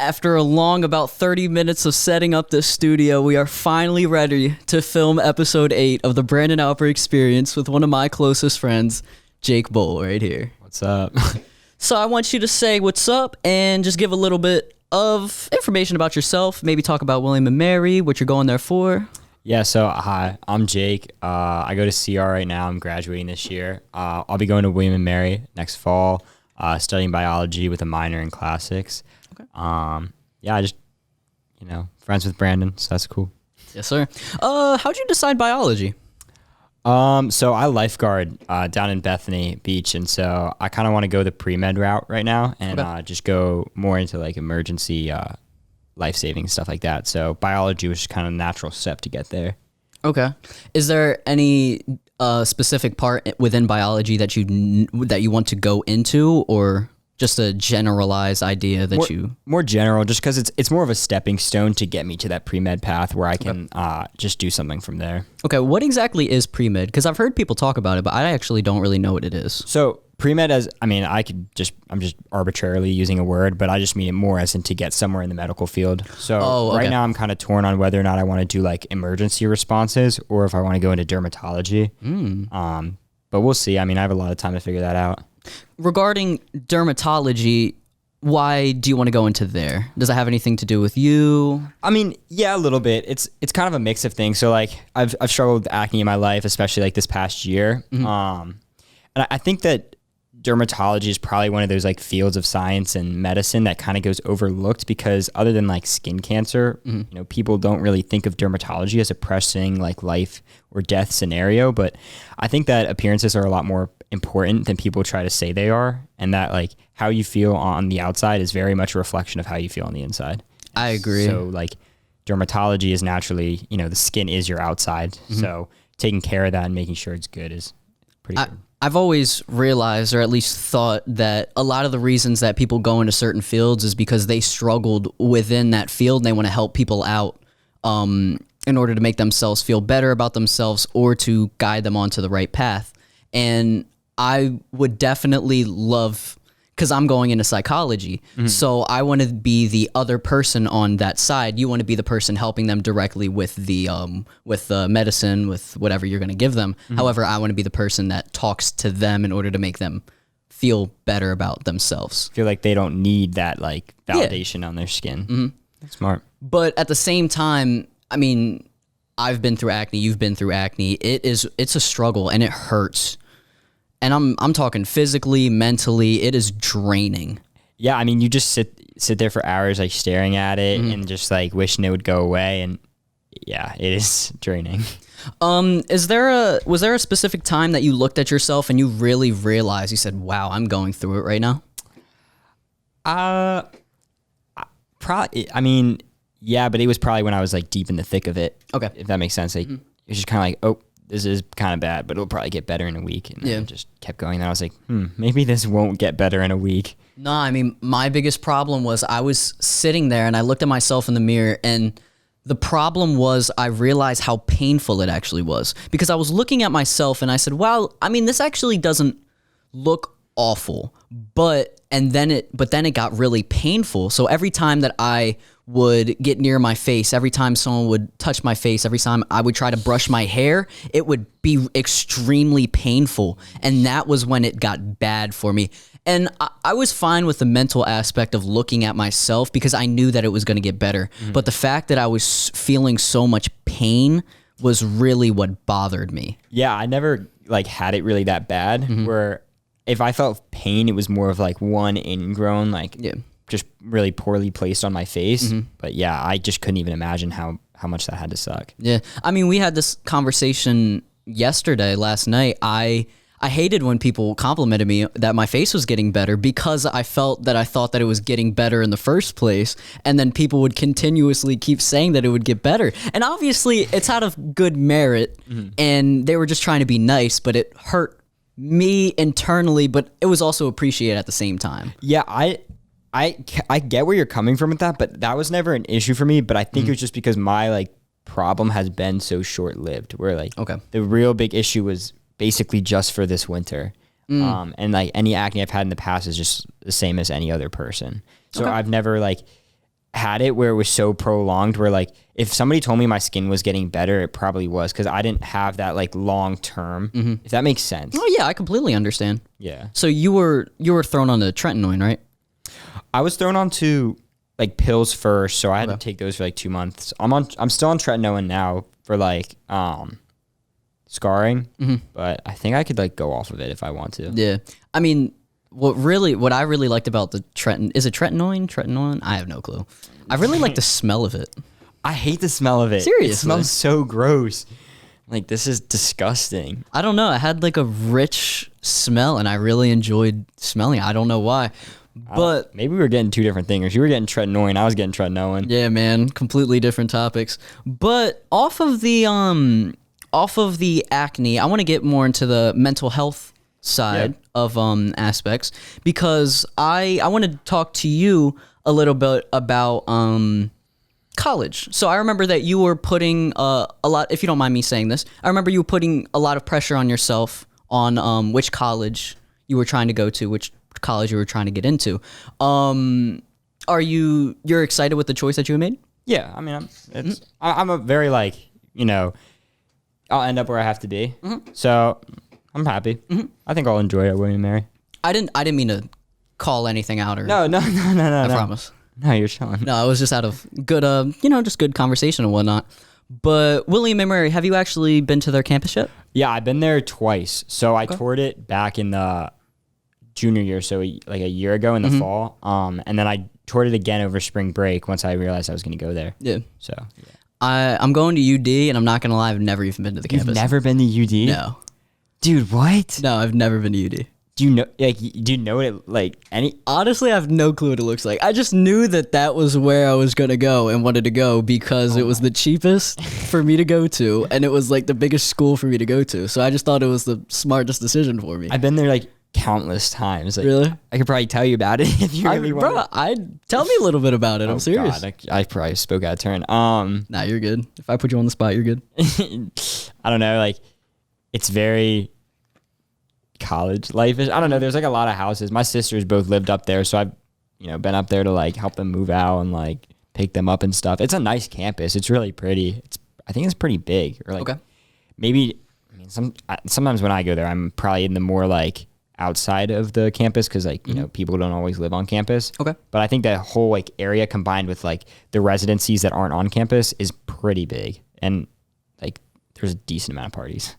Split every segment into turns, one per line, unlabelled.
After a long about 30 minutes of setting up this studio, we are finally ready to film episode 8 of the Brandon Alper Experience with one of my closest friends, Jake Bole, right here.
What's up?
So I want you to say what's up and just give a little bit of information about yourself. Maybe talk about William and Mary, what you're going there for.
Yeah, so hi, I'm Jake. I go to CR right now. I'm graduating this year. I'll be going to William and Mary next fall, studying biology with a minor in classics. Okay. Yeah, I just, friends with Brandon, so that's cool.
Yes, sir. How'd you decide biology?
So I lifeguard down in Bethany Beach, and so I kind of want to go the pre-med route right now and just go more into like emergency life-saving stuff like that. So biology was just kind of a natural step to get there. Okay.
Is there any specific part within biology that you want to go into, or just a generalized idea that
more general, just because it's more of a stepping stone to get me to that pre-med path where I can just do something from there.
Okay, what exactly is pre-med? Because I've heard people talk about it, but I actually don't really know what it is.
So pre-med I'm just arbitrarily using a word, but I just mean it more as in to get somewhere in the medical field. So right now I'm kind of torn on whether or not I want to do like emergency responses or if I want to go into dermatology. But we'll see. I have a lot of time to figure that out.
Regarding dermatology, why do you want to go into there? Does it have anything to do with you?
Yeah, a little bit. It's kind of a mix of things. So like I've struggled with acne in my life, especially like this past year. Mm-hmm. And I think that dermatology is probably one of those like fields of science and medicine that kind of goes overlooked because other than like skin cancer, people don't really think of dermatology as a pressing like life or death scenario. But I think that appearances are a lot more important than people try to say they are, and that like how you feel on the outside is very much a reflection of how you feel on the inside.
I agree.
So like dermatology is naturally, the skin is your outside. Mm-hmm. So taking care of that and making sure it's good is pretty good.
I've always realized, or at least thought, that a lot of the reasons that people go into certain fields is because they struggled within that field and they want to help people out in order to make themselves feel better about themselves or to guide them onto the right path. And I would definitely love, because I'm going into psychology, so I want to be the other person on that side. You want to be the person helping them directly with the medicine, with whatever you're going to give them. However, I want to be the person that talks to them in order to make them feel better about themselves.
Feel like they don't need that like validation on their skin. Mm-hmm. That's smart.
But at the same time, I've been through acne. You've been through acne. It's a struggle and it hurts. And I'm talking physically, mentally, it is draining.
Yeah, you just sit there for hours like staring at it and just like wishing it would go away, and yeah, it is draining.
Was there a specific time that you looked at yourself and you really realized, you said, "Wow, I'm going through it right now"?
Yeah, but it was probably when I was like deep in the thick of it. Okay. If that makes sense. Like it's just kind of like, oh, this is kind of bad, but it'll probably get better in a week. And then just kept going. And I was like, maybe this won't get better in a week.
No, my biggest problem was I was sitting there and I looked at myself in the mirror, and the problem was I realized how painful it actually was, because I was looking at myself and I said, well, this actually doesn't look awful, but then it got really painful. So every time that I would get near my face, every time someone would touch my face, every time I would try to brush my hair, it would be extremely painful. And that was when it got bad for me. And I was fine with the mental aspect of looking at myself because I knew that it was going to get better. But the fact that I was feeling so much pain was really what bothered me.
Yeah, I never like had it really that bad where if I felt pain, it was more of like one ingrown, just really poorly placed on my face. But yeah, I just couldn't even imagine how much that had to suck.
Yeah. We had this conversation last night. I hated when people complimented me that my face was getting better because I thought that it was getting better in the first place. And then people would continuously keep saying that it would get better. And obviously it's out of good merit and they were just trying to be nice, but it hurt me internally, but it was also appreciated at the same time.
Yeah, I get where you're coming from with that, but that was never an issue for me. But I think it was just because my problem has been so short-lived, where the real big issue was basically just for this winter. And any acne I've had in the past is just the same as any other person. So I've never had it where it was so prolonged where like if somebody told me my skin was getting better, it probably was because I didn't have that like long term, if that makes sense.
Oh yeah, I completely understand.
Yeah.
So you were thrown on the tretinoin, right?
I was thrown onto like pills first, so I had to take those for like 2 months. I'm still on tretinoin now for like scarring, but I think I could like go off of it if I want to.
Yeah. I mean, what I really liked about the is it tretinoin? I have no clue. I really like the smell of it.
I hate the smell of it.
Seriously?
It smells so gross. Like, this is disgusting.
I don't know. It had like a rich smell, and I really enjoyed smelling it. I don't know why. But
maybe we were getting two different things. You were getting tretinoin, I was getting tretinoin.
Yeah, man, completely different topics. But off of the acne, I want to get more into the mental health side of aspects, because I want to talk to you a little bit about college. So I remember that you were putting a lot, if you don't mind me saying this, I remember you were putting a lot of pressure on yourself on which college you were trying to go to, which college you were trying to get into. You're excited with the choice that you made?
Yeah, I mean, I'm a very like, I'll end up where I have to be. So I'm happy. I think I'll enjoy it, William & Mary.
I didn't mean to call anything out or
No. I
promise.
No, you're chilling.
No, it was just out of good just good conversation and whatnot. But William & Mary, have you actually been to their campus yet?
Yeah, I've been there twice. So I toured it back in the junior year, so like a year ago in the fall. And then I toured it again over spring break once I realized I was going to go there.
Yeah.
So
I'm going to UD, and I'm not going to lie, I've never even been to the campus.
You've never been to UD?
No.
Dude, what?
No, I've never been to UD.
Do you know what it like any?
Honestly, I have no clue what it looks like. I just knew that was where I was gonna go and wanted to go because it was the cheapest for me to go to, and it was like the biggest school for me to go to. So I just thought it was the smartest decision for me.
I've been there like countless times. Like,
really?
I could probably tell you about it if you really want.
Bro, tell me a little bit about it. I'm serious.
God, I probably spoke out of turn.
Nah, you're good. If I put you on the spot, you're good.
I don't know. Like, it's very college life-ish. I don't know. There's like a lot of houses. My sisters both lived up there, so I've been up there to like help them move out and like pick them up and stuff. It's a nice campus. It's really pretty. I think it's pretty big. Or like maybe sometimes when I go there, I'm probably in the more like outside of the campus because like people don't always live on campus.
Okay.
But I think that whole like area combined with like the residencies that aren't on campus is pretty big, and like there's a decent amount of parties.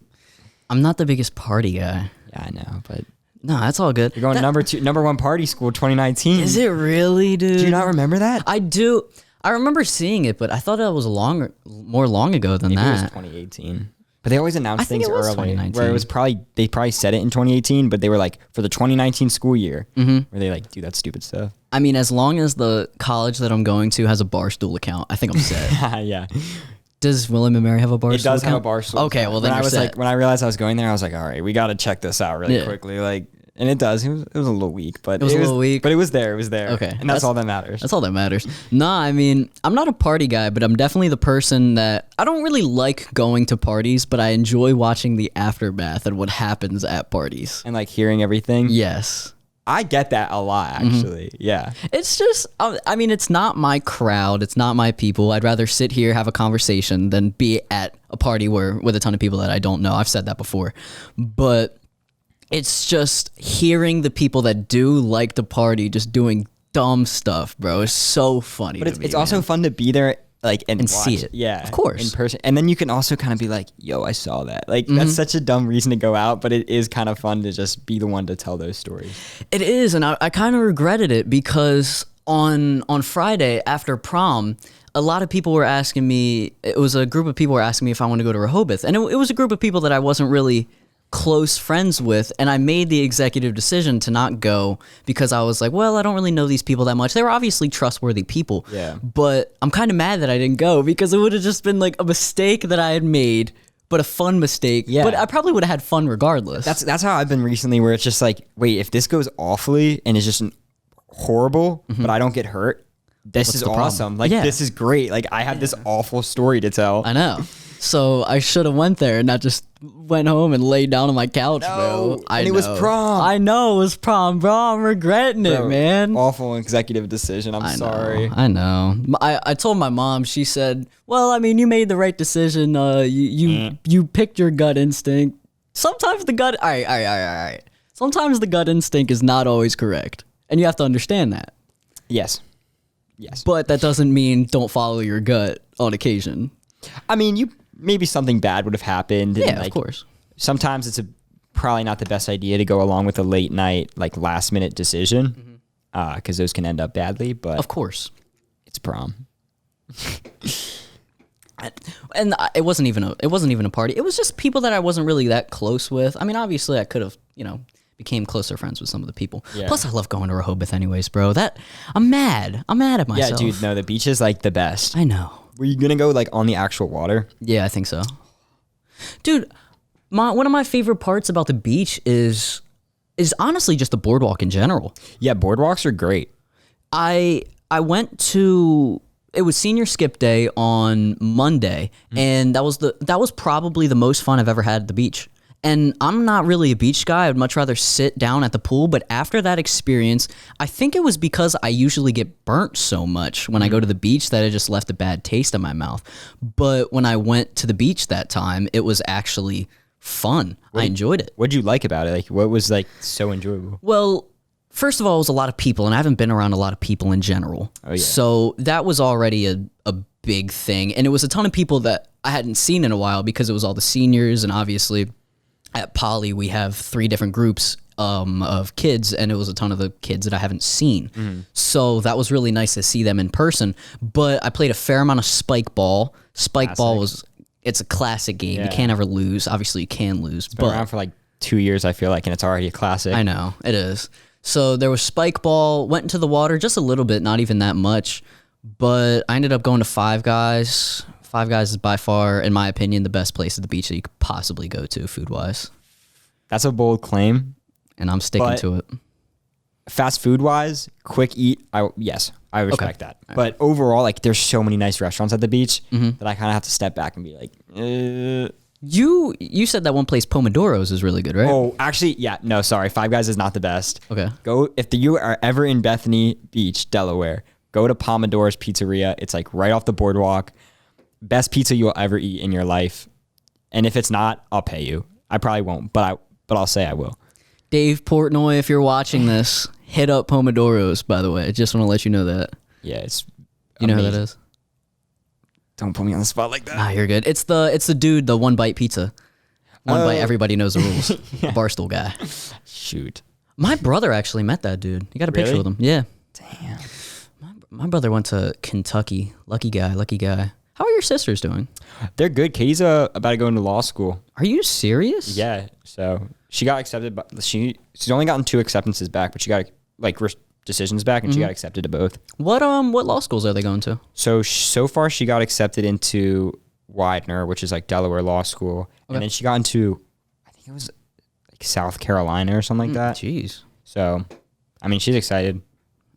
I'm not the biggest party guy.
Yeah, I know, but
no, that's all good.
You're going number one party school 2019.
Is it really, dude?
Do you not remember that?
I do. I remember seeing it, but I thought that was more long ago than
Maybe
that.
It was 2018. But they always announced things early.
2019.
Where it was they probably said it in 2018, but they were like for the 2019 school year, where they like do that stupid stuff.
I mean, as long as the college that I'm going to has a Barstool account, I think I'm set.
Yeah.
Does William & Mary have a Barstool account?
It does have a Barstool.
Okay, well then
when I realized I was going there, I was like, all right, we got to check this out really quickly. Like, and it does. It was a little weak, but
it was a little weak.
But it was there. It was there.
Okay,
and that's all that matters.
That's all that matters. Nah, I mean, I'm not a party guy, but I'm definitely the person that I don't really like going to parties, but I enjoy watching the aftermath and what happens at parties
and like hearing everything.
Yes.
I get that a lot, actually. Yeah.
It's just, I mean, it's not my crowd. It's not my people. I'd rather sit here, have a conversation than be at a party with a ton of people that I don't know. I've said that before. But it's just hearing the people that do like to party just doing dumb stuff, bro. It's so funny.
But it's also fun to be there. Like and
see it,
yeah,
of course,
in person, and then you can also kind of be like, "Yo, I saw that." Like that's such a dumb reason to go out, but it is kind of fun to just be the one to tell those stories.
It is, and I kind of regretted it because on Friday after prom, a lot of people were asking me. It was a group of people were asking me if I want to go to Rehoboth, and it was a group of people that I wasn't really close friends with, and I made the executive decision to not go because I was like, well, I don't really know these people that much. They were obviously trustworthy people, but I'm kind of mad that I didn't go because it would have just been like a mistake that I had made, but a fun mistake. But I probably would have had fun regardless.
That's how I've been recently, where it's just like, wait, if this goes awfully and it's just horrible, but I don't get hurt, this is awesome. Like this is great. Like I have this awful story to tell.
I know. So I should have went there and not just went home and laid down on my couch, bro.
It was prom.
I know it was prom, bro. I'm regretting it, man.
Awful executive decision. I'm sorry.
I know. I told my mom. She said, "Well, I mean, you made the right decision. You picked your gut instinct. Sometimes the gut. All right. Sometimes the gut instinct is not always correct, and you have to understand that.
Yes.
But that doesn't mean don't follow your gut on occasion.
I mean, maybe something bad would have happened.
Yeah, of course.
Sometimes it's probably not the best idea to go along with a late night, like last minute decision, because those can end up badly. But
of course,
it's prom,
and it wasn't even a party. It was just people that I wasn't really that close with. I mean, obviously, I could have became closer friends with some of the people. Yeah. Plus, I love going to Rehoboth anyways, bro. I'm mad at myself.
Yeah, dude. No, the beach is like the best.
I know.
Were you gonna go like on the actual water?
Yeah, I think so. Dude, one of my favorite parts about the beach is honestly just the boardwalk in general.
Yeah, boardwalks are great.
I went to, it was senior skip day on Monday, and that was probably the most fun I've ever had at the beach. And I'm not really a beach guy. I'd much rather sit down at the pool. But after that experience, I think it was because I usually get burnt so much when I go to the beach that it just left a bad taste in my mouth. But when I went to the beach that time, it was actually fun. I enjoyed it.
What'd you like about it? Like, what was like so enjoyable?
Well, first of all, it was a lot of people, and I haven't been around a lot of people in general. Oh, yeah. So that was already a big thing. And it was a ton of people that I hadn't seen in a while because it was all the seniors, and obviously at Poly, we have 3 different groups of kids, and it was a ton of the kids that I haven't seen. So that was really nice to see them in person. But I played a fair amount of spike ball. Spike ball it's a classic game. Yeah. You can't ever lose. Obviously, you can lose.
It's been around for like 2 years, I feel like, and it's already a classic.
I know, it is. So there was spike ball, went into the water just a little bit, not even that much. But I ended up going to Five Guys. Five Guys is by far, in my opinion, the best place at the beach that you could possibly go to food-wise.
That's a bold claim.
And I'm sticking to it.
Fast food-wise, quick eat, I respect that. All but overall, like, there's so many nice restaurants at the beach that I kind of have to step back and be like,
You said that one place, Pomodoro's, is really good, right?
Oh, actually, yeah. No, sorry. Five Guys is not the best.
Okay.
If you are ever in Bethany Beach, Delaware, go to Pomodoro's Pizzeria. It's like right off the boardwalk. Best pizza you'll ever eat in your life. And if it's not, I'll pay you. I probably won't, but I'll say I will.
Dave Portnoy, if you're watching this, hit up Pomodoro's, by the way. I just want to let you know that.
Yeah, it's
You know who that is?
Don't put me on the spot like that.
Ah, you're good. It's the dude, the one bite pizza. One bite, everybody knows the rules. Yeah. Barstool guy.
Shoot.
My brother actually met that dude. You got a picture with him. Yeah.
Damn.
My brother went to Kentucky. Lucky guy. How are your sisters doing?
They're good. Katie's about to go into law school.
Are you serious?
Yeah. So she got accepted, but she's only gotten 2 acceptances back, but she got decisions back, and she got accepted to both.
What law schools are they going to?
So far she got accepted into Widener, which is like Delaware Law School, and then she got into, I think it was like South Carolina or something like that.
Jeez.
So, I mean, she's excited.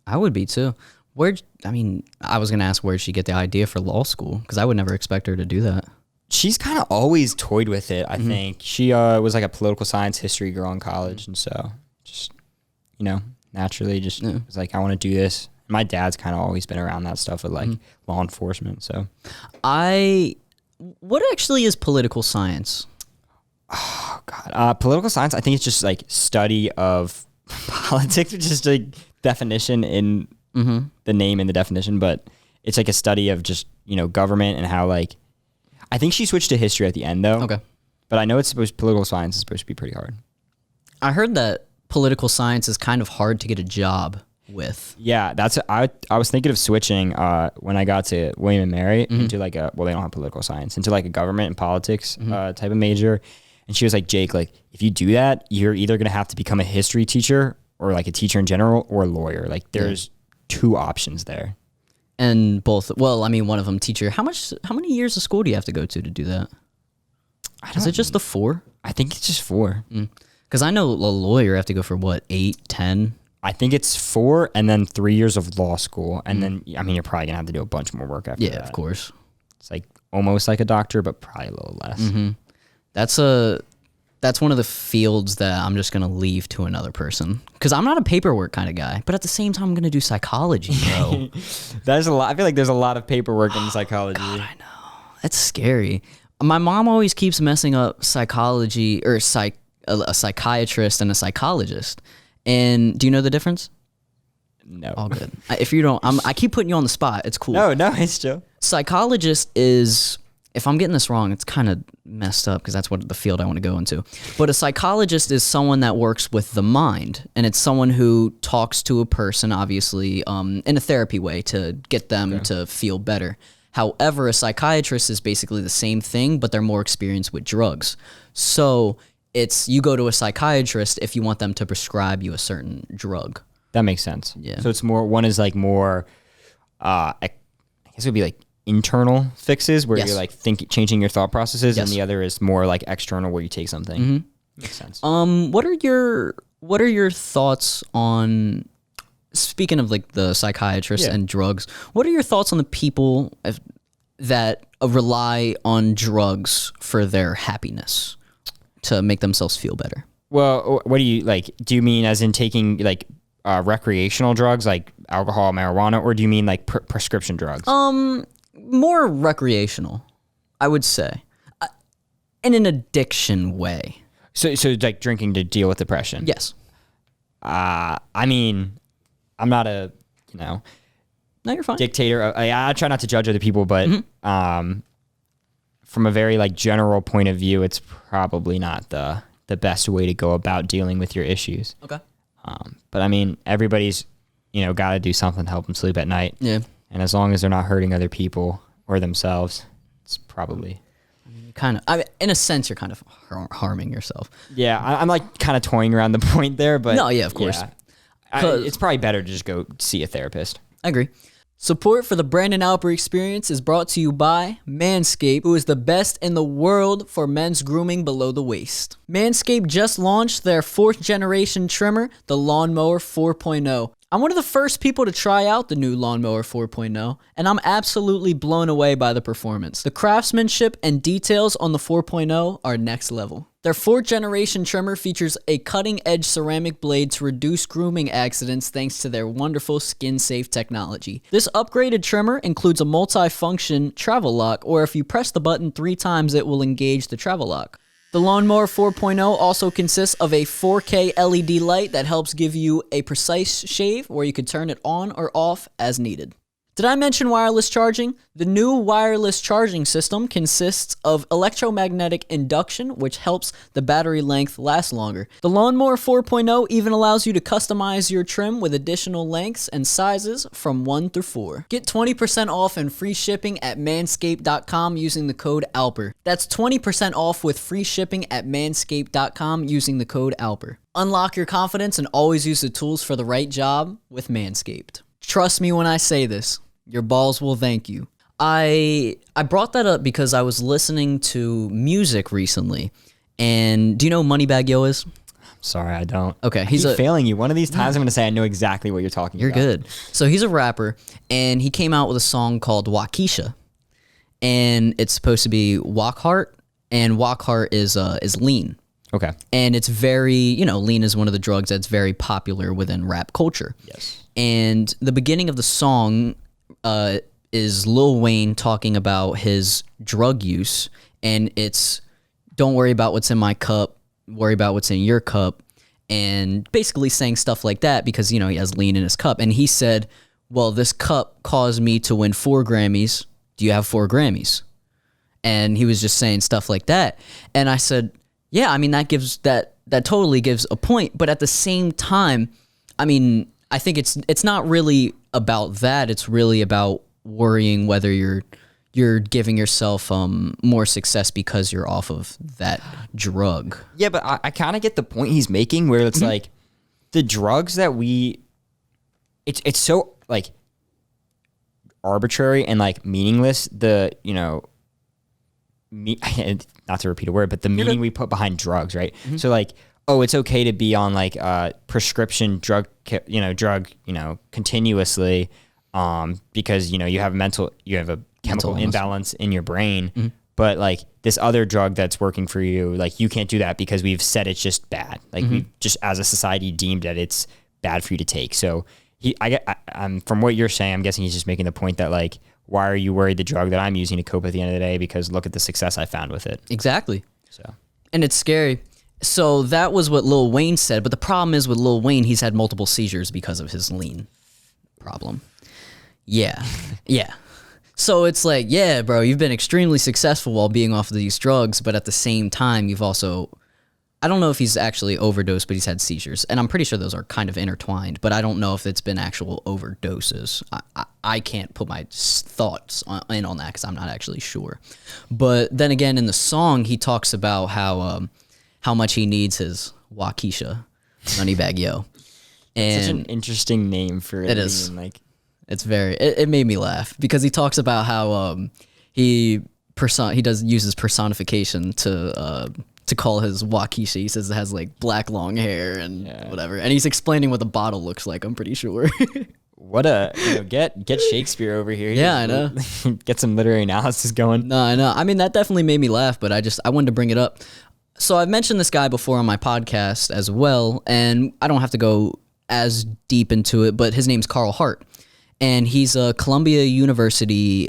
I would be too. I was going to ask where'd she get the idea for law school, because I would never expect her to do that.
She's kind of always toyed with it, I think. She was like a political science history girl in college, and so just, naturally just was like, I want to do this. My dad's kind of always been around that stuff with like law enforcement, so.
What actually is political science?
Oh, God. Political science, I think it's just like study of politics, which is like definition in the name and the definition, but it's like a study of just, government and how like, I think she switched to history at the end though. Okay. But I know political science is supposed to be pretty hard. I
heard that political science is kind of hard to get a job with.
Yeah, I was thinking of switching when I got to William & Mary into like they don't have political science, into like a government and politics type of major. And she was like, Jake, like if you do that, you're either going to have to become a history teacher or like a teacher in general or a lawyer. Like there's 2 options there.
And both, one of them teacher. How many years of school do you have to go to do that? Is it just the 4?
I think it's just 4.
Because I know a lawyer you have to go for 8, 10?
I think it's 4 and then 3 years of law school. And then, you're probably going to have to do a bunch more work after that.
Yeah, of course.
It's like almost like a doctor, but probably a little less.
That's one of the fields that I'm just gonna leave to another person because I'm not a paperwork kind of guy. But at the same time, I'm gonna do psychology, bro.
There's a lot. I feel like there's a lot of paperwork in psychology.
God, I know. That's scary. My mom always keeps messing up psychology or a psychiatrist and a psychologist. And do you know the difference?
No.
All good. If you don't, I keep putting you on the spot. It's cool.
No, it's chill.
Psychologist is, if I'm getting this wrong, it's kind of messed up because that's what the field I want to go into. But a psychologist is someone that works with the mind, and it's someone who talks to a person, obviously, in a therapy way to get them to feel better. However, a psychiatrist is basically the same thing, but they're more experienced with drugs. So it's you go to a psychiatrist if you want them to prescribe you a certain drug.
That makes sense.
Yeah.
So it's more, one is like more, I guess it would be like internal fixes where you're like changing your thought processes, and the other is more like external where you take something. Makes sense.
What are your thoughts on, speaking of like the psychiatrists and drugs, what are your thoughts on the people that rely on drugs for their happiness to make themselves feel better?
Well, what do you like? Do you mean as in taking like recreational drugs like alcohol, marijuana, or do you mean like prescription drugs?
More recreational, I would say, in an addiction way.
So like drinking to deal with depression.
Yes.
I mean, I'm not a
No, you're fine.
dictator. I try not to judge other people, but from a very like general point of view, it's probably not the best way to go about dealing with your issues.
Okay.
But I mean, everybody's, got to do something to help them sleep at night.
Yeah.
And as long as they're not hurting other people or themselves, it's probably...
in a sense, you're kind of harming yourself.
Yeah, I'm like kind of toying around the point there, but...
No, yeah, of course.
It's probably better to just go see a therapist.
I agree. Support for the Brandon Alper experience is brought to you by Manscaped, who is the best in the world for men's grooming below the waist. Manscaped just launched their 4th generation trimmer, the Lawnmower 4.0. I'm one of the first people to try out the new Lawnmower 4.0, and I'm absolutely blown away by the performance. The craftsmanship and details on the 4.0 are next level. Their 4th generation trimmer features a cutting-edge ceramic blade to reduce grooming accidents thanks to their wonderful skin-safe technology. This upgraded trimmer includes a multi-function travel lock, or if you press the button 3 times, it will engage the travel lock. The Lawnmower 4.0 also consists of a 4K LED light that helps give you a precise shave where you can turn it on or off as needed. Did I mention wireless charging? The new wireless charging system consists of electromagnetic induction, which helps the battery length last longer. The Lawnmower 4.0 even allows you to customize your trim with additional lengths and sizes from 1 through 4. Get 20% off and free shipping at manscaped.com using the code Alper. That's 20% off with free shipping at manscaped.com using the code Alper. Unlock your confidence and always use the tools for the right job with Manscaped. Trust me when I say this. Your balls will thank you. I brought that up because I was listening to music recently. And do you know who Moneybagg Yo is?
Sorry, I don't.
Okay,
he's failing you. One of these times I'm going to say I know exactly what you're talking about.
You're good. So he's a rapper, and he came out with a song called Waukesha. And it's supposed to be Walk Hart, and Walk Hart is lean.
Okay.
And it's very, lean is one of the drugs that's very popular within rap culture.
Yes.
And the beginning of the song is Lil Wayne talking about his drug use, and it's don't worry about what's in my cup, worry about what's in your cup, and basically saying stuff like that because, he has lean in his cup. And he said, well, this cup caused me to win 4 Grammys. Do you have 4 Grammys? And he was just saying stuff like that. And I said, yeah, I mean, that totally gives a point. But at the same time, I mean, I think it's not really about that. It's really about worrying whether you're giving yourself more success because you're off of that drug.
Yeah, but I kind of get the point he's making where it's like the drugs that it's so like arbitrary and like meaningless. Not to repeat a word, but the meaning we put behind drugs, right? Mm-hmm. So like, oh, it's okay to be on like prescription drug, continuously, because you have a chemical imbalance in your brain. Mm-hmm. but like this other drug that's working for you, like you can't do that because we've said it's just bad. Like we've just as a society deemed that it's bad for you to take. So I'm from what you're saying, I'm guessing he's just making the point that like, why are you worried the drug that I'm using to cope at the end of the day? Because look at the success I found with it.
Exactly.
So,
and it's scary. So that was what Lil Wayne said. But the problem is with Lil Wayne, he's had multiple seizures because of his lean problem. Yeah. Yeah. So it's like, yeah, bro, you've been extremely successful while being off of these drugs, but at the same time, you've also, I don't know if he's actually overdosed, but he's had seizures. And I'm pretty sure those are kind of intertwined, but I don't know if it's been actual overdoses. I can't put my thoughts in on that because I'm not actually sure. But then again, in the song, he talks about how much he needs his Waukesha, Moneybag Yo. And
such an interesting name for it.
It is.
Like,
it's very. It made me laugh because he talks about how he uses personification to call his Waukesha. He says it has like black long hair and whatever, and he's explaining what the bottle looks like. I'm pretty sure.
What get Shakespeare over here.
Yeah, I know.
Get some literary analysis going.
No, I know. I mean, that definitely made me laugh, but I wanted to bring it up. So I've mentioned this guy before on my podcast as well, and I don't have to go as deep into it, but his name's Carl Hart. And he's a Columbia University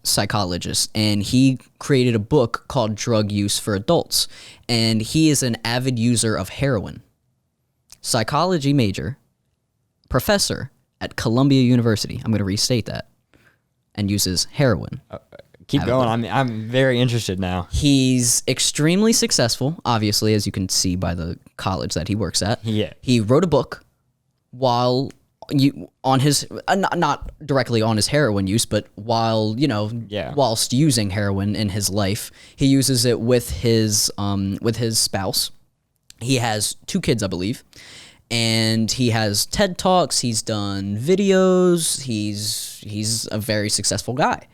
psychologist, and he created a book called Drug Use for Adults. And he is an avid user of heroin. Psychology major, professor at Columbia University. I'm going to restate that. And uses heroin.
Keep going. I'm very interested now.
He's extremely successful, obviously, as you can see by the college that he works at.
Yeah.
He wrote a book while on his not directly on his heroin use, but while whilst using heroin in his life, he uses it with his spouse. He has 2 kids, I believe, and he has TED Talks. He's done videos. He's a very successful guy,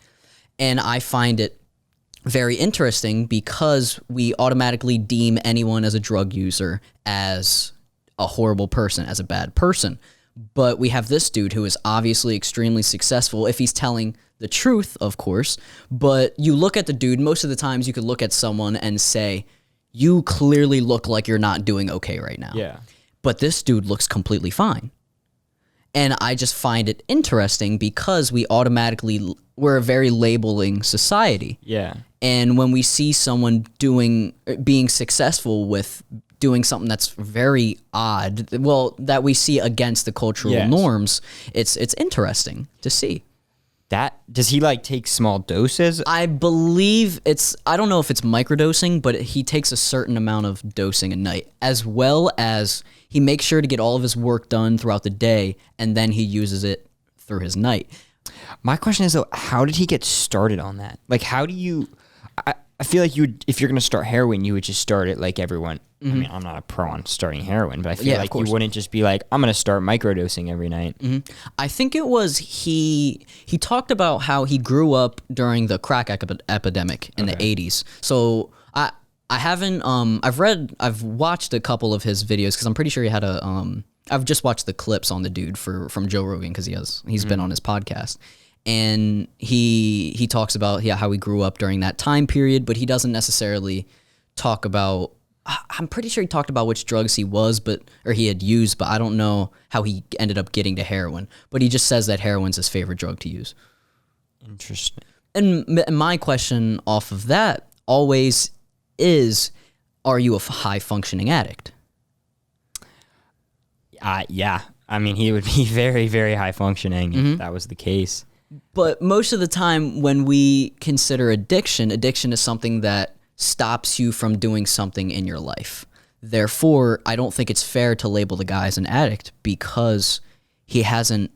and I find it very interesting because we automatically deem anyone as a drug user as a horrible person, as a bad person. But we have this dude who is obviously extremely successful if he's telling the truth, of course. But you look at the dude, most of the times you could look at someone and say, you clearly look like you're not doing okay right now.
Yeah.
But this dude looks completely fine. And I just find it interesting because we're a very labeling society.
Yeah.
And when we see someone being successful with doing something that's very odd, well, that we see against the cultural norms, it's interesting to see.
Does he like take small doses?
I believe I don't know if it's microdosing, but he takes a certain amount of dosing a night, as well as he makes sure to get all of his work done throughout the day, and then he uses it through his night.
My question is though, how did he get started on that? Like, how do you? I feel like if you're going to start heroin, you would just start it like everyone. I mean, I'm not a pro on starting heroin, but I feel like you wouldn't just be like, I'm going to start microdosing every night.
I think it was he talked about how he grew up during the crack epidemic in the 80s. So I haven't I've watched a couple of his videos because I'm pretty sure he had I've just watched the clips on the dude from Joe Rogan because he's been on his podcast. And he talks about how he grew up during that time period, but he doesn't necessarily talk about. I'm pretty sure he talked about which drugs he had used, but I don't know how he ended up getting to heroin. But he just says that heroin's his favorite drug to use.
Interesting.
And my question off of that always is, are you a high functioning addict?
Yeah. I mean, he would be very, very high functioning if that was the case.
But most of the time when we consider addiction is something that stops you from doing something in your life. Therefore, I don't think it's fair to label the guy as an addict because it hasn't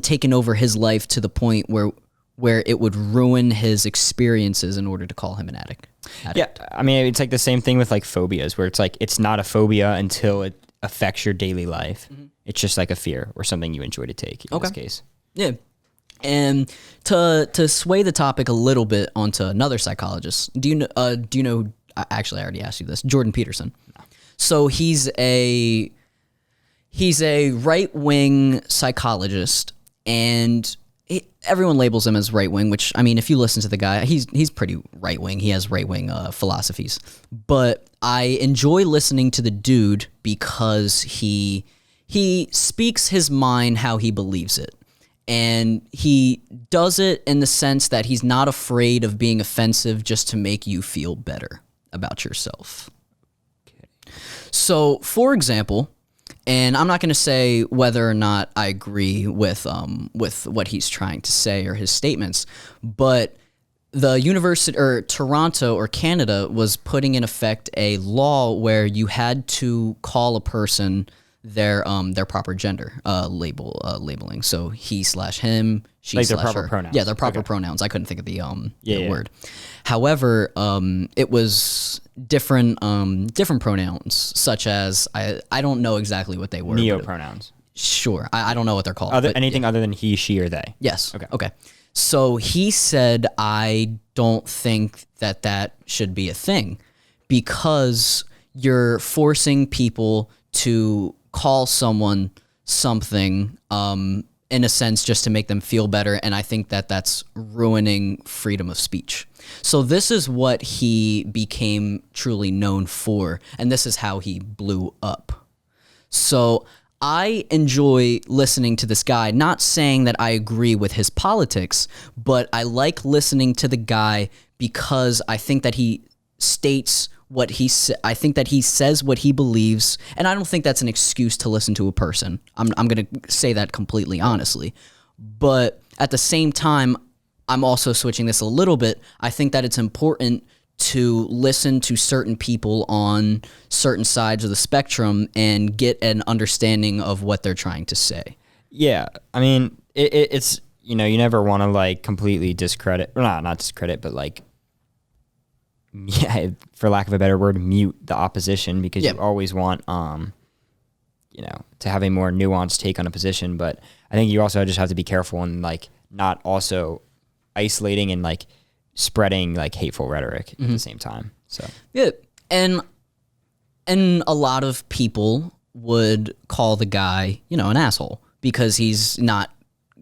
taken over his life to the point where it would ruin his experiences in order to call him an addict.
Yeah, I mean, it's like the same thing with like phobias where it's like it's not a phobia until it affects your daily life. It's just like a fear or something you enjoy to take in this case.
Yeah. And to sway the topic a little bit onto another psychologist, do you know, actually I already asked you this, Jordan Peterson. No. So he's a right-wing psychologist, and everyone labels him as right wing, which, I mean, if you listen to the guy, he's pretty right wing. He has right wing philosophies. But I enjoy listening to the dude because he speaks his mind how he believes it. And he does it in the sense that he's not afraid of being offensive just to make you feel better about yourself. Okay. So, for example, and I'm not going to say whether or not I agree with what he's trying to say or his statements, but the university or Toronto or Canada was putting in effect a law where you had to call a person their proper gender labeling. So he/him, she/her.
Like their proper pronouns.
Yeah, their proper pronouns. I couldn't think of the word. However, it was different pronouns, such as I don't know exactly what they were.
Neopronouns.
Sure, I don't know what they're called.
Anything other than he, she, or they.
Yes. Okay. So he said, I don't think that should be a thing because you're forcing people to call someone something in a sense just to make them feel better, and I think that's ruining freedom of speech. So this is what he became truly known for, and this is how he blew up. So I enjoy listening to this guy, not saying that I agree with his politics, but I like listening to the guy because I think that he states what I think that he says what he believes, and I don't think that's an excuse to listen to a person. I'm going to say that completely honestly. But at the same time, I'm also switching this a little bit. I think that it's important to listen to certain people on certain sides of the spectrum and get an understanding of what they're trying to say.
Yeah, I mean, it's, you never want to like completely discredit, or not discredit, but like, yeah, for lack of a better word, mute the opposition because you always want, to have a more nuanced take on a position. But I think you also just have to be careful and like not also isolating and like spreading like hateful rhetoric at the same time. So
yeah, and a lot of people would call the guy, an asshole because he's not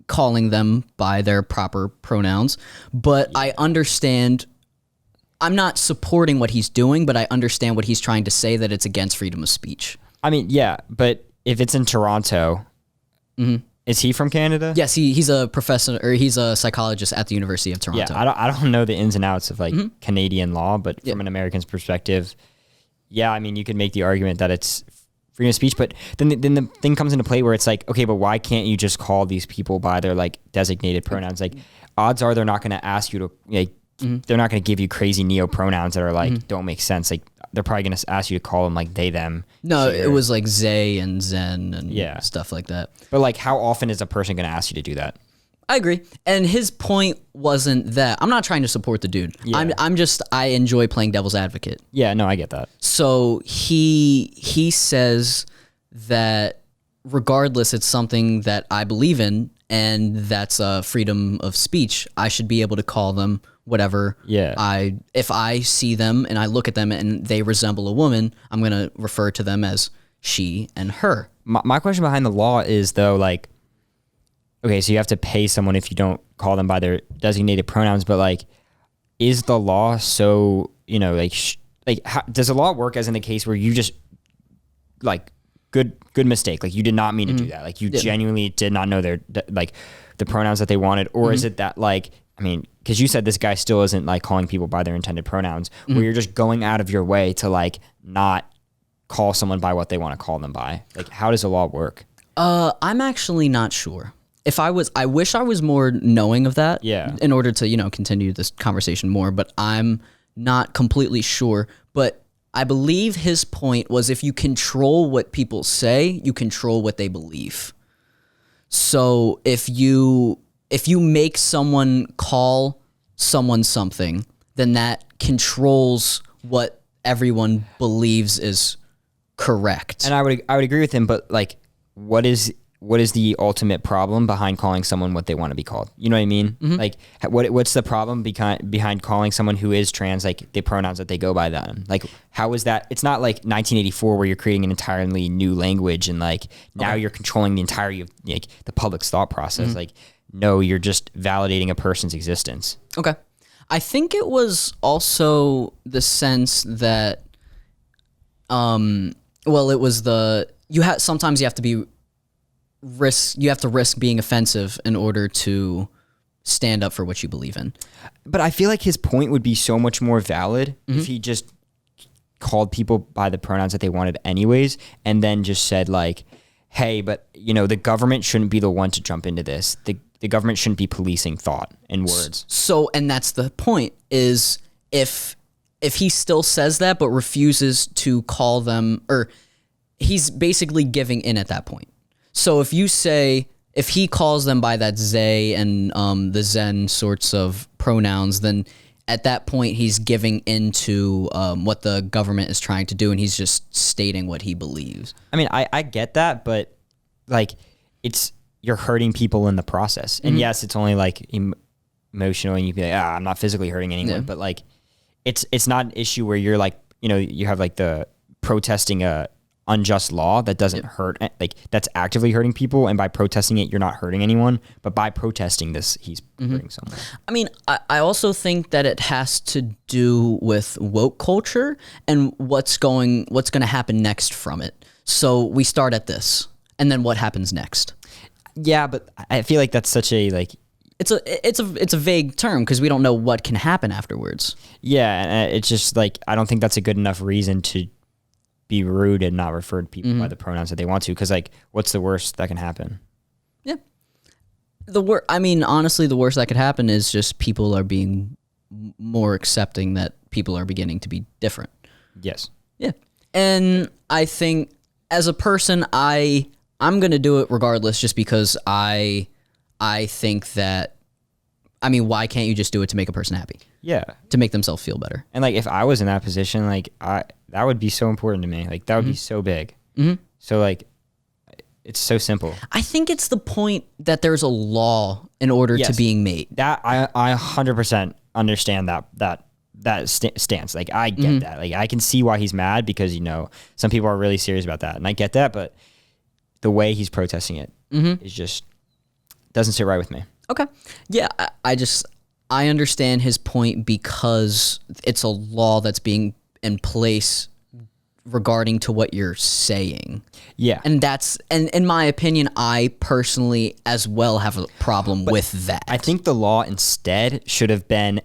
calling them by their proper pronouns. But I understand. I'm not supporting what he's doing, but I understand what he's trying to say, that it's against freedom of speech.
I mean, yeah, but if it's in Toronto, is he from Canada?
Yes, he's a professor, or he's a psychologist at the University of Toronto.
Yeah, I don't know the ins and outs of like Canadian law, but from an American's perspective, yeah, I mean, you could make the argument that it's freedom of speech, but then the thing comes into play where it's like, okay, but why can't you just call these people by their like designated pronouns? Like, odds are they're not going to ask you to like. They're not going to give you crazy neo pronouns that are like don't make sense. Like they're probably going to ask you to call them like they, them.
No, it was like they and zen and stuff like that.
But like, how often is a person going to ask you to do that?
I agree. And his point wasn't that. I'm not trying to support the dude. Yeah. I enjoy playing devil's advocate.
Yeah, no, I get that.
So he says that regardless, it's something that I believe in, and that's freedom of speech. I should be able to call them whatever.
Yeah.
If I see them and I look at them and they resemble a woman, I'm going to refer to them as she and her.
My question behind the law is though, like, okay, so you have to pay someone if you don't call them by their designated pronouns, but like, is the law so, how, does the law work as in the case where you just like good mistake, like you did not mean to do that, like you genuinely did not know their like the pronouns that they wanted, or is it that like, I mean, because you said this guy still isn't like calling people by their intended pronouns, where you're just going out of your way to like not call someone by what they want to call them by. Like, how does the law work?
I'm actually not sure. I wish I was more knowing of that.
Yeah.
In order to continue this conversation more, but I'm not completely sure. But I believe his point was if you control what people say, you control what they believe. So if you make someone call someone something, then that controls what everyone believes is correct.
And I would agree with him, but like, what is the ultimate problem behind calling someone what they want to be called? You know what I mean? Like, what's the problem behind calling someone who is trans, like the pronouns that they go by them? Like, how is that? It's not like 1984 where you're creating an entirely new language and like now you're controlling the entirety of like the public's thought process. Like, no, you're just validating a person's existence.
Okay. I think it was also the sense that, it was sometimes you have to risk being offensive in order to stand up for what you believe in.
But I feel like his point would be so much more valid if he just called people by the pronouns that they wanted anyways, and then just said like, hey, but the government shouldn't be the one to jump into this. The government shouldn't be policing thought and words.
So, and that's the point, is if he still says that but refuses to call them, or he's basically giving in at that point. So if he calls them by that they and the Zen sorts of pronouns, then at that point he's giving into what the government is trying to do, and he's just stating what he believes.
I mean, I get that, but like you're hurting people in the process. And yes, it's only like emotional, and you'd be like, I'm not physically hurting anyone, but like it's not an issue where you're like, you have like the protesting a unjust law that doesn't hurt, like that's actively hurting people, and by protesting it you're not hurting anyone, but by protesting this he's hurting someone.
I mean, I also think that it has to do with woke culture and what's going to happen next from it. So we start at this, and then what happens next?
Yeah, but I feel like that's such a like
it's a vague term because we don't know what can happen afterwards.
Yeah, and it's just like I don't think that's a good enough reason to be rude and not refer to people by the pronouns that they want to, because like what's the worst that can happen?
Yeah, honestly, the worst that could happen is just people are being more accepting that people are beginning to be different.
Yes.
Yeah, and I think as a person, I'm gonna do it regardless, just because I think that, why can't you just do it to make a person happy?
Yeah.
To make themselves feel better.
And like if I was in that position, like that would be so important to me. Like that would be so big. So like it's so simple.
I think it's the point that there's a law in order to being made.
That I 100% understand that stance. Like I get that. Like I can see why he's mad, because some people are really serious about that, and I get that. But the way he's protesting it is just doesn't sit right with me.
Okay. Yeah, I understand his point, because it's a law that's being in place regarding to what you're saying.
Yeah.
And in my opinion, I personally as well have a problem with that.
I think the law instead should have been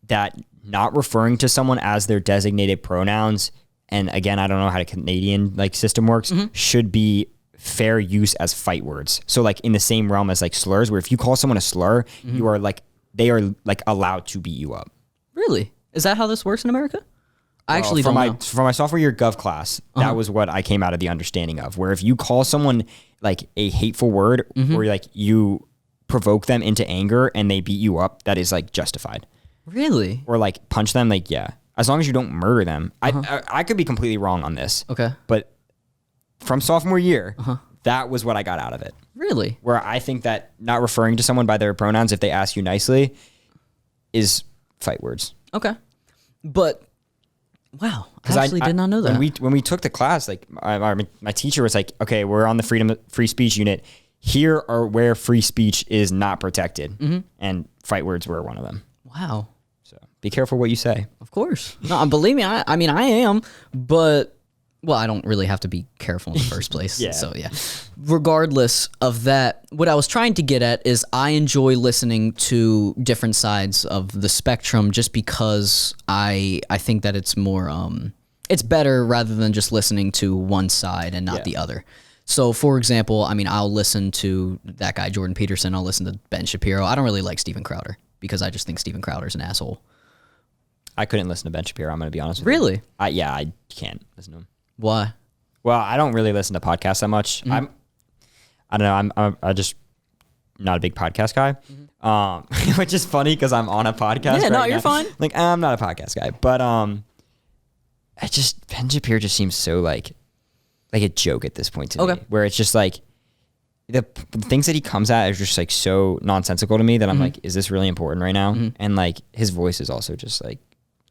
that not referring to someone as their designated pronouns, and again, I don't know how the Canadian like system works, should be fair use as fight words. So like in the same realm as like slurs, where if you call someone a slur, you are like, they are like allowed to beat you up.
Really? Is that how this works in America? I actually don't know.
For my sophomore year Gov class, that was what I came out of the understanding of, where if you call someone like a hateful word, or like you provoke them into anger and they beat you up, that is like justified.
Really?
Or like punch them, like, yeah. As long as you don't murder them. I could be completely wrong on this.
Okay.
But from sophomore year, that was what I got out of it.
Really?
Where I think that not referring to someone by their pronouns if they ask you nicely is fight words.
Okay. But, wow, I actually did not know that.
When we took the class, like my teacher was like, okay, we're on the free speech unit. Here are where free speech is not protected. And fight words were one of them.
Wow.
So be careful what you say.
Of course. No, believe me, I am, but... Well, I don't really have to be careful in the first place.
Yeah.
So, yeah. Regardless of that, what I was trying to get at is I enjoy listening to different sides of the spectrum, just because I think that it's more, it's better rather than just listening to one side and not the other. So, for example, I'll listen to that guy, Jordan Peterson. I'll listen to Ben Shapiro. I don't really like Steven Crowder, because I just think Steven Crowder's an asshole.
I couldn't listen to Ben Shapiro, I'm going to be honest with you.
Really?
I can't listen to him.
Why?
Well, I don't really listen to podcasts that much. I don't know. I'm just not a big podcast guy, which is funny because I'm on a podcast.
Yeah, no,
right
you're
now.
fine.
Like I'm not a podcast guy, but Ben Shapiro just seems so like a joke at this point to me. Where it's just like the things that he comes at are just like so nonsensical to me that I'm like, is this really important right now? And like his voice is also just like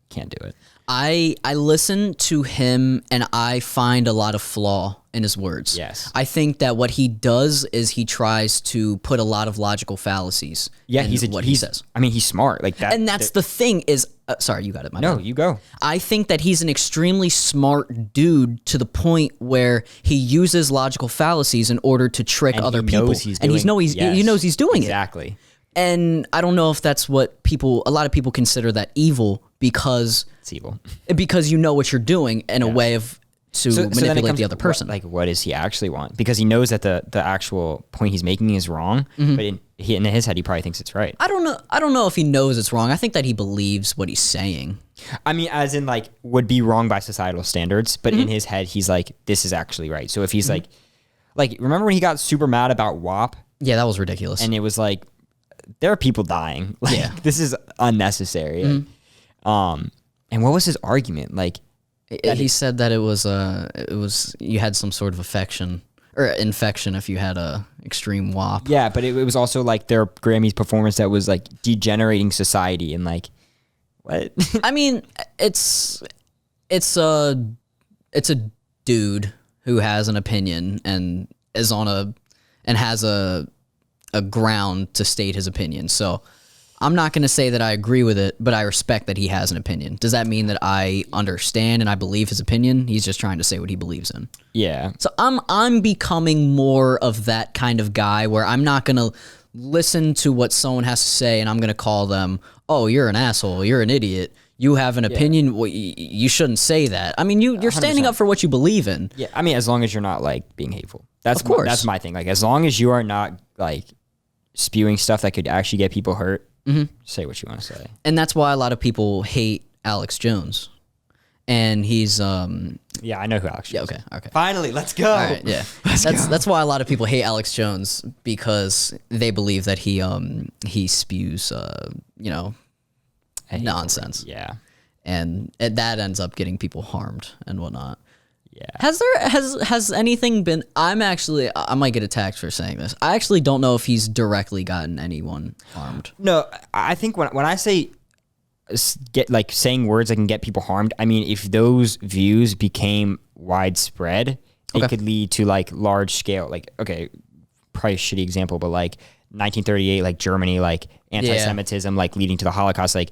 can't do it.
I listen to him and I find a lot of flaw in his words.
Yes.
I think that what he does is he tries to put a lot of logical fallacies in what he says.
I mean, he's smart like that.
And that's the thing is, sorry, you got it.
No, you go.
I think that he's an extremely smart dude to the point where he uses logical fallacies in order to trick other people. And he knows he's doing it.
Exactly.
And I don't know if that's what a lot of people consider that evil because
it's evil.
Because you know what you're doing in a way of to manipulate the other person.
What does he actually want? Because he knows that the actual point he's making is wrong, but in his head he probably thinks it's right.
I don't know if he knows it's wrong. I think that he believes what he's saying.
I mean, as in like would be wrong by societal standards, but in his head he's like, this is actually right. So if he's like remember when he got super mad about WAP?
Yeah, that was ridiculous.
And it was like, there are people dying. Like this is unnecessary. And what was his argument? Like
he said that it was you had some sort of infection if you had a extreme WAP.
Yeah, but it was also like their Grammys performance that was like degenerating society and like what?
I mean, it's a dude who has an opinion and has a ground to state his opinion. So I'm not going to say that I agree with it, but I respect that he has an opinion. Does that mean that I understand and I believe his opinion? He's just trying to say what he believes in.
Yeah.
So I'm becoming more of that kind of guy where I'm not going to listen to what someone has to say and I'm going to call them, "Oh, you're an asshole. You're an idiot. You have an opinion. Well, you shouldn't say that." I mean, you're standing up for what you believe in.
Yeah. I mean, as long as you're not like being hateful. That's
of course.
That's my thing. Like as long as you are not like spewing stuff that could actually get people hurt, say what you want to say.
And that's why a lot of people hate Alex Jones. And he's
yeah, I know who Alex Jones is.
Okay.
Finally, let's go.
All right, yeah. That's why a lot of people hate Alex Jones because they believe that he spews nonsense.
Yeah.
And that ends up getting people harmed and whatnot.
Yeah.
Has anything been? I might get attacked for saying this. I actually don't know if he's directly gotten anyone harmed.
No, I think when I say saying words that can get people harmed, I mean if those views became widespread, it could lead to like large scale, like probably a shitty example, but like 1938, like Germany, like anti-Semitism, like leading to the Holocaust, like.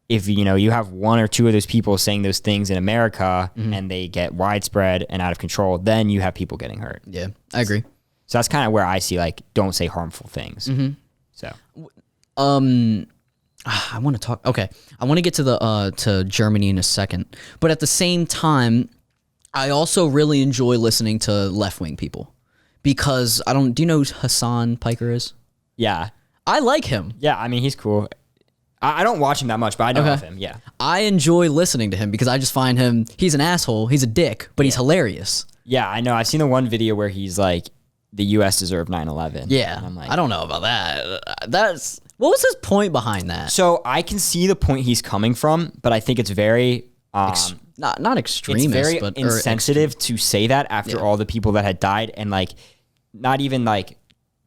If you have one or two of those people saying those things in America and they get widespread and out of control, then you have people getting hurt.
Yeah, I agree.
So that's kind of where I see like don't say harmful things. So,
I want to talk. Okay, I want to get to Germany in a second, but at the same time, I also really enjoy listening to left wing people because do you know who Hassan Piker is?
Yeah,
I like him.
Yeah, I mean he's cool. I don't watch him that much, but I know of him, yeah.
I enjoy listening to him because I just find he's an asshole, he's a dick, but he's hilarious.
Yeah, I know. I've seen the one video where he's like, the U.S. deserved 9/11.
Yeah, and I'm like, I don't know about that. What was his point behind that?
So I can see the point he's coming from, but I think it's very...
not extremist,
it's very
but
insensitive to say that after all the people that had died, and like, not even like,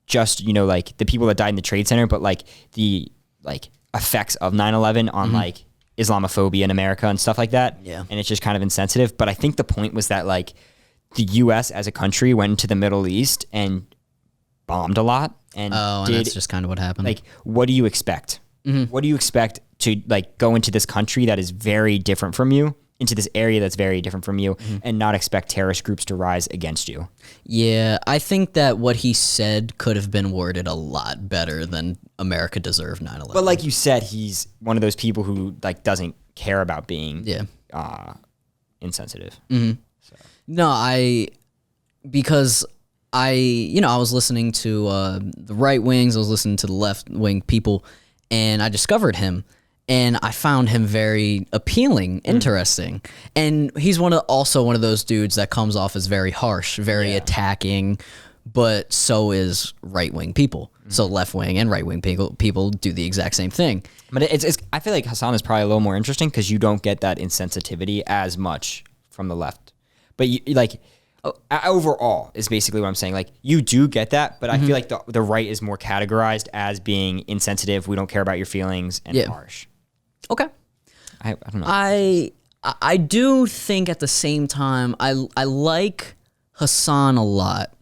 just, like the people that died in the Trade Center, but like the, like... effects of 9/11 on like Islamophobia in America and stuff like that.
Yeah.
And it's just kind of insensitive. But I think the point was that like the US as a country went into the Middle East and bombed a lot. And
that's just kind of what happened.
Like, what do you expect? What do you expect to like go into this country that is very different from you, into this area that's very different from you, and not expect terrorist groups to rise against you?
Yeah, I think that what he said could have been worded a lot better than America deserved 9/11.
But like you said, he's one of those people who like doesn't care about being insensitive. So.
No, because I was listening to the right wings, I was listening to the left wing people, and I discovered him. And I found him very appealing, interesting. And he's also one of those dudes that comes off as very harsh, very attacking, but so is right-wing people. So left-wing and right-wing people do the exact same thing.
But I feel like Hassan is probably a little more interesting because you don't get that insensitivity as much from the left. But overall is basically what I'm saying. Like you do get that, but I feel like the right is more categorized as being insensitive. We don't care about your feelings and harsh.
Okay.
I don't know.
I do think at the same time I like Hassan a lot,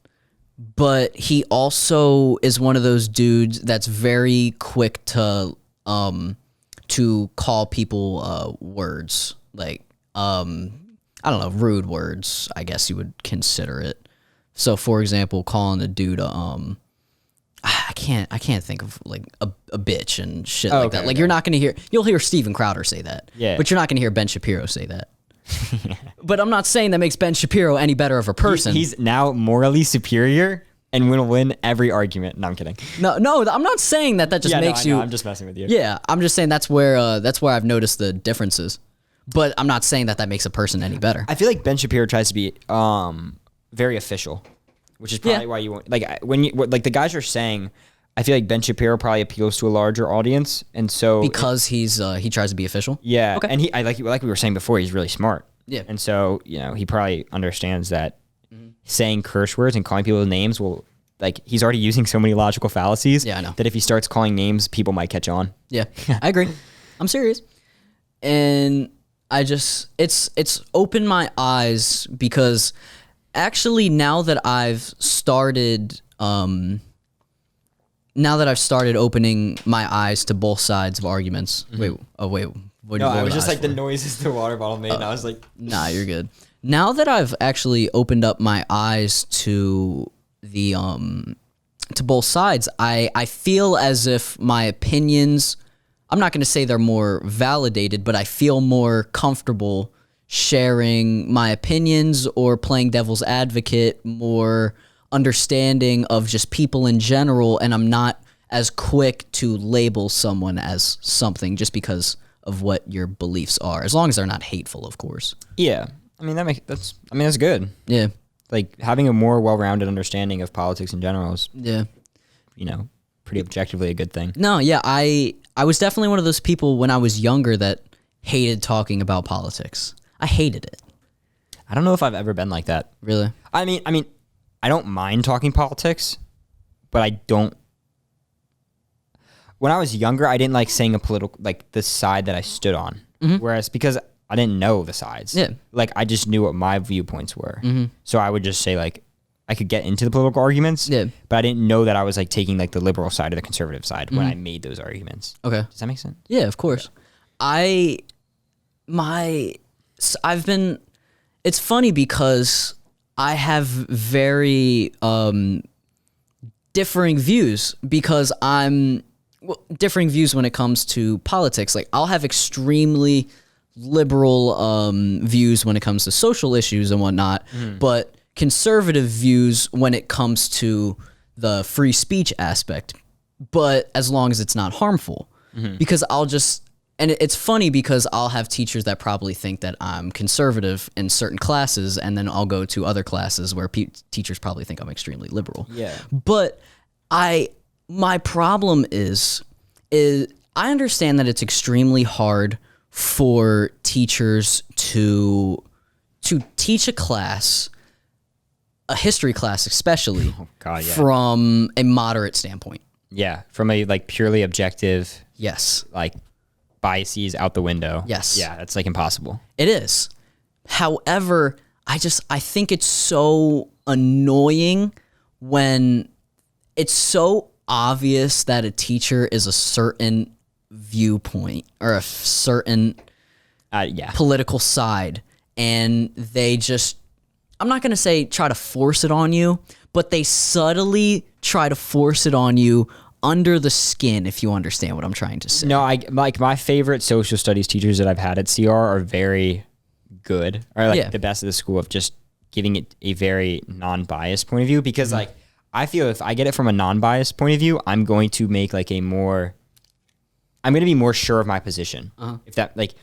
but he also is one of those dudes that's very quick to call people words like I don't know, rude words, I guess you would consider it. So for example, calling a dude I can't think of like a bitch and shit like that. Like you're not gonna you'll hear Steven Crowder say that.
Yeah.
But you're not gonna hear Ben Shapiro say that. But I'm not saying that makes Ben Shapiro any better of a person.
He's now morally superior and will win every argument. No, I'm kidding.
No, I'm not saying that just makes you.
I'm just messing with you.
Yeah, I'm just saying that's where I've noticed the differences. But I'm not saying that makes a person any better.
I feel like Ben Shapiro tries to be very official, which is probably why you won't when you like the guys are saying. I feel like Ben Shapiro probably appeals to a larger audience, and so
because he tries to be official.
Yeah,
okay.
And like we were saying before, he's really smart.
Yeah,
and so he probably understands that saying curse words and calling people names will he's already using so many logical fallacies.
Yeah, I know.
That if he starts calling names, people might catch on.
Yeah, I agree. I'm serious, and it's opened my eyes because actually now that I've started opening my eyes to both sides of arguments.
Mm-hmm.
Wait.
No, I was just like the noises the water bottle made, and I was like,
nah, you're good. Now that I've actually opened up my eyes to the to both sides, I feel as if my opinions, I'm not going to say they're more validated, but I feel more comfortable sharing my opinions or playing devil's advocate, more understanding of just people in general, and I'm not as quick to label someone as something just because of what your beliefs are, as long as they're not hateful, of course.
Yeah, I mean that's good.
Yeah,
like having a more well-rounded understanding of politics in general is pretty objectively a good thing.
No, yeah, I was definitely one of those people when I was younger that hated talking about politics. I hated it.
I don't know if I've ever been like that.
Really?
I mean, I don't mind talking politics, but I don't. When I was younger, I didn't like saying a political, like the side that I stood on. Mm-hmm. Whereas because I didn't know the sides.
Yeah.
Like I just knew what my viewpoints were. Mm-hmm. So I would just say like, I could get into the political arguments, but I didn't know that I was like taking like the liberal side or the conservative side when I made those arguments.
Okay.
Does that make sense?
Yeah, of course. It's funny because I have very differing views because differing views when it comes to politics. Like I'll have extremely liberal views when it comes to social issues and whatnot, but conservative views when it comes to the free speech aspect, but as long as it's not harmful. Because and it's funny because I'll have teachers that probably think that I'm conservative in certain classes, and then I'll go to other classes where teachers probably think I'm extremely liberal.
Yeah.
But my problem is I understand that it's extremely hard for teachers to teach a class, a history class especially, from a moderate standpoint.
Yeah, from a like purely objective.
Yes.
Like biases out the window.
Yes.
Yeah, that's like impossible.
It is. However, I think it's so annoying when it's so obvious that a teacher is a certain viewpoint or a certain political side, and they just, I'm not going to say try to force it on you, but they subtly try to force it on you under the skin, if you understand what I'm trying to say.
No, my favorite social studies teachers that I've had at CR are very good, or the best of the school of just giving it a very non-biased point of view, because like I feel if I get it from a non-biased point of view, I'm going to make like I'm going to be more sure of my position. If that like,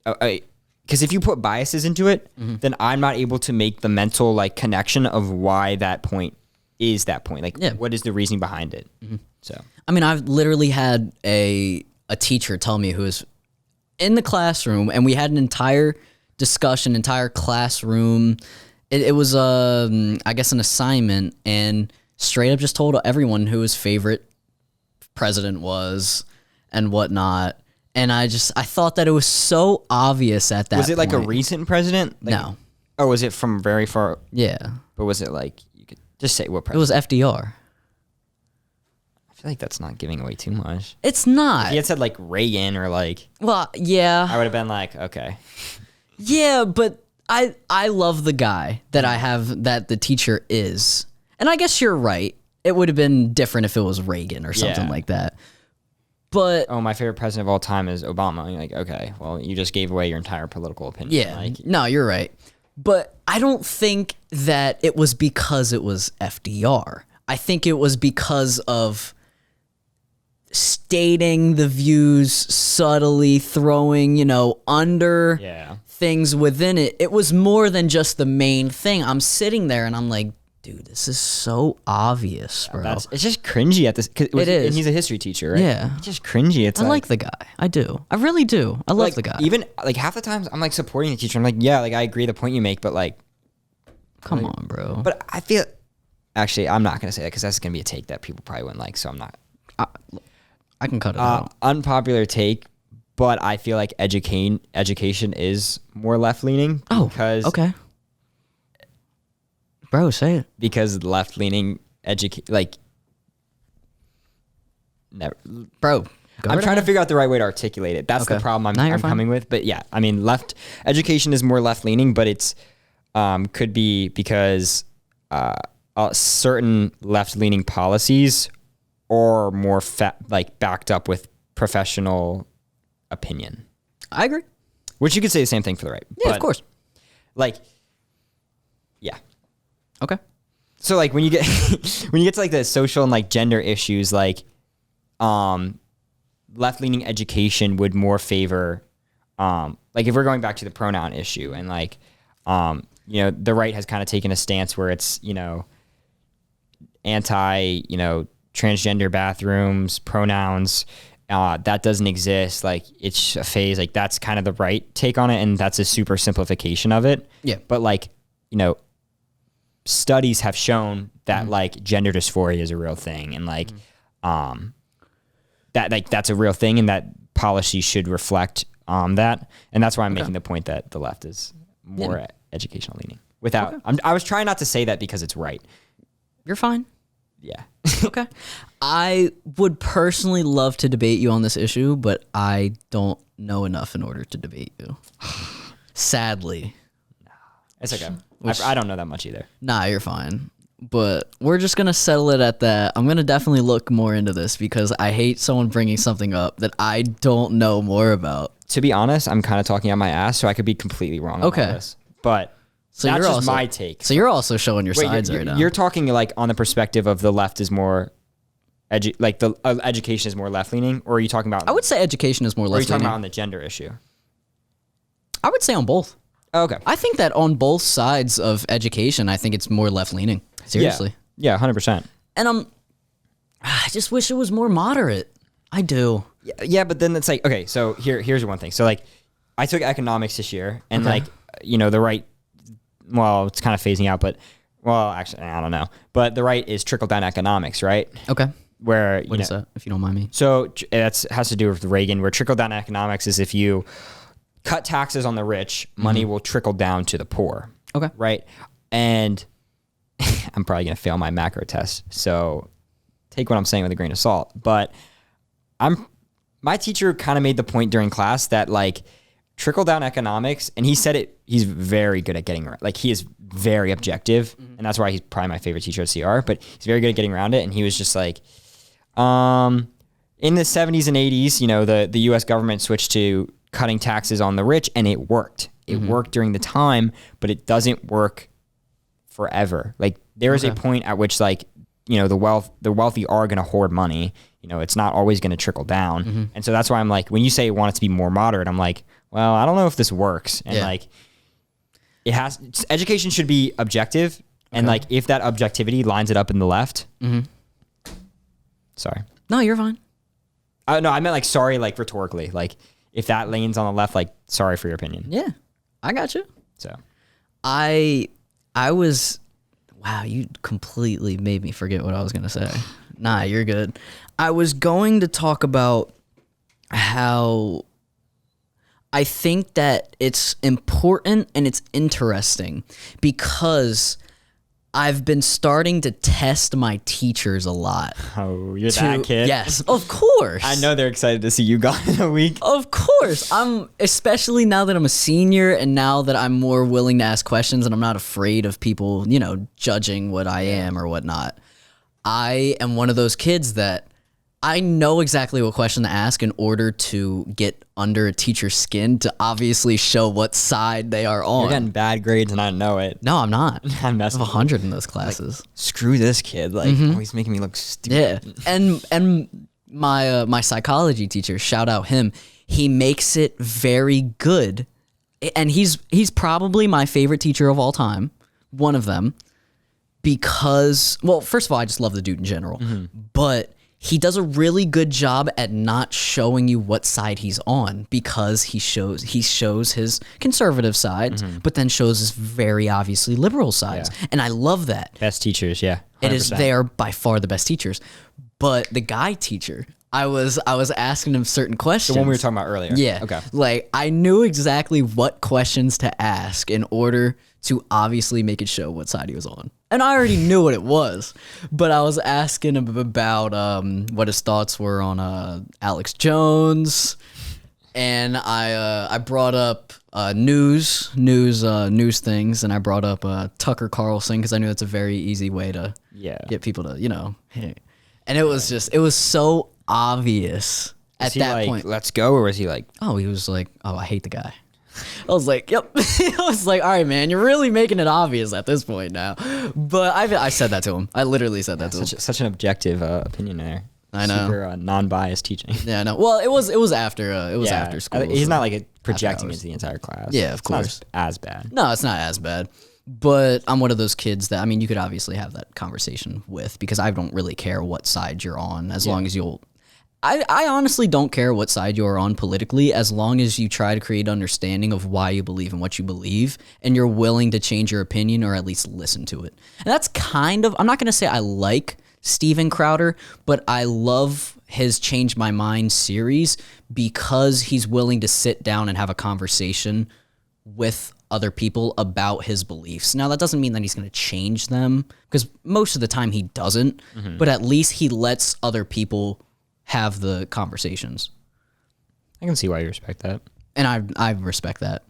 because if you put biases into it, then I'm not able to make the mental like connection of why that point is that point. Like, what is the reasoning behind it? So,
I mean, I've literally had a teacher tell me who was in the classroom, and we had an entire discussion, entire classroom. It was, I guess, an assignment, and straight up just told everyone who his favorite president was and whatnot. And I thought that it was so obvious at that point.
Was it like a recent president? Like,
No.
Oh, was it from very far?
Yeah.
But was it like, you could just say what
It was
president?
FDR.
I feel like that's not giving away too much.
It's not.
If he had said like Reagan or like,
Well, yeah.
I would have been like, okay.
Yeah, but I love the guy that I have, that the teacher is. And I guess you're right. It would have been different if it was Reagan or something
Yeah.
like that. But
Oh, my favorite president of all time is Obama. And you're like, okay, well, you just gave away your entire political opinion.
yeah,
Like,
no, you're right. But I don't think that it was because it was FDR. I think it was because of stating the views subtly, throwing, under
yeah.
things within it. It was more than just the main thing. I'm sitting there and I'm like, dude, this is so obvious, bro.
It's just cringy at this.
It is.
And he's a history teacher, right?
Yeah.
It's just cringy. It's
I like the guy. I do. I really do. I love
like
the guy.
even like half the times I'm like supporting the teacher. I'm like, yeah, like I agree the point you make, but like,
Come on, bro.
but I feel actually I'm not gonna say that because that's gonna be a take that people probably wouldn't like. So I'm not.
I can cut it out.
Unpopular take, but I feel like education is more left leaning.
Oh,
because
okay. Bro, say it.
because left leaning never.
Bro, go
I'm
right
trying to
ahead.
figure out the right way to articulate it. That's the
Okay.
problem
No, you're
I'm
fine.
coming with. But yeah, I mean, left education is more left leaning, but it's could be because certain left leaning policies are more backed up with professional opinion,
I agree.
which you could say the same thing for the right.
Yeah,
But,
of course.
Like, yeah.
Okay.
So like when you get to like the social and like gender issues, like left leaning education would more favor like if we're going back to the pronoun issue and like the right has kind of taken a stance where it's anti transgender bathrooms, pronouns, that doesn't exist, like it's a phase, like that's kind of the right take on it, and that's a super simplification of it.
Yeah.
But like studies have shown that like gender dysphoria is a real thing, and like that like that's a real thing, and that policy should reflect that, and that's why I'm making the point that the left is more educational leaning. Without, I was trying not to say that because it's right.
You're fine.
Yeah.
Okay. I would personally love to debate you on this issue, but I don't know enough in order to debate you. Sadly.
It's okay. I don't know that much either.
Nah, you're fine. But we're just going to settle it at that. I'm going to definitely look more into this because I hate someone bringing something up that I don't know more about.
To be honest, I'm kind of talking out my ass, so I could be completely wrong on
Okay.
all this. But
So
that's
you're
just
also,
my take.
So you're also showing your
Wait,
sides right now.
You're talking like on the perspective of the left is more like the education is more left leaning, or are you talking about?
I would say education is more
Or are you
left
talking
leaning.
about on the gender issue?
I would say on both.
Oh, okay.
I think that on both sides of education, I think it's more left leaning. Seriously.
Yeah, 100%.
And I just wish it was more moderate. I do.
Yeah, but then it's like, okay, so here's one thing. So like, I took economics this year, and like, the right, well, it's kind of phasing out, but well, actually, I don't know. But the right is trickle-down economics, right?
Okay.
Where
What is that, if you don't mind me?
So that has to do with Reagan, where trickle-down economics is if you cut taxes on the rich, money will trickle down to the poor.
Okay.
Right? And I'm probably going to fail my macro test, so take what I'm saying with a grain of salt. But my teacher kind of made the point during class that like trickle-down economics, and he said it, he's very good at getting around, like he is very objective, and that's why he's probably my favorite teacher at CR, but he's very good at getting around it. And he was just like, in the 70s and 80s, the US government switched to cutting taxes on the rich, and it worked. It worked during the time, but it doesn't work forever. Like there is a point at which like, the wealthy are going to hoard money. It's not always going to trickle down. And so that's why I'm like, when you say want it to be more moderate, I'm like, well, I don't know if this works. And like education should be objective. And like, if that objectivity lines it up in the left, sorry.
No, you're fine.
No, I meant like, sorry, like rhetorically, like if that leans on the left, like, sorry for your opinion.
Yeah, I got you.
So
I was, wow, you completely made me forget what I was going to say. Nah, you're good. I was going to talk about how I think that it's important and it's interesting because I've been starting to test my teachers a lot.
Oh, you're that kid?
Yes, of course.
I know they're excited to see you gone in a week.
Of course. Especially now that I'm a senior and now that I'm more willing to ask questions and I'm not afraid of people, judging what I am or whatnot. I am one of those kids that I know exactly what question to ask in order to get under a teacher's skin to obviously show what side they are on.
You're getting bad grades and I know it.
No, I'm not. I
I'm
have 100 in those classes.
Like, screw this kid. Like, always making me look stupid.
Yeah. And my psychology teacher, shout out him, he makes it very good. And he's probably my favorite teacher of all time. One of them. Because, well, first of all, I just love the dude in general. But he does a really good job at not showing you what side he's on because he shows his conservative sides, but then shows his very obviously liberal sides. Yeah. And I love that.
Best teachers, yeah. 100%.
They are by far the best teachers. But the guy teacher, I was asking him certain questions.
The one we were talking about earlier.
Yeah.
Okay.
Like, I knew exactly what questions to ask in order to obviously make it show what side he was on. And I already knew what it was, but I was asking him about what his thoughts were on Alex Jones, and I brought up news things, and I brought up Tucker Carlson because I knew that's a very easy way to get people to hey. And it was so obvious at that point.
Let's go, or was he like?
Oh, he was like, oh, I hate the guy. I was like, yep. I was like, all right, man, you're really making it obvious at this point now. But I said that to him. I literally said that to him.
Such an objective opinion there.
I know.
Super non-biased teaching.
Yeah, I know. Well, it was after after school.
He's not like projecting into the entire class.
Yeah, of course.
It's not as bad.
No, it's not as bad. But I'm one of those kids that, you could obviously have that conversation with because I don't really care what side you're on as long as you'll. I honestly don't care what side you're on politically as long as you try to create understanding of why you believe in what you believe and you're willing to change your opinion or at least listen to it. And that's kind of, I'm not going to say I like Steven Crowder, but I love his Change My Mind series because he's willing to sit down and have a conversation with other people about his beliefs. Now, that doesn't mean that he's going to change them because most of the time he doesn't, but at least he lets other people have the conversations.
I can see why you respect that.
And I respect that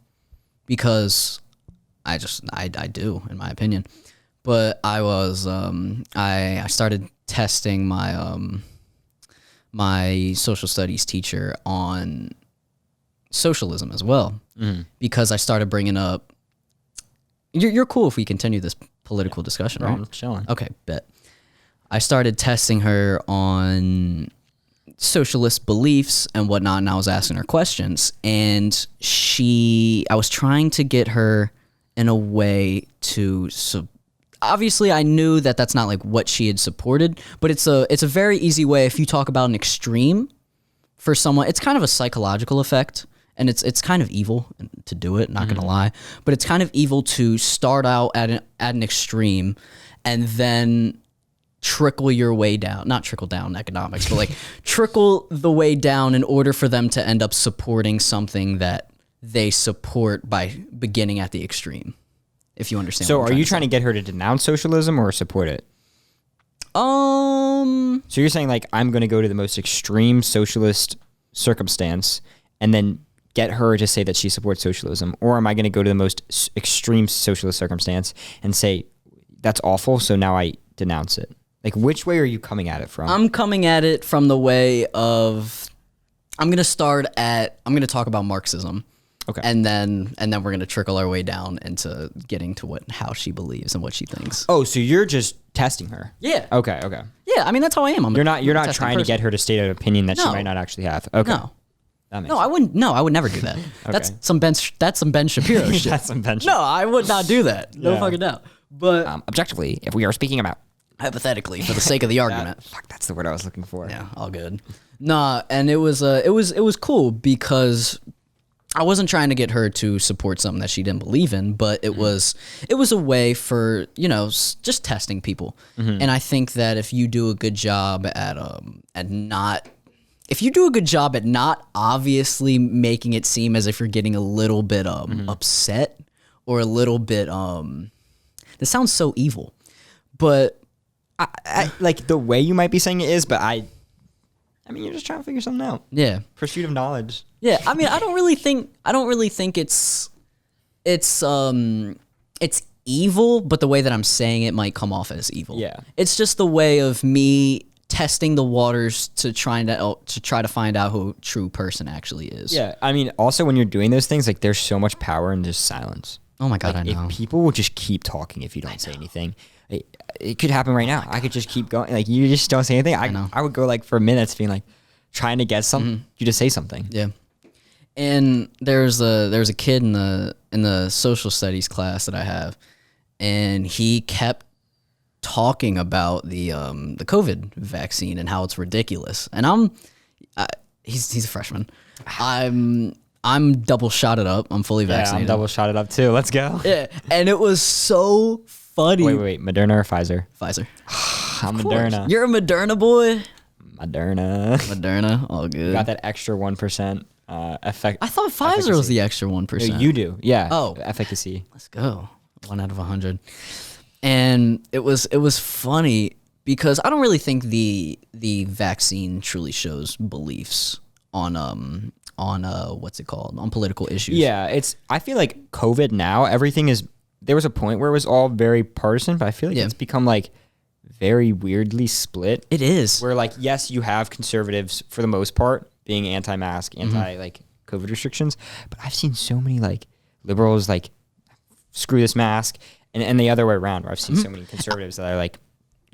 because I do, in my opinion. But I was, I started testing my, my social studies teacher on socialism as well because I started bringing up, you're cool if we continue this political discussion, right?
I'm chilling.
Okay, bet. I started testing her on socialist beliefs and whatnot, and I was asking her questions, and I was trying to get her in a way to, obviously I knew that that's not like what she had supported, but it's a very easy way if you talk about an extreme for someone, it's kind of a psychological effect, and it's kind of evil to do it, not gonna lie, but it's kind of evil to start out at an extreme and then trickle your way down, not trickle down economics, but like trickle the way down in order for them to end up supporting something that they support by beginning at the extreme, if you understand.
So are you trying to get her to denounce socialism or support it? So you're saying like, I'm going to go to the most extreme socialist circumstance and then get her to say that she supports socialism, or am I going to go to the most extreme socialist circumstance and say that's awful, so now I denounce it? Like, which way are you coming at it from?
I'm coming at it from the way of, I'm going to talk about Marxism.
Okay.
And then we're going to trickle our way down into getting to how she believes and what she thinks.
Oh, so you're just testing her?
Yeah.
Okay.
Yeah, that's how I am.
You're not trying to get her to state an opinion that she might not actually have. Okay.
No. I wouldn't. No, I would never do that. Okay. That's some Ben Shapiro shit.
That's some Ben.
No, I would not do that. No fucking doubt. But
objectively, if we are speaking about
hypothetically, for the sake of the argument,
that's the word I was looking for.
Yeah, all good. Nah, and it was cool because I wasn't trying to get her to support something that she didn't believe in, but it was a way for, just testing people. And I think that if you do a good job at if you do a good job at not obviously making it seem as if you're getting a little bit upset or a little bit this sounds so evil, but
I like the way you might be saying it is, but I mean, you're just trying to figure something out.
Yeah.
Pursuit of knowledge.
Yeah. I mean, I don't really think it's evil, but the way that I'm saying it might come off as evil.
Yeah.
It's just the way of me testing the waters to try to find out who a true person actually is.
Yeah. I mean, also when you're doing those things, like there's so much power in just silence.
Oh my God,
like,
I know.
If people will just keep talking if you don't say anything, it could happen right now. I could just keep going. Like you just don't say anything. I would go like for minutes being like trying to get something. You just say something.
Yeah. And there's a kid in the social studies class that I have, and he kept talking about the COVID vaccine and how it's ridiculous. And he's a freshman. I'm double shotted up. I'm fully vaccinated.
I'm double shotted up too. Let's go.
Yeah, and it was so funny.
Wait. Moderna or Pfizer?
Pfizer.
I'm Moderna.
You're a Moderna boy.
Moderna.
All good.
Got that extra 1% effect.
I thought Pfizer was the extra 1%.
No, you do. Yeah.
Oh,
efficacy.
Let's go. 1 out of 100. And it was funny because I don't really think the vaccine truly shows beliefs on what's it called, on political issues.
Yeah, I feel like COVID now, everything is, there was a point where it was all very partisan, but I feel like it's become like very weirdly split.
It is.
Where like, yes, you have conservatives for the most part being anti-mask, like COVID restrictions, but I've seen so many like liberals like screw this mask, and the other way around, where I've seen so many conservatives that are like,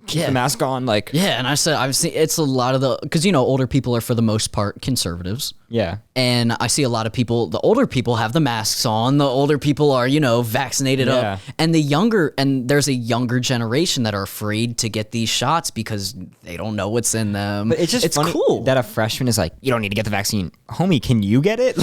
keep the mask on, like.
Yeah, and I've seen it's a lot of because older people are for the most part conservatives.
Yeah.
And I see a lot of people, the older people have the masks on, the older people are, vaccinated up. And there's a younger generation that are afraid to get these shots because they don't know what's in them.
But it's just funny
cool
that a freshman is like, you don't need to get the vaccine. Homie, can you get it?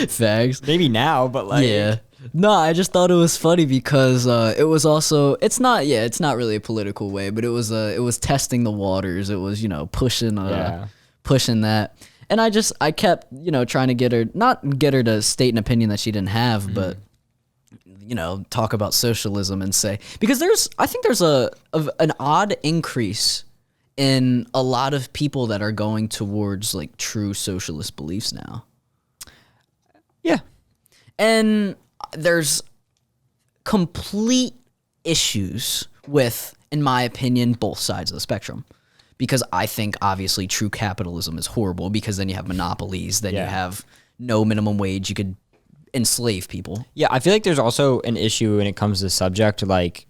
Fags.
Maybe now, but like.
Yeah. No, I just thought it was funny because it was also it's not really a political way, but it was testing the waters. It was pushing that, and I kept trying to get her to state an opinion that she didn't have, but talk about socialism and say, because I think there's an odd increase in a lot of people that are going towards like true socialist beliefs now.
Yeah,
and there's complete issues with, in my opinion, both sides of the spectrum. Because I think, obviously, true capitalism is horrible because then you have monopolies, then you have no minimum wage, you could enslave people.
Yeah, I feel like there's also an issue when it comes to the subject, like,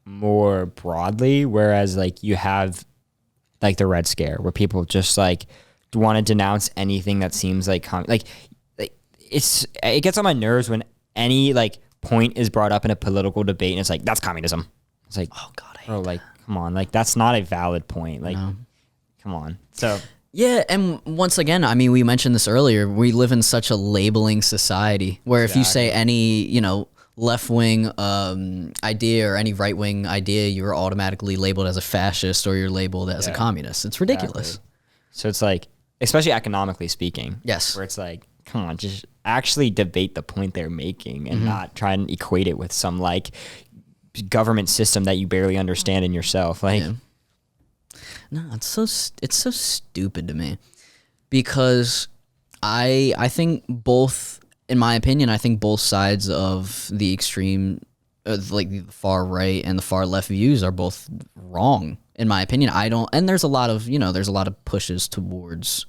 more broadly, whereas, like, you have, like, the Red Scare, where people just, like, want to denounce anything that seems like it gets on my nerves when any like point is brought up in a political debate and it's like, that's communism. It's like,
oh God, I hate
like, come on, like that's not a valid point. Like, come on. So
yeah, and once again, I mean, we mentioned this earlier. We live in such a labeling society where if you say any left-wing idea or any right-wing idea, you're automatically labeled as a fascist or you're labeled as a communist. It's ridiculous.
Exactly. So it's like, especially economically speaking.
Yes.
Where it's like, come on, just actually debate the point they're making and not try and equate it with some like government system that you barely understand in yourself. Like,
no, it's so stupid to me because I think both, in my opinion, I think both sides of the extreme, like the far right and the far left views are both wrong. In my opinion, and there's a lot of pushes towards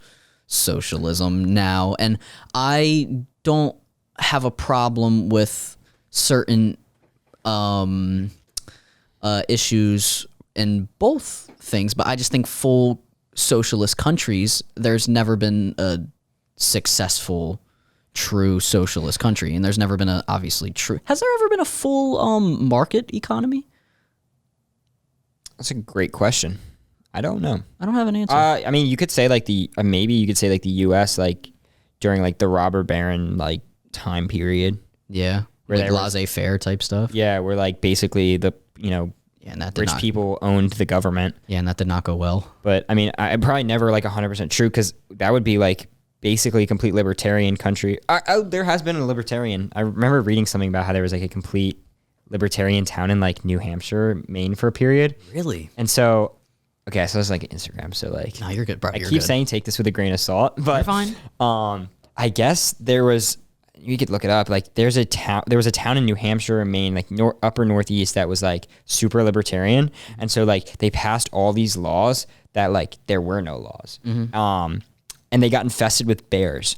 socialism now, and I don't have a problem with certain issues in both things, but I just think full socialist countries, there's never been a successful true socialist country, and there's never been has there ever been a full market economy?
That's a great question. I don't know.
I don't have an answer.
I mean, you could say like maybe you could say like the U.S. like during like the robber baron like time period.
Yeah,
where
like laissez-faire type stuff.
Yeah, where like basically the
Yeah, and that did
rich
not,
people owned the government.
yeah, and that did not go well.
But I mean, I'm probably never like 100% true because that would be like basically a complete libertarian country. There has been a libertarian. I remember reading something about how there was like a complete libertarian town in like New Hampshire, Maine for a period.
Really?
And so, okay, so it's like Instagram. So like,
No, you're good, bro.
I keep saying take this with a grain of salt, but
You're fine.
I guess there was. You could look it up. Like, there was a town in New Hampshire or Maine, like upper northeast, that was like super libertarian, and so like they passed all these laws that like there were no laws, and they got infested with bears.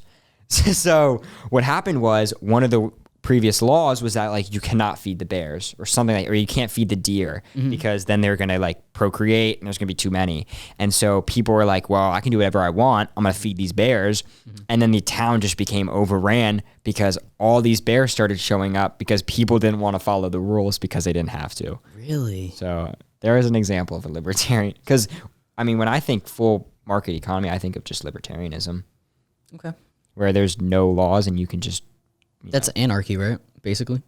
So what happened was one of the previous laws was that like you cannot feed the bears or something like, or you can't feed the deer because then they're gonna like procreate and there's gonna be too many. And so people were like, well, I can do whatever I want. I'm gonna feed these bears. And then the town just became overran because all these bears started showing up because people didn't want to follow the rules because they didn't have to.
Really?
So there is an example of a libertarian. Because I mean, when I think full market economy, I think of just libertarianism.
Okay.
Where there's no laws and you can just
That's anarchy, right? Basically.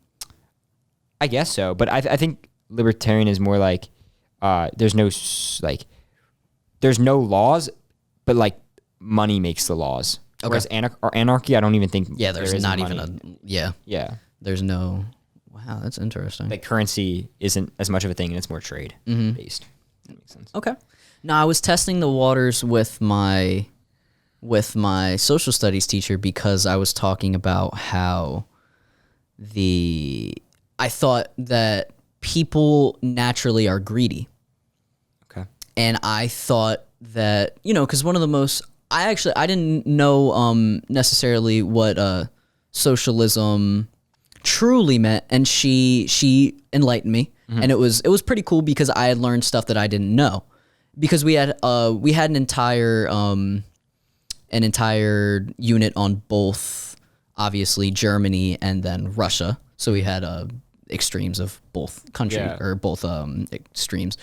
I guess so, but I think libertarian is more like there's no laws, but like money makes the laws.
Okay.
Whereas anarchy, I don't even think
There's not
money.
even yeah. There's no. Wow, that's interesting.
Like currency isn't as much of a thing, and it's more trade based. That makes sense.
Okay. Now I was testing the waters with my social studies teacher because I was talking about how I thought that people naturally are greedy.
Okay.
And I thought that, because one of the most, I didn't know necessarily what socialism truly meant, and she enlightened me, and it was pretty cool because I had learned stuff that I didn't know, because we had an entire unit on both, obviously Germany and then Russia. So we had extremes of both or both extremes,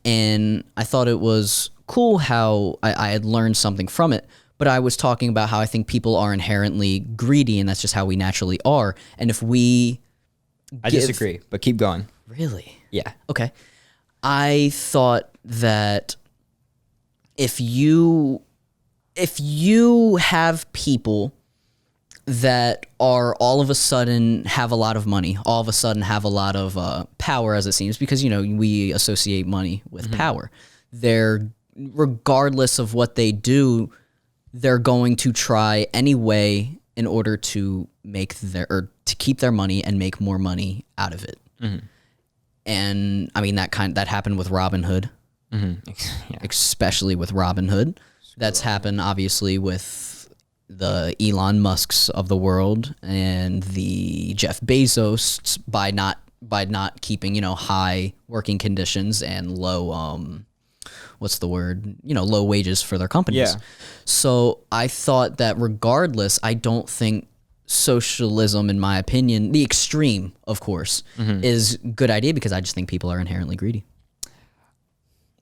and I thought it was cool how I had learned something from it. But I was talking about how I think people are inherently greedy, and that's just how we naturally are. And if we,
I disagree, but keep going.
Really,
Yeah.
okay, I thought that if you have people that are all of a sudden have a lot of money, all of a sudden have a lot of power, as it seems, because, we associate money with power. They're, regardless of what they do, they're going to try anyway in order to to keep their money and make more money out of it. And I mean, that happened with Robin Hood, especially with Robin Hood. That's happened obviously with the Elon Musks of the world and the Jeff Bezos by not keeping, high working conditions and low, low wages for their companies.
Yeah.
So I thought that regardless, I don't think socialism, in my opinion, the extreme, of course, is a good idea, because I just think people are inherently greedy.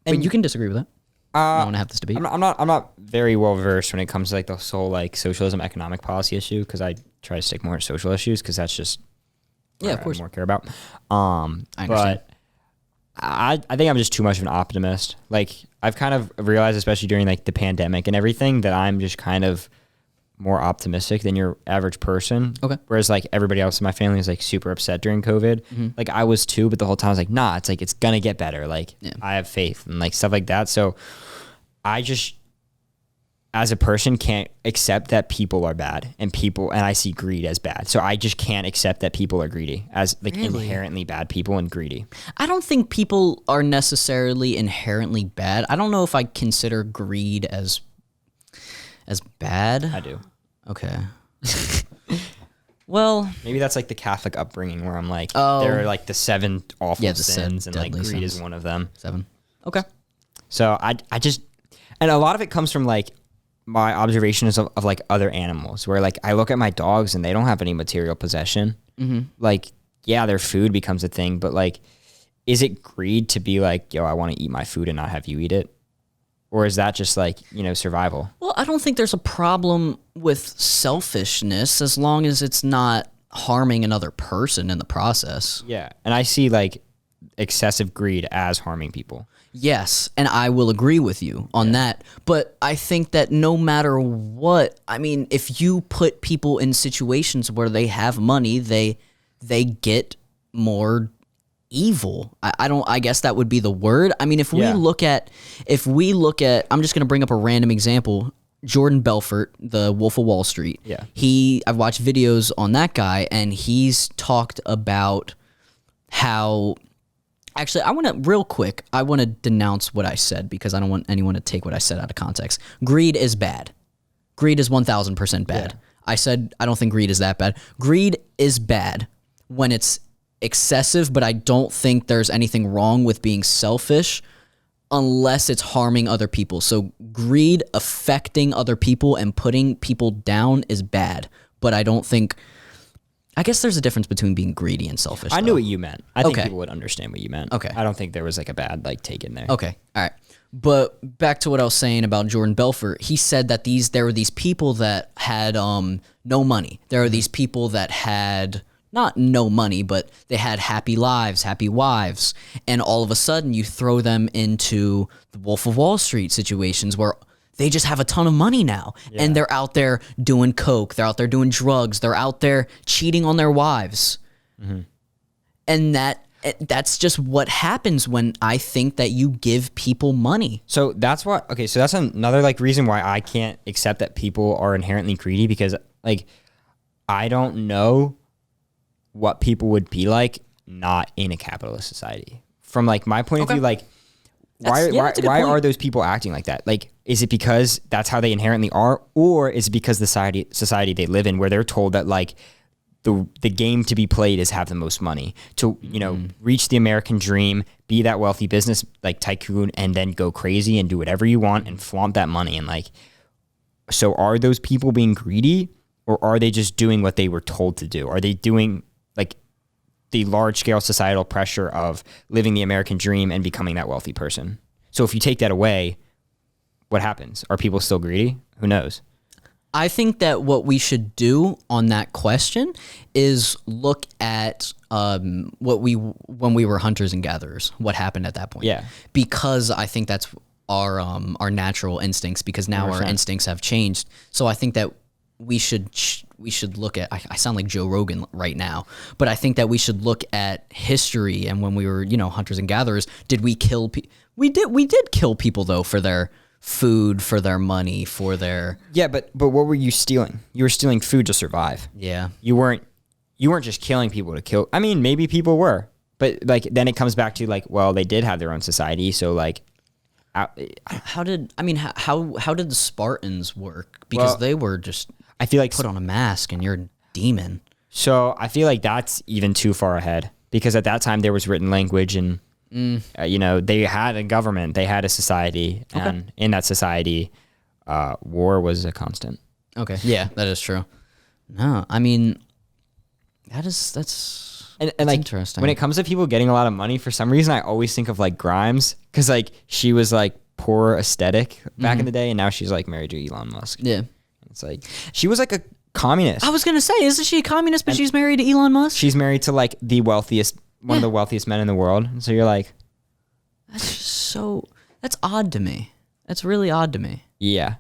But you can disagree with that. I don't want to have this debate.
I'm not very well versed when it comes to like the whole like socialism economic policy issue, because I try to stick more to social issues because that's just
of course,
I more care about.
I understand.
But I think I'm just too much of an optimist. Like, I've kind of realized, especially during like the pandemic and everything, that I'm just kind of more optimistic than your average person.
Okay.
Whereas like everybody else in my family was like super upset during COVID. Like I was too, but the whole time I was like, nah, it's like, it's gonna get better. Like I have faith and like stuff like that. So I just, as a person, can't accept that people are bad and I see greed as bad. So I just can't accept that people are greedy as like inherently bad people and greedy.
I don't think people are necessarily inherently bad. I don't know if I consider greed as bad.
I do.
Okay. Well,
maybe that's like the Catholic upbringing where I'm like, there are like the 7 awful sins, and like greed
sins.
is one of them.
7. Okay.
So I just, and a lot of it comes from like my observations of like other animals, where like I look at my dogs and they don't have any material possession. Like, yeah, their food becomes a thing, but like, is it greed to be like, yo, I want to eat my food and not have you eat it? Or is that just like, survival?
Well, I don't think there's a problem with selfishness as long as it's not harming another person in the process.
Yeah. And I see like excessive greed as harming people.
Yes, and I will agree with you on that. But I think that no matter what, I mean, if you put people in situations where they have money, they get more evil. I guess that would be the word. I mean, if we look at, I'm just going to bring up a random example. Jordan Belfort, the Wolf of Wall Street.
Yeah.
I've watched videos on that guy, and he's talked about how. Actually, I want to denounce what I said because I don't want anyone to take what I said out of context. Greed is bad. Greed is 1,000% bad. Yeah. I said I don't think greed is that bad. Greed is bad when it's excessive, but I don't think there's anything wrong with being selfish unless it's harming other people. So greed affecting other people and putting people down is bad, but I guess there's a difference between being greedy and selfish.
I knew what you meant. I think people would understand what you meant.
Okay.
I don't think there was like a bad take in there.
Okay. All right. But back to what I was saying about Jordan Belfort, he said that there were these people that had no money. There are these people that had not no money, but they had happy lives, happy wives, and all of a sudden you throw them into the Wolf of Wall Street situations where they just have a ton of money now, and they're out there doing coke, they're out there doing drugs, they're out there cheating on their wives. Mm-hmm. And that's just what happens when I think that you give people money.
So that's another reason why I can't accept that people are inherently greedy, because I don't know what people would be like not in a capitalist society. From my point of view, why are those people acting like that? Is it because that's how they inherently are, or is it because the society they live in, where they're told that the game to be played is have the most money to reach the American dream, be that wealthy business tycoon, and then go crazy and do whatever you want and flaunt that money? And so are those people being greedy, or are they just doing what they were told to do? Are they doing the large scale societal pressure of living the American dream and becoming that wealthy person? So if you take that away, what happens? Are people still greedy? Who knows?
I think that what we should do on that question is look at when we were hunters and gatherers, what happened at that point.
Yeah.
Because I think that's our natural instincts, because now 100%. Our instincts have changed. So I think that we should look at, I sound like Joe Rogan right now, but I think that we should look at history, and when we were, hunters and gatherers, did we kill people? We did kill people though for their food, for their money, for their...
Yeah, but what were you stealing? You were stealing food to survive.
Yeah.
You weren't just killing people to kill. I mean, maybe people were, but then it comes back to they did have their own society, so
how did the Spartans work? Because they were just...
I feel
put on a mask and you're a demon.
So I feel that's even too far ahead, because at that time there was written language, and they had a government, they had a society, and in that society, war was a constant.
Okay, yeah, that is true. No, I mean, that's
interesting. When it comes to people getting a lot of money, for some reason I always think of Grimes, because she was poor aesthetic back in the day, and now she's married to Elon Musk.
Yeah.
It's she was a communist.
I was going to say, isn't she a communist, but she's married to Elon Musk?
She's married to the wealthiest, one of the wealthiest men in the world. And so you're
that's odd to me. That's really odd to me.
Yeah.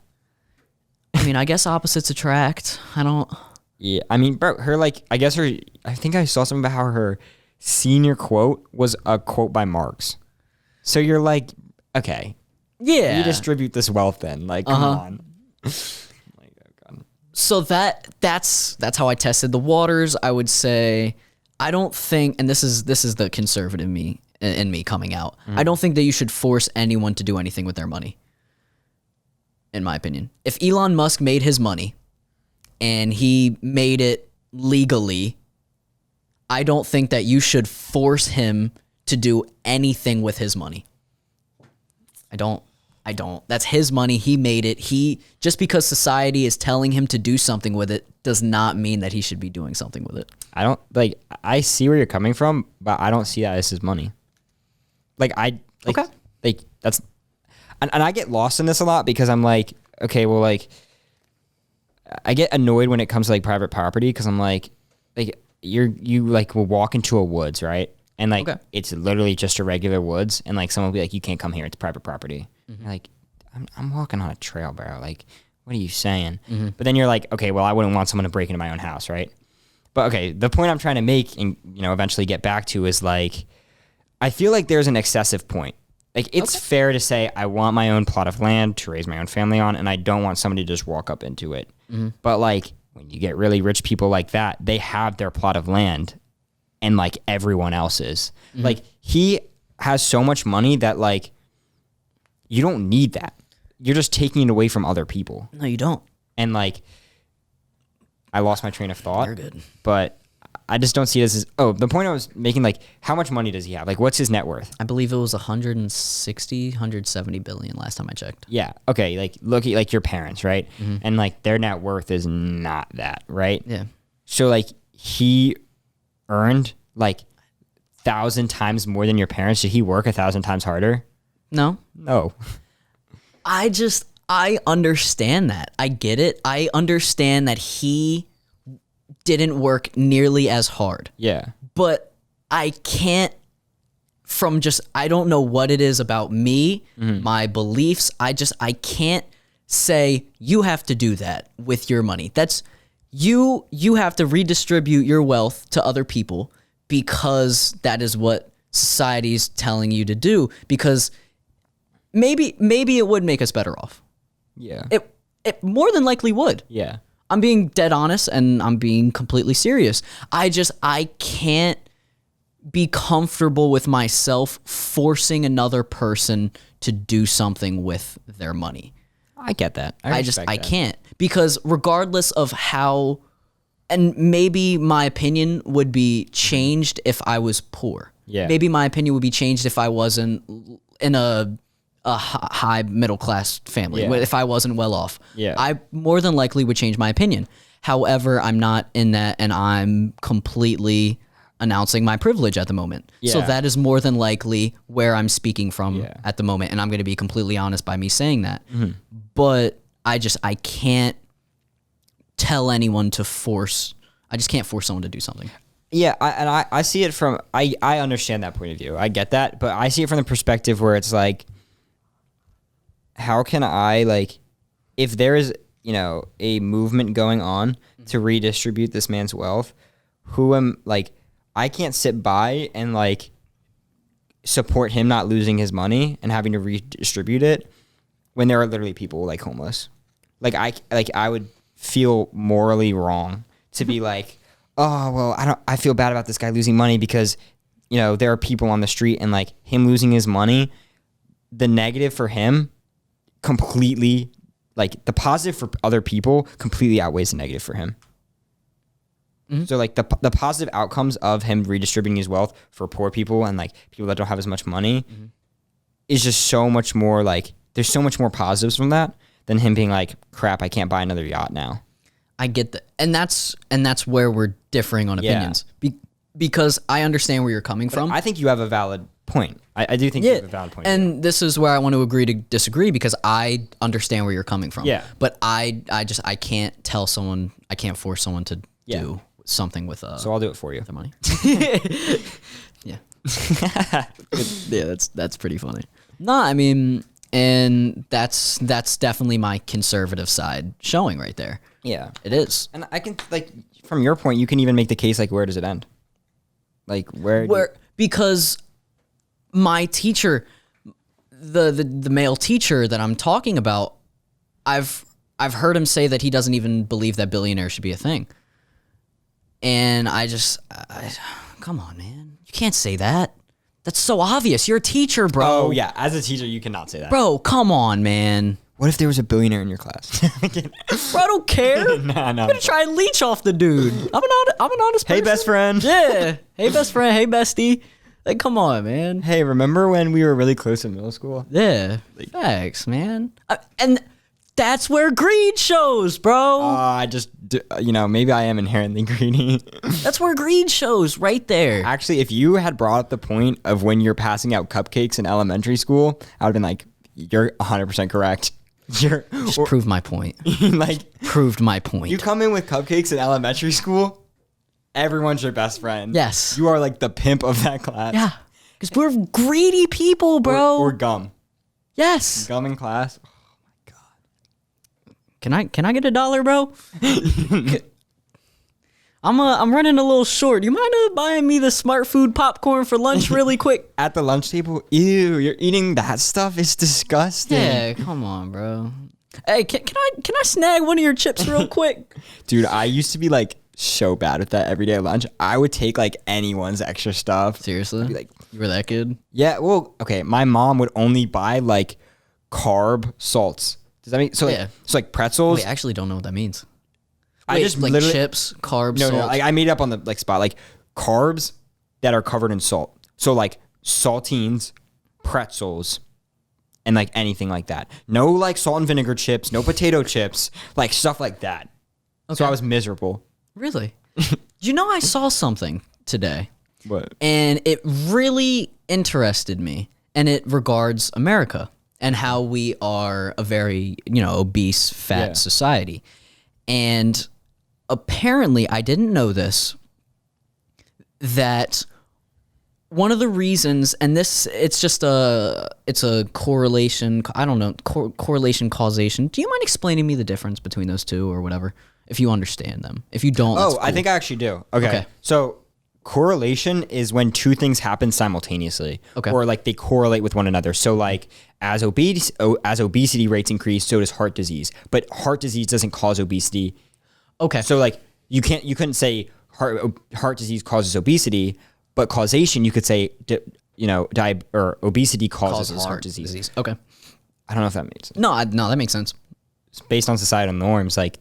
I mean, I guess opposites attract. I don't.
Yeah. I mean, bro, I think I saw something about how her senior quote was a quote by Marx. So you're okay.
Yeah.
You distribute this wealth then. Come on.
So that's how I tested the waters. I would say I don't think, and this is the conservative me in me coming out. I don't think that you should force anyone to do anything with their money. In my opinion, if Elon Musk made his money and he made it legally, I don't think that you should force him to do anything with his money. I don't. That's his money. He made it. Just because society is telling him to do something with it does not mean that he should be doing something with it.
I don't I see where you're coming from, but I don't see that as his money. That's, and I get lost in this a lot, because I'm okay, well, I get annoyed when it comes to private property, because I'm you will walk into a woods, right? And like,
Okay.
it's literally just a regular woods. And like, someone will be like, you can't come here. It's private property. You're like, I'm walking on a trail, bro. Like, what are you saying? But then you're like, okay, well, I wouldn't want someone to break into my own house, right? But okay, the point I'm trying to make and, eventually get back to is like, I feel like there's an excessive point. Like, it's fair to say I want my own plot of land to raise my own family on, and I don't want somebody to just walk up into it. But like, when you get really rich people like that, they have their plot of land and like everyone else's. Like, he has so much money that like, you don't need that. You're just taking it away from other people.
No, you don't.
And like, I lost my train of thought.
You're good.
But I just don't see it as, the point I was making, like, how much money does he have? Like, what's his net worth?
I believe it was 170 billion last time I checked.
Yeah. Okay. Like, look at like your parents, right? And like their net worth is not that, right?
Yeah.
So like, he earned like 1,000 times more than your parents. Did he work 1,000 times harder?
No.
No.
I understand that. I get it. I understand that he didn't work nearly as hard.
Yeah.
But I can't, I don't know what it is about me, my beliefs. I can't say you have to do that with your money. That's you have to redistribute your wealth to other people because that is what society's telling you to do, because maybe it would make us better off.
Yeah.
It more than likely would.
Yeah.
I'm being dead honest and I'm being completely serious. I can't be comfortable with myself forcing another person to do something with their money.
I get that.
I can't, because regardless of how, and maybe my opinion would be changed if I was poor.
Yeah.
Maybe my opinion would be changed if I wasn't in a high middle class family.
Yeah.
If I wasn't well off,
Yeah.
I more than likely would change my opinion. However, I'm not in that, and I'm completely announcing my privilege at the moment. So
Yeah.
that is more than likely where I'm speaking from
Yeah.
at the moment, and I'm going to be completely honest by me saying that. But I can't tell anyone to force. I just can't force someone to do something.
Yeah, I see it from, I understand that point of view. I get that, but I see it from the perspective where it's like, how can I, like, if there is, a movement going on to redistribute this man's wealth, I can't sit by and, like, support him not losing his money and having to redistribute it when there are literally people, like, homeless. I would feel morally wrong to be like, oh, well, I feel bad about this guy losing money because, there are people on the street, and like him losing his money, the negative for him completely, like the positive for other people completely outweighs the negative for him. So like the positive outcomes of him redistributing his wealth for poor people and like people that don't have as much money is just so much more, like there's so much more positives from that than him being like, crap, I can't buy another yacht now.
I get that, and that's where we're differing on opinions. Because I understand where you're coming from.
I think you have a valid point. I do think you have a valid point.
And this is where I want to agree to disagree, because I understand where you're coming from.
Yeah.
But I can't tell someone, I can't force someone to do something with
so I'll do it for you.
their money. Yeah. Yeah, that's pretty funny. No, I mean, and that's definitely my conservative side showing right there.
Yeah.
It is.
And I can, like, from your point, you can even make the case, like, where does it end? Like,
because my teacher, the male teacher that I'm talking about, I've heard him say that he doesn't even believe that billionaires should be a thing. And I come on, man. You can't say that. That's so obvious. You're a teacher, bro.
Oh, yeah. As a teacher, you cannot say that.
Bro, come on, man.
What if there was a billionaire in your class?
Bro, I don't care.
No.
I'm gonna try and leech off the dude. I'm an honest person.
Hey, best friend.
Yeah. Hey, best friend. Hey, bestie. Like, come on, man.
Hey, remember when we were really close in middle school?
Yeah. Thanks, man. And that's where greed shows, bro.
Maybe I am inherently greedy.
That's where greed shows, right there.
Actually, if you had brought up the point of when you're passing out cupcakes in elementary school, I would have been like, you're 100% correct.
Just proved my point.
Like,
Proved my point.
you come in with cupcakes in elementary school, everyone's your best friend.
Yes.
You are like the pimp of that class.
Yeah. Because we're greedy people, bro.
Or gum.
Yes.
Gum in class.
Can I get $1, bro? I'm running a little short. You mind buying me the smart food popcorn for lunch really quick?
At the lunch table? Ew, you're eating that stuff? It's disgusting.
Yeah, come on, bro. Hey, can I snag one of your chips real quick?
Dude, I used to be like so bad at that everyday lunch. I would take like anyone's extra stuff.
Seriously?
I'd be like,
you were that kid?
yeah, well, okay. My mom would only buy like carb salts. Does that mean so? Like,
Yeah.
So like pretzels.
Wait, I actually don't know what that means.
I
Wait,
just
like
literally
chips, carbs,
no.
salt.
Like I made it up on the like spot. Like carbs that are covered in salt. So like saltines, pretzels, and like anything like that. No like salt and vinegar chips. No potato chips. Like stuff like that.
Okay.
So I was miserable.
Really? You know, I saw something today.
What?
And it really interested me. And it regards America and how we are a very, obese, fat society. And apparently, I didn't know this, that one of the reasons, and it's a correlation, I don't know, correlation, causation. Do you mind explaining me the difference between those two or whatever? If you understand them. If you don't, that's cool.
I think I actually do. Okay. So correlation is when two things happen simultaneously.
Okay.
Or like they correlate with one another. So like as obesity rates increase, so does heart disease. But heart disease doesn't cause obesity.
Okay.
So like you couldn't say heart disease causes obesity, but causation you could say obesity causes heart disease.
Okay.
I don't know if that makes sense.
No, that makes sense.
It's based on societal norms, like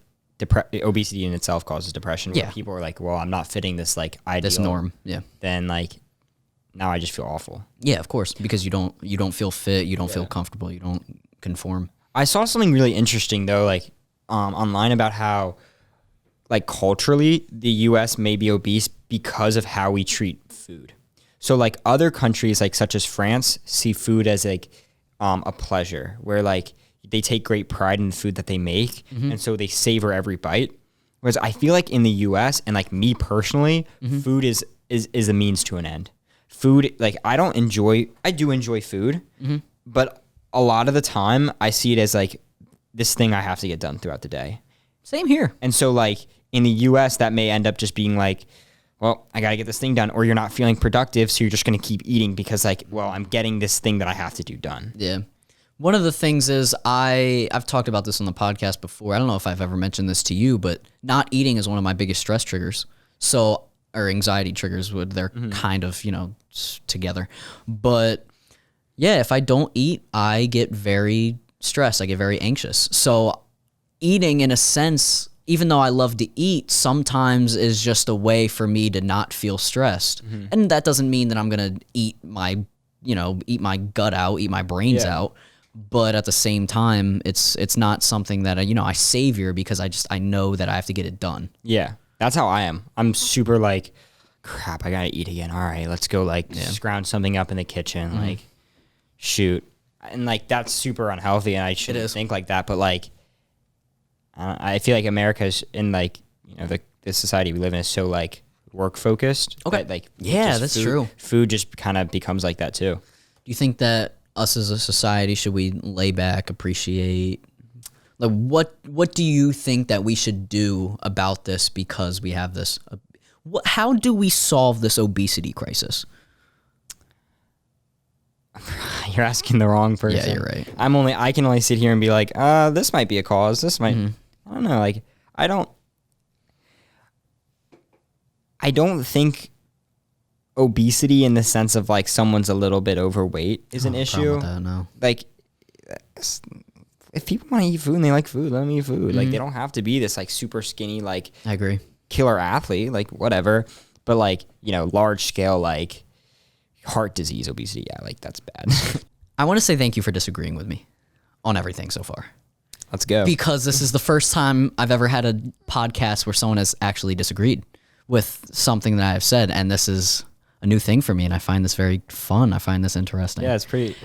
obesity in itself causes depression. Where
Yeah.
people are like, well, I'm not fitting this like ideal.
This norm. Yeah.
Then like now I just feel awful.
Yeah, of course, because you don't feel fit, you don't feel comfortable, you don't conform.
I saw something really interesting though, like online about how like culturally the US may be obese because of how we treat food. So like other countries like such as France see food as like a pleasure where like they take great pride in the food that they make and so they savor every bite. Whereas I feel like in the US and like me personally, food is a means to an end. Food, like I do enjoy food, but a lot of the time I see it as like this thing I have to get done throughout the day.
Same here.
And so like in the US that may end up just being like, well, I got to get this thing done, or you're not feeling productive. So you're just going to keep eating because like, well, I'm getting this thing that I have to do done.
Yeah. One of the things is I've talked about this on the podcast before. I don't know if I've ever mentioned this to you, but not eating is one of my biggest stress triggers. Or anxiety triggers, they're kind of, together. But yeah, if I don't eat, I get very stressed. I get very anxious. So eating in a sense, even though I love to eat, sometimes is just a way for me to not feel stressed. And that doesn't mean that I'm going to eat my gut out, eat my brains out. But at the same time, it's not something that I savor because I know that I have to get it done.
Yeah, that's how I am. I'm super like, crap, I gotta eat again. All right, let's go scrounge something up in the kitchen. Like, shoot, and like that's super unhealthy, and I shouldn't think like that. But like, I feel like America's in like the society we live in is so like work focused.
Okay,
that, like
that's true.
Food just kind of becomes like that too.
Do you think that us as a society, should we lay back, appreciate? Like, what do you think that we should do about this because we have this? How do we solve this obesity crisis?
You're asking the wrong person.
Yeah, you're right.
I can only sit here and be like, this might be a cause. This might, I don't know. Like, I don't think obesity in the sense of like someone's a little bit overweight is an issue.
With that, no.
Like, if people want to eat food and they like food, let them eat food. Like, they don't have to be this like super skinny, like
I agree,
killer athlete, like whatever. But like, large scale, like heart disease, obesity. Yeah. Like that's bad.
I want to say thank you for disagreeing with me on everything so far.
Let's go.
Because this is the first time I've ever had a podcast where someone has actually disagreed with something that I've said. And this is a new thing for me. And I find this very fun. I find this interesting.
Yeah, it's pretty.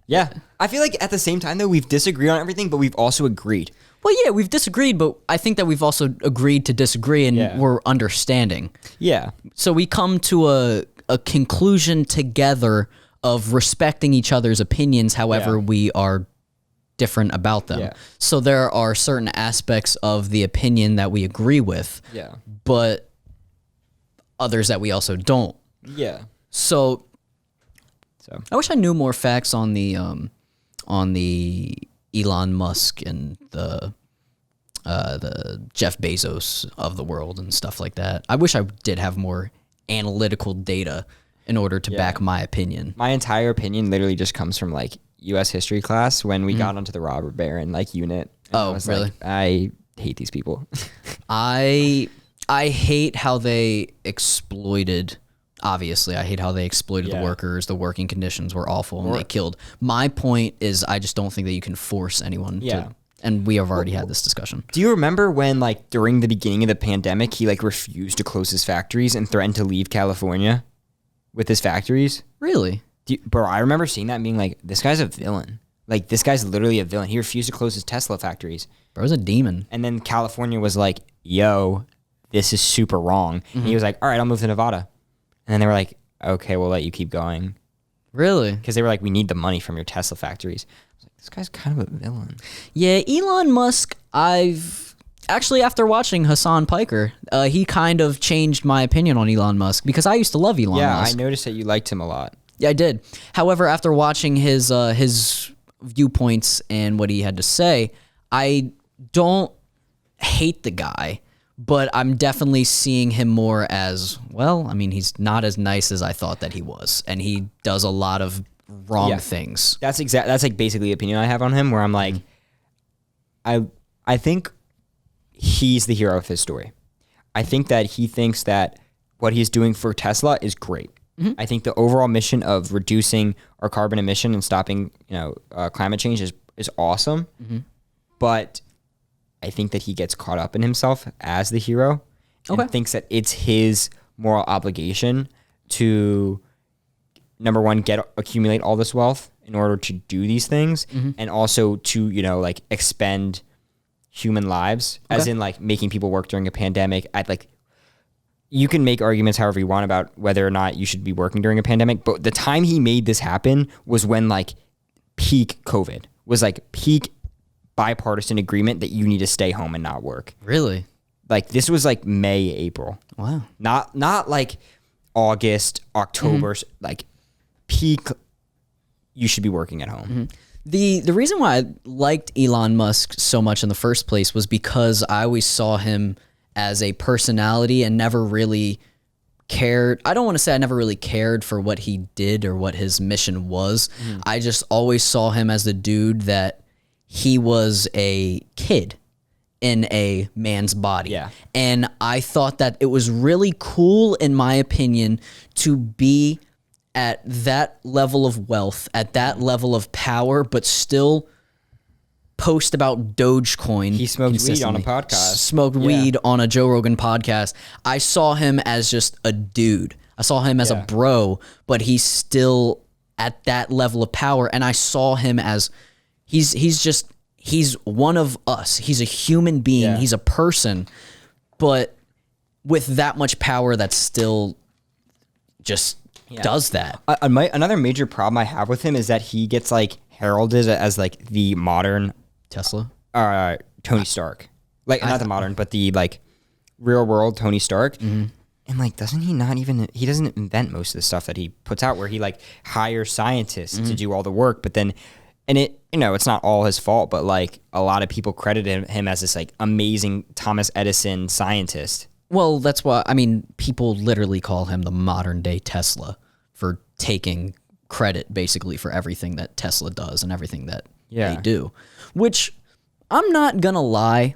Yeah. I feel like at the same time, though, we've disagreed on everything, but we've also agreed.
Well, yeah, we've disagreed, but I think that we've also agreed to disagree, and we're understanding.
Yeah.
So we come to a conclusion together of respecting each other's opinions, however we are different about them.
Yeah.
So there are certain aspects of the opinion that we agree with, but others that we also don't.
Yeah.
So I wish I knew more facts on the Elon Musk and the Jeff Bezos of the world and stuff like that. I wish I did have more analytical data in order to back my opinion.
My entire opinion literally just comes from like U.S. history class when we got onto the robber baron like unit. And I was
really?
Like, I hate these people.
I hate how they exploited. Obviously, I hate how they exploited the workers. The working conditions were awful, and they killed. My point is, I just don't think that you can force anyone to. And we have already had this discussion.
Do you remember when, like, during the beginning of the pandemic, he, like, refused to close his factories and threatened to leave California with his factories?
Really?
Bro, I remember seeing that and being like, this guy's a villain. Like, this guy's literally a villain. He refused to close his Tesla factories.
Bro's a demon.
And then California was like, yo, this is super wrong. And he was like, all right, I'll move to Nevada. And then they were like, okay, we'll let you keep going.
Really?
Because they were like, we need the money from your Tesla factories. I was like, this guy's kind of a villain.
Yeah, Elon Musk, I've... Actually, after watching Hassan Piker, he kind of changed my opinion on Elon Musk, because I used to love Elon Musk.
Yeah, I noticed that you liked him a lot.
Yeah, I did. However, after watching his viewpoints and what he had to say, I don't hate the guy, but I'm definitely seeing him more as, well, I mean, he's not as nice as I thought that he was, and he does a lot of wrong things.
That's like basically the opinion I have on him, where I'm like, I think he's the hero of his story. I think that he thinks that what he's doing for Tesla is great. I think the overall mission of reducing our carbon emission and stopping, climate change is awesome. But I think that he gets caught up in himself as the hero and thinks that it's his moral obligation to, number one, accumulate all this wealth in order to do these things, and also to, expend human lives, as in like making people work during a pandemic. You can make arguments however you want about whether or not you should be working during a pandemic, but the time he made this happen was when like peak COVID was, like peak bipartisan agreement that you need to stay home and not work.
Really?
Like this was like May, April.
Wow.
Not like August, October, like peak you should be working at home.
The reason why I liked Elon Musk so much in the first place was because I always saw him as a personality and never really cared. I don't want to say I never really cared for what he did or what his mission was. I just always saw him as the dude that he was a kid in a man's body.
Yeah.
And I thought that it was really cool, in my opinion, to be at that level of wealth, at that level of power, but still post about Dogecoin.
He smoked weed on a podcast.
Smoked weed on a Joe Rogan podcast. I saw him as just a dude. I saw him as a bro, but he's still at that level of power. And I saw him as he's one of us. He's a human being.
Yeah.
He's a person, but with that much power that still just does that.
Another major problem I have with him is that he gets like heralded as like the modern
Tesla?
Tony Stark. Like, not the modern, but the like real world Tony Stark. And like, he doesn't invent most of the stuff that he puts out, where he like hires scientists to do all the work, but then, and it, it's not all his fault, but like a lot of people credit him as this like amazing Thomas Edison scientist.
Well, that's why, I mean, people literally call him the modern day Tesla for taking credit basically for everything that Tesla does and everything that they do. Which, I'm not gonna lie,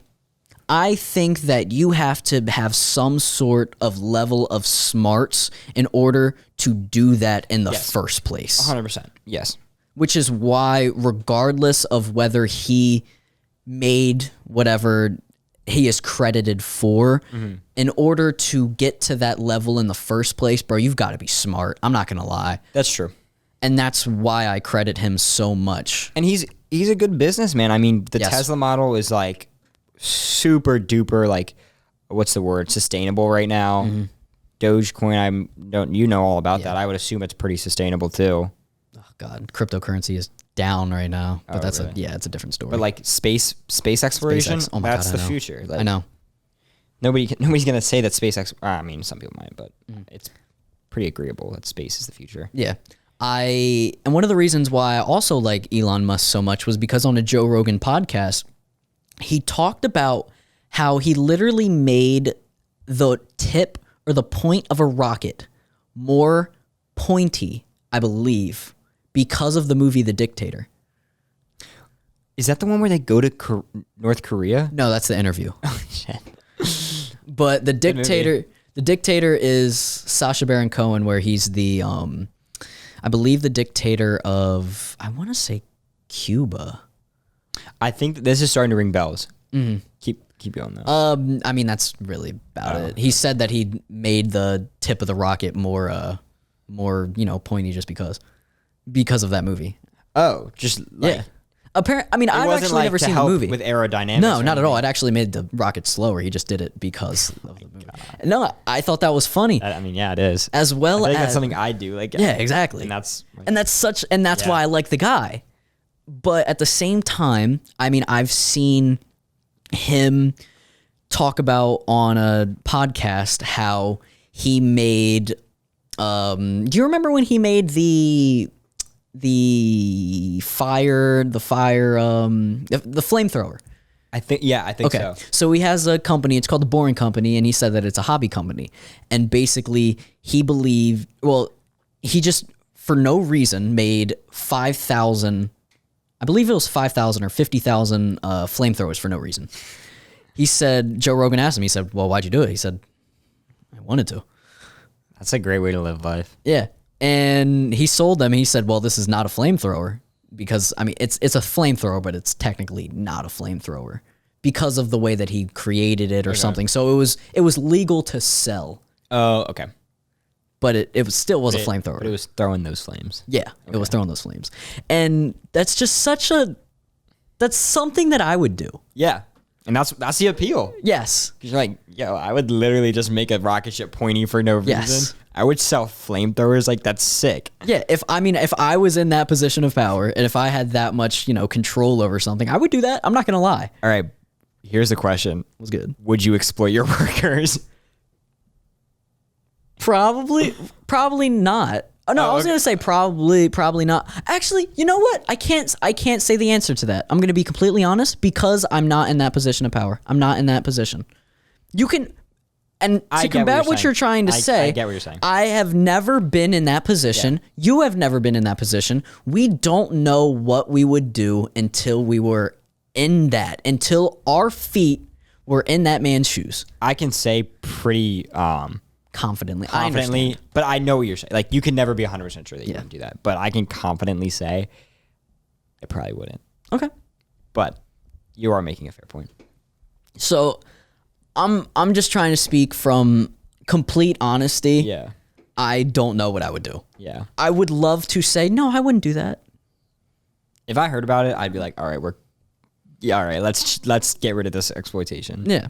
I think that you have to have some sort of level of smarts in order to do that in the first place.
100%. Yes.
Which is why, regardless of whether he made whatever he is credited for, in order to get to that level in the first place, bro, you've got to be smart. I'm not gonna lie.
That's true.
And that's why I credit him so much.
And he's a good businessman. I mean, the Tesla model is like super duper like, what's the word? Sustainable right now. Mm-hmm. Dogecoin, you know all about that. I would assume it's pretty sustainable too.
Oh God, cryptocurrency is down right now, but
really?
It's a different story.
But like space exploration,
oh my
that's
God,
the future. Like,
I know.
Nobody's gonna say that SpaceX. I mean, some people might, but it's pretty agreeable that space is the future.
Yeah, and one of the reasons why I also like Elon Musk so much was because on a Joe Rogan podcast, he talked about how he literally made the tip or the point of a rocket more pointy, I believe, because of the movie The Dictator.
Is that the one where they go to North Korea?
No, that's the interview.
Oh shit.
But The Dictator is Sacha Baron Cohen, where he's the, I believe the dictator of, I want to say Cuba.
I think this is starting to ring bells. Mm-hmm. Keep going though.
I mean, that's really about it. He said that he made the tip of the rocket more, pointy just because of that movie.
Oh, just like,
yeah. Apparently, I mean, I've actually never seen the movie
with aerodynamics.
No, not at all. It actually made the rocket slower. He just did it because of the movie. No, I thought that was funny.
I mean, yeah, it is.
As well as
that's something I do. Like,
yeah, exactly.
And that's
why I like the guy. But at the same time, I mean, I've seen him talk about on a podcast how he made. Do you remember when he made the flamethrower?
I think so.
So he has a company, it's called the Boring Company, and he said that it's a hobby company. And basically he just for no reason made 5,000, I believe it was 5,000 or 50,000 flamethrowers for no reason. He said, Joe Rogan asked him, he said, well, why'd you do it? He said, I wanted to.
That's a great way to live life.
Yeah. And he sold them. And he said, well, this is not a flamethrower because, I mean, it's a flamethrower, but it's technically not a flamethrower because of the way that he created it or something. So it was legal to sell.
Oh, okay.
But it still was a flamethrower.
But it was throwing those flames.
Yeah, it was throwing those flames. And that's just that's something that I would do.
Yeah. And that's the appeal.
Yes.
Because you're like, yo, I would literally just make a rocket ship pointy for no reason.
Yes.
I would sell flamethrowers. Like, that's sick.
Yeah. If I was in that position of power and if I had that much, control over something, I would do that. I'm not going to lie.
All right. Here's the question.
Was good.
Would you exploit your workers?
Probably not. Oh, no, I was going to say probably not. Actually, you know what? I can't say the answer to that. I'm going to be completely honest because I'm not in that position of power. I'm not in that position. You can, and to combat what you're trying to say,
I get what you're saying.
I have never been in that position. Yeah. You have never been in that position. We don't know what we would do until we were in that, until our feet were in that man's shoes.
I can say pretty,
confidently,
but I know what you're saying. Like, you can never be 100% sure that you wouldn't do that, but I can confidently say I probably wouldn't.
Okay.
But you are making a fair point.
So I'm just trying to speak from complete honesty.
Yeah.
I don't know what I would do.
Yeah.
I would love to say, no, I wouldn't do that.
If I heard about it, I'd be like, all right, let's get rid of this exploitation.
Yeah.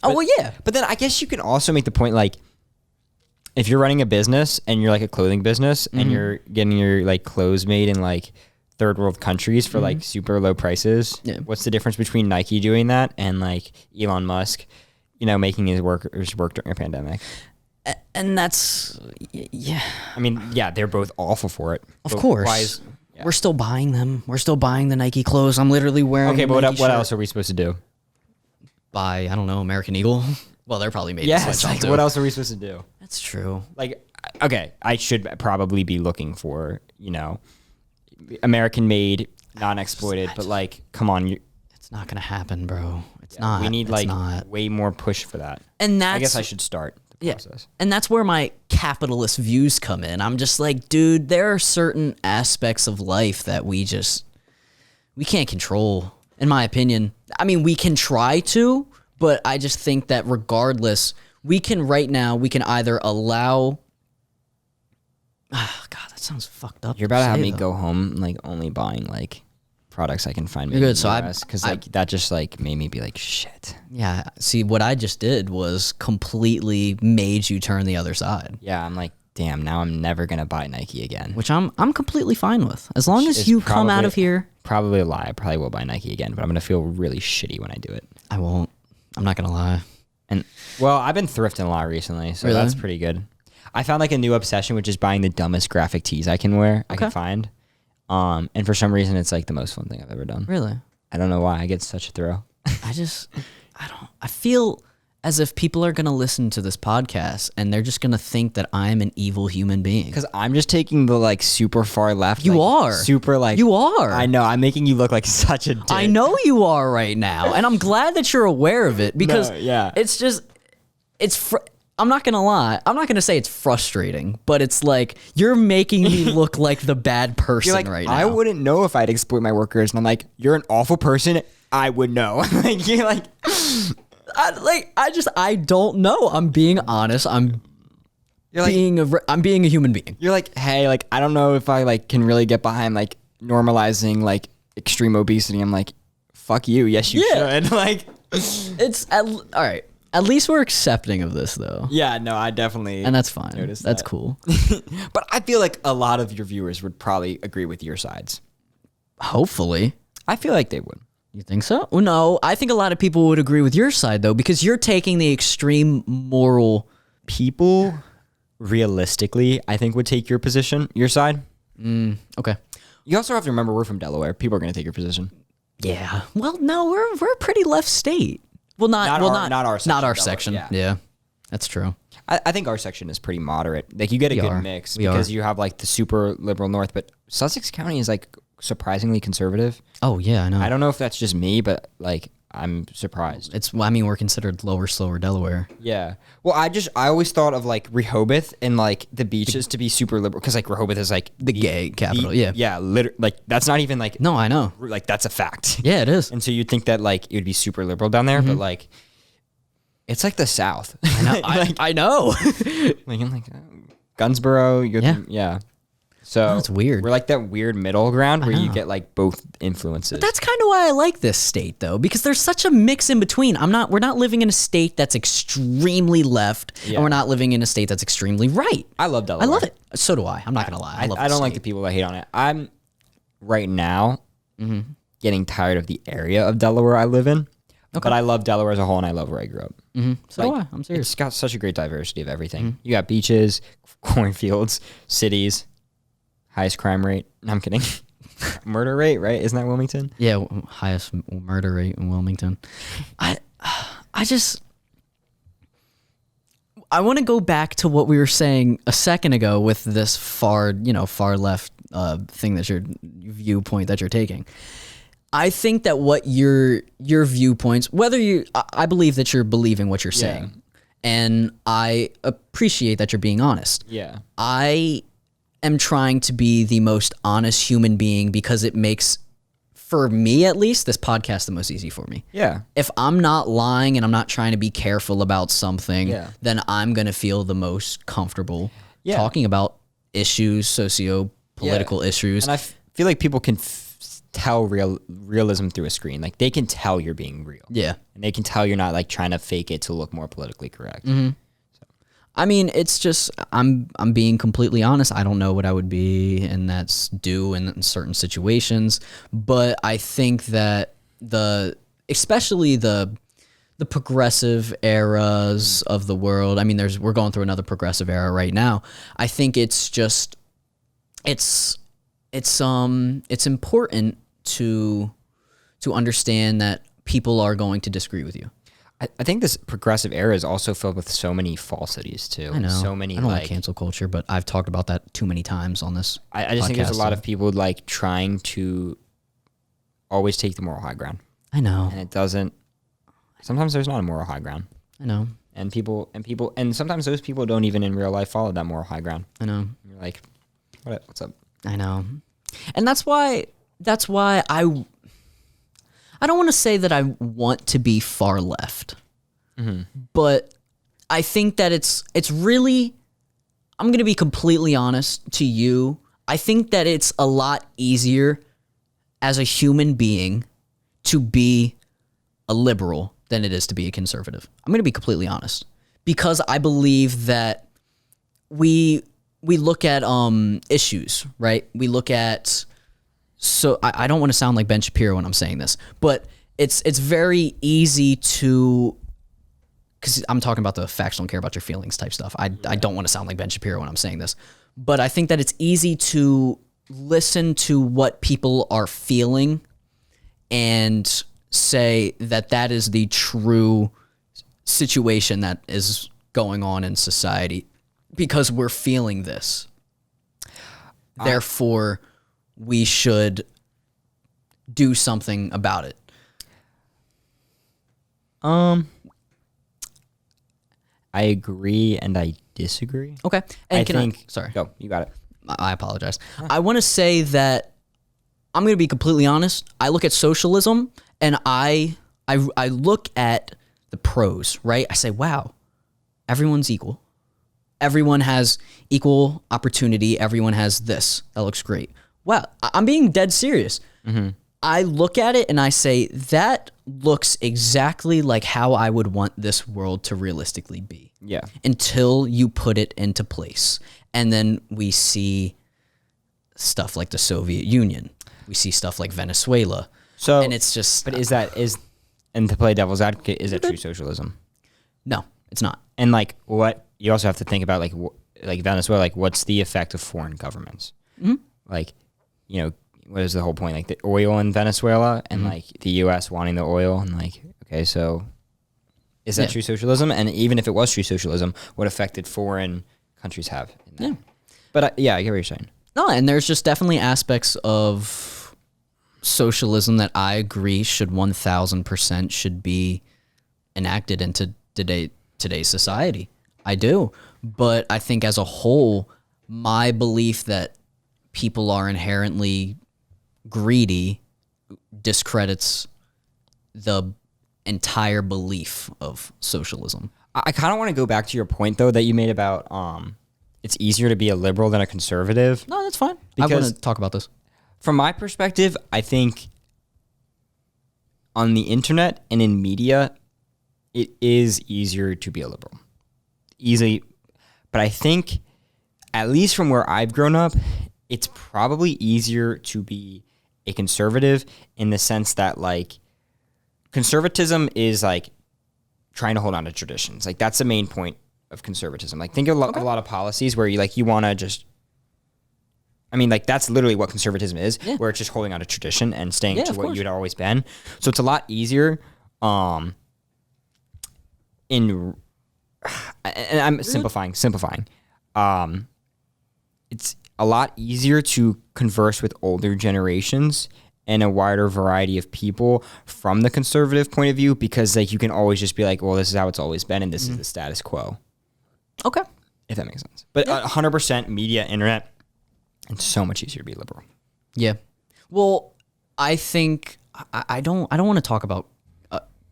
Well, yeah.
But then I guess you can also make the point, like, if you're running a business and you're like a clothing business and you're getting your like clothes made in like third world countries for like super low prices, what's the difference between Nike doing that and like Elon Musk, making his workers work during a pandemic?
And that's, yeah.
I mean, yeah, they're both awful for it.
Of course. We're still buying them. We're still buying the Nike clothes. I'm literally wearing.
Okay, but what else are we supposed to do?
Buy, I don't know, American Eagle. Well, they're probably made.
Yes. Like, what else are we supposed to do?
That's true.
Like, okay, I should probably be looking for American made, non exploited. But like, come on,
it's not gonna happen, bro. It's not.
We need way more push for that.
And that's.
I guess I should start the process.
And that's where my capitalist views come in. I'm just like, dude, there are certain aspects of life that we can't control. In my opinion, I mean, we can try to, but I just think that regardless, we can either allow. Oh, God, that sounds fucked up.
You're about to have me go home, like, only buying, like, products I can find.
You're good. So
because like that just like made me be like, shit.
Yeah. See, what I just did was completely made you turn the other side.
Yeah, I'm like, damn. Now I'm never gonna buy Nike again.
Which I'm completely fine with, as long as you come out of here.
Probably a lie. I probably will buy Nike again, but I'm gonna feel really shitty when I do it.
I won't. I'm not gonna lie.
And well, I've been thrifting a lot recently, so
Really?
that's pretty good. I found like a new obsession, which is buying the dumbest graphic tees I can wear, I can find. And for some reason, it's like the most fun thing I've ever done.
Really?
I don't know why. I get such a thrill.
I feel as if people are going to listen to this podcast and they're just going to think that I'm an evil human being.
Because I'm just taking the like super far left.
You
like,
are.
Super like.
You are.
I know. I'm making you look like such a dick.
I know you are right now. And I'm glad that you're aware of it because it's just, I'm not going to lie. I'm not going to say it's frustrating, but it's like you're making me look like the bad person right now.
I wouldn't know if I'd exploit my workers. And I'm like, you're an awful person. I would know. Like, you're like.
I don't know. I'm being honest. I'm being a human being.
You're like, hey, like, I don't know if I like can really get behind like normalizing like extreme obesity. I'm like, fuck you. Yes, you should. Like,
all right. At least we're accepting of this, though.
Yeah, no, I definitely.
And that's fine. That's cool.
But I feel like a lot of your viewers would probably agree with your sides.
Hopefully.
I feel like they would.
You think so? Well, no, I think a lot of people would agree with your side, though, because you're taking the extreme moral.
People, realistically, I think would take your position, your side.
Okay.
You also have to remember we're from Delaware. People are going to take your position.
Yeah. Well, no, we're a pretty left state. Well, not our section. Not our section. Yeah, that's true.
I think our section is pretty moderate. Like you get a good mix because you have like the super liberal north, but Sussex County is like surprisingly conservative.
Oh yeah, I know.
I don't know if that's just me, but like I'm surprised.
We're considered lower, slower Delaware.
Yeah. Well, I always thought of like Rehoboth and like the beaches to be super liberal because like Rehoboth is like
the gay capital. Yeah.
Like that's not even like.
No, I know.
Like that's a fact.
Yeah, it is.
And so you'd think that like it would be super liberal down there, but like it's like the South.
I know. I know.
Like I'm like Gunsboro. Yeah. So
that's weird.
We're like that weird middle ground where you get like both influences.
But that's kind of why I like this state, though, because there's such a mix in between. We're not living in a state that's extremely left, and we're not living in a state that's extremely right.
I love Delaware.
I love it. So do I. I'm not gonna lie.
I don't like the people that hate on it. I'm right now getting tired of the area of Delaware I live in. Okay. But I love Delaware as a whole, and I love where I grew up.
So do I. I'm serious.
It's got such a great diversity of everything. You got beaches, cornfields, cities. Highest crime rate. No, I'm kidding. Murder rate, right? Isn't that Wilmington?
Yeah, highest murder rate in Wilmington. I want to go back to what we were saying a second ago with this far left thing that your viewpoint that you're taking. I think that what your viewpoints, I believe that you're believing what you're saying, and I appreciate that you're being honest.
Yeah.
I am trying to be the most honest human being because it makes, for me at least, this podcast the most easy for me.
Yeah.
If I'm not lying and I'm not trying to be careful about something, then I'm going to feel the most comfortable talking about issues, socio-political issues.
And I feel like people can tell realism through a screen. Like they can tell you're being real. Yeah. And they can tell you're not like trying to fake it to look more politically correct.
I mean, it's just I'm being completely honest. I don't know what I would be, and that's due in certain situations. But I think that especially the progressive eras of the world. I mean, we're going through another progressive era right now. I think it's just it's important to understand that people are going to disagree with you.
I think this progressive era is also filled with so many falsities too.
I know.
So many.
I don't like cancel culture, but I've talked about that too many times on this.
I just think there's a lot of people like trying to always take the moral high ground.
I know.
And it doesn't. Sometimes there's not a moral high ground.
I know.
And sometimes those people don't even in real life follow that moral high ground.
I know.
And you're like, what's up?
I know. And that's why I don't want to say that I want to be far left, but I think that it's really, I'm going to be completely honest to you. I think that it's a lot easier as a human being to be a liberal than it is to be a conservative. I'm going to be completely honest, because I believe that we look at issues, right? We look at, so I don't want to sound like Ben Shapiro when I'm saying this, but it's very easy to, because I'm talking about the facts don't care about your feelings type stuff. I don't want to sound like Ben Shapiro when I'm saying this, but I think that it's easy to listen to what people are feeling and say that that is the true situation that is going on in society because we're feeling this. Therefore, we should do something about it.
I agree and I disagree.
Okay. And
sorry. Go. You got it.
I apologize. I want to say that I'm going to be completely honest. I look at socialism and I look at the pros, right? I say, wow, everyone's equal. Everyone has equal opportunity. Everyone has this. That looks great. Wow, I'm being dead serious. Mm-hmm. I look at it and I say, that looks exactly like how I would want this world to realistically be.
Yeah.
Until you put it into place. And then we see stuff like the Soviet Union. We see stuff like Venezuela.
So,
and it's just...
But and to play devil's advocate, is it true socialism?
No, it's not.
And like what, you also have to think about like Venezuela, like what's the effect of foreign governments? Mm-hmm. Like, you know, what is the whole point? Like the oil in Venezuela and like the U.S. wanting the oil and like, okay, so is that true socialism? And even if it was true socialism, what effect did foreign countries have in that? Yeah. But I get what you're saying.
No, and there's just definitely aspects of socialism that I agree should 1,000% should be enacted into today's society. I do. But I think as a whole, my belief that people are inherently greedy discredits the entire belief of socialism.
I kind of want to go back to your point though that you made about it's easier to be a liberal than a conservative.
No, that's fine. I want to talk about this. From
my perspective, I think on the internet and in media, it is easier to be a liberal. Easily. But I think, at least from where I've grown up, it's probably easier to be a conservative in the sense that, like, conservatism is, like, trying to hold on to traditions. Like, that's the main point of conservatism. Like, think of a lot of policies where you want to just... I mean, like, that's literally what conservatism is, where it's just holding on to tradition and staying to what you'd always been. So it's a lot easier and I'm simplifying. It's a lot easier to converse with older generations and a wider variety of people from the conservative point of view because, like, you can always just be like, well, this is how it's always been and this is the status quo.
Okay.
If that makes sense. But 100% media, internet, it's so much easier to be liberal. Yeah.
Well, I think I don't want to talk about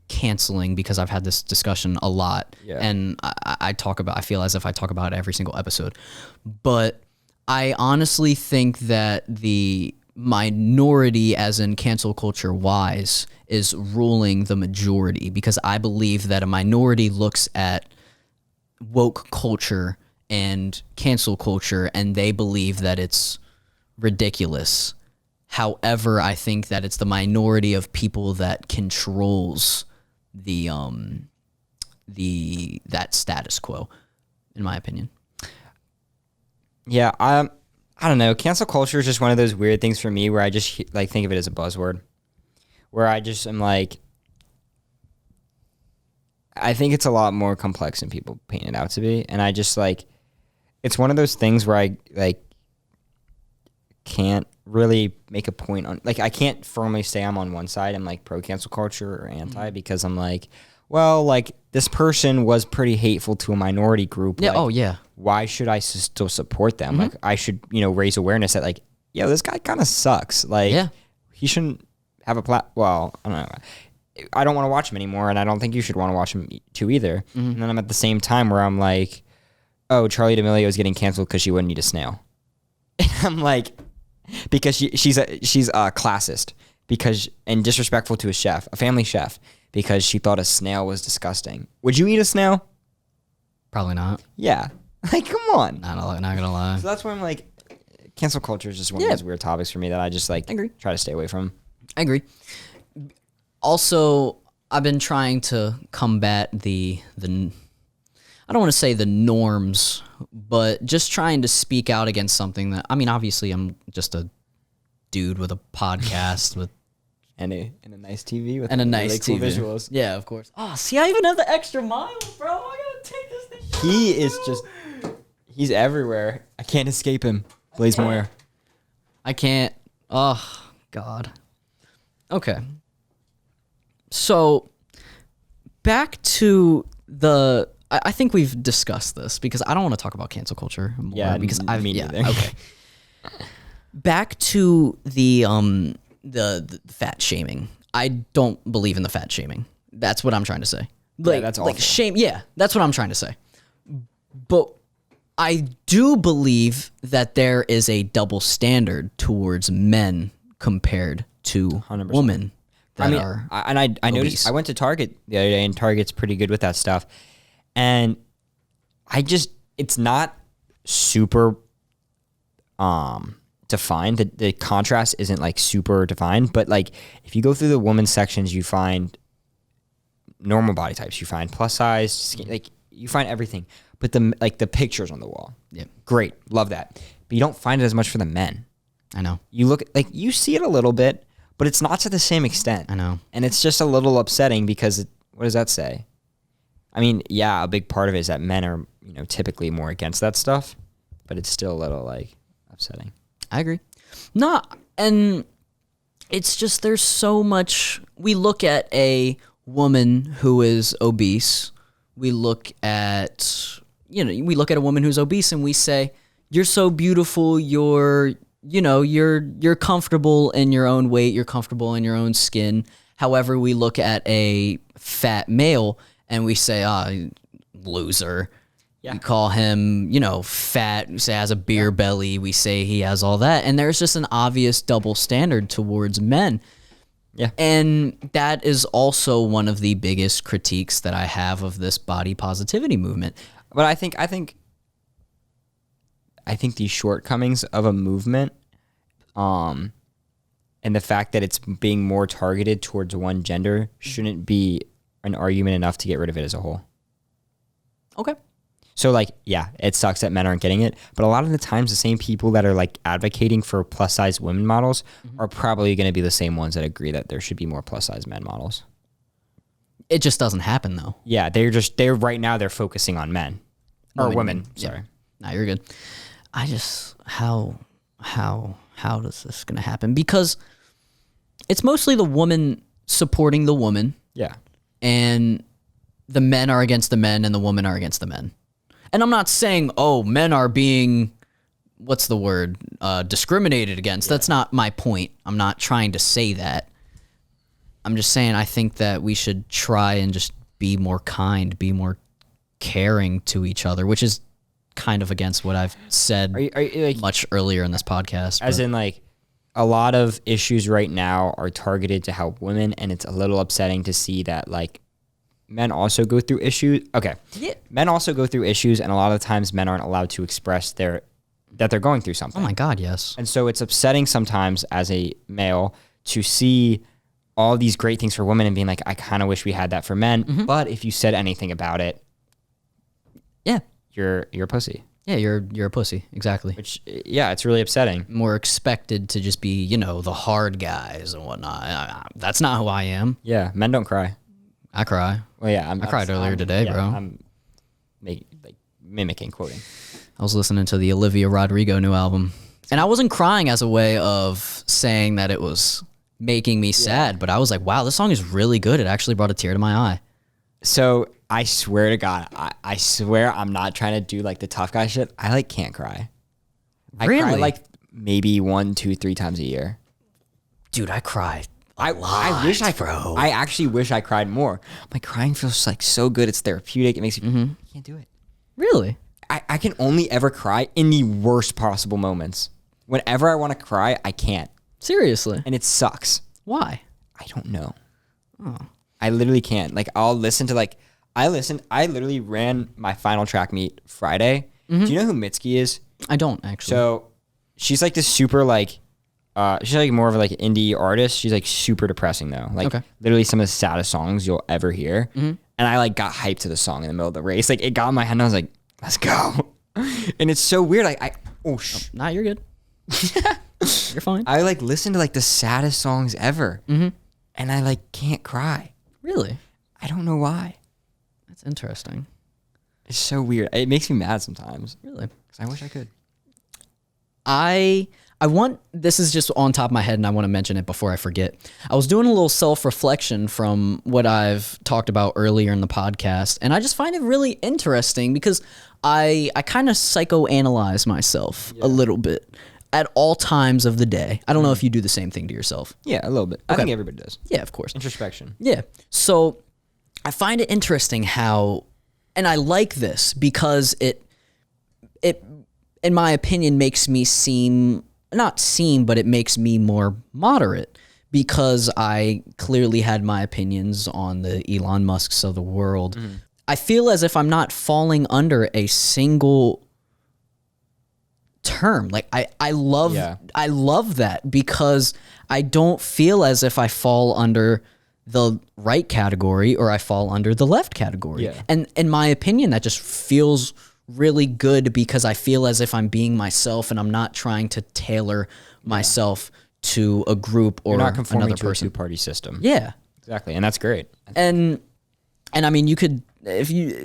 canceling because I've had this discussion a lot, and I feel as if I talk about it every single episode. But I honestly think that the minority, as in cancel culture wise, is ruling the majority because I believe that a minority looks at woke culture and cancel culture and they believe that it's ridiculous. However, I think that it's the minority of people that controls that status quo, in my opinion.
Yeah, I don't know. Cancel culture is just one of those weird things for me where I just like think of it as a buzzword. Where I just am like, I think it's a lot more complex than people paint it out to be, and I just like, it's one of those things where I like can't really make a point on, like, I can't firmly say I'm on one side. I'm like pro cancel culture or anti because I'm like, well, like this person was pretty hateful to a minority group.
Yeah.
Like, why should I still support them? Like I should, raise awareness that like, yo, this guy kind of sucks. Like he shouldn't have a well, I don't know. I don't want to watch him anymore. And I don't think you should want to watch him too either. Mm-hmm. And then I'm at the same time where I'm like, oh, Charlie D'Amelio is getting canceled because she wouldn't eat a snail. And I'm like, because she's a classist and disrespectful to a family chef, because she thought a snail was disgusting. Would you eat a snail?
Probably not.
Yeah. Like, come on.
Not gonna lie.
So that's why I'm like, cancel culture is just one of those weird topics for me that I just like try to stay away from.
I agree. Also, I've been trying to combat the I don't want to say the norms, but just trying to speak out against something that, I mean, obviously I'm just a dude with a podcast with
and a nice TV with
and a nice
really
TV.
cool visuals.
Yeah, of course. Oh, see, I even have the extra miles, bro. I gotta take this thing.
He is he's everywhere. I can't escape him. Blaze Moyer.
I can't. Oh, God. Okay. So, back to I think we've discussed this because I don't want to talk about cancel culture more.
Yeah,
because
me neither.
Okay. Back to the fat shaming. I don't believe in the fat shaming. That's what I'm trying to say. Like,
that's awful.
Like shame. Yeah, that's what I'm trying to say. But I do believe that there is a double standard towards men compared to
100%.
women.
I noticed. I went to Target the other day, and Target's pretty good with that stuff. And it's not super defined. The contrast isn't like super defined, but like if you go through the women's sections, you find normal body types, you find plus size, skin, like you find everything. But the pictures on the wall,
yeah,
great, love that. But you don't find it as much for the men.
I know.
You look like you see it a little bit, but it's not to the same extent.
I know.
And it's just a little upsetting because what does that say? I mean, yeah, a big part of it is that men are, typically more against that stuff, but it's still a little like upsetting.
I agree. No, and it's just there's so much. We look at a woman who is obese. We look at a woman who's obese and we say, "You're so beautiful. You're comfortable in your own weight. You're comfortable in your own skin." However, we look at a fat male and we say, loser. Yeah. We call him, fat. We say he has a beer belly. We say he has all that. And there's just an obvious double standard towards men.
Yeah.
And that is also one of the biggest critiques that I have of this body positivity movement.
But I think the shortcomings of a movement, and the fact that it's being more targeted towards one gender shouldn't be an argument enough to get rid of it as a whole.
Okay.
So like, yeah, it sucks that men aren't getting it, but a lot of the times the same people that are like advocating for plus size women models are probably going to be the same ones that agree that there should be more plus size men models.
It just doesn't happen though.
Yeah, right now they're focusing on men or women. Sorry.
Yeah. No, you're good. I just how does this going to happen? Because it's mostly the woman supporting the woman.
Yeah.
And the men are against the men and the women are against the men. And I'm not saying, men are being, what's the word, discriminated against. Yeah. That's not my point. I'm not trying to say that. I'm just saying I think that we should try and just be more kind, be more caring to each other, which is kind of against what I've said
are you like,
much earlier in this podcast.
As in like, a lot of issues right now are targeted to help women, and it's a little upsetting to see that like men also go through issues. Okay.
Yeah.
Men also go through issues, and a lot of the times men aren't allowed to express that they're going through something.
Oh my God, yes.
And so it's upsetting sometimes as a male to see all these great things for women and being like, I kind of wish we had that for men. Mm-hmm. But if you said anything about it,
yeah,
you're a pussy.
Yeah, you're a pussy. Exactly.
Which, yeah, it's really upsetting.
We're expected to just be, the hard guys and whatnot. That's not who I am.
Yeah, men don't cry.
I cry.
Well, yeah,
I cried earlier today, bro.
I'm mimicking, quoting.
I was listening to the Olivia Rodrigo new album, and I wasn't crying as a way of saying that it was making me sad, but I was like, wow, this song is really good. It actually brought a tear to my eye.
So I swear to God, I swear I'm not trying to do like the tough guy shit. I like can't cry.
Really?
I cry like maybe 1, 2, 3 times a year.
Dude, I cry.
I wish bro. I actually wish I cried more. My crying feels like so good. It's therapeutic. It makes me. I can't do it.
Really?
I can only ever cry in the worst possible moments. whenever I want to cry, I can't.
Seriously?
And it sucks.
Why?
I don't know.
Oh.
I literally can't. Like, I'll listen to like, I literally ran my final track meet Friday. Do you know who Mitski is?
I don't actually.
So she's like this super like, she's like more of like indie artist. She's like super depressing though. Like literally some of the saddest songs you'll ever hear. And I like got hyped to the song in the middle of the race. Like it got in my head and I was like, let's go. And it's so weird.
Nah, you're good. You're fine.
I like listen to like the saddest songs ever. And I like can't cry.
Really?
I don't know why.
That's interesting.
It's so weird. It makes me mad sometimes.
Really?
Because I wish I could.
I want, this is just on top of my head and I want to mention it before I forget. I was doing a little self-reflection from what I've talked about earlier in the podcast, and I just find it really interesting because I kind of psychoanalyze myself a little bit at all times of the day. I don't know if you do the same thing to yourself.
Yeah, a little bit. I think everybody does.
Yeah, of course.
Introspection.
Yeah. So I find it interesting how, and I like this because it, in my opinion, makes me but it makes me more moderate because I clearly had my opinions on the Elon Musks of the world. I feel as if I'm not falling under a single term. Like I love that because I don't feel as if I fall under the right category or I fall under the left category.
Yeah.
And in my opinion, that just feels really good because I feel as if I'm being myself and I'm not trying to tailor myself to a group or
You're not conforming
another
to
person.
a two-party system.
Yeah.
Exactly. And that's great.
And I mean, you could,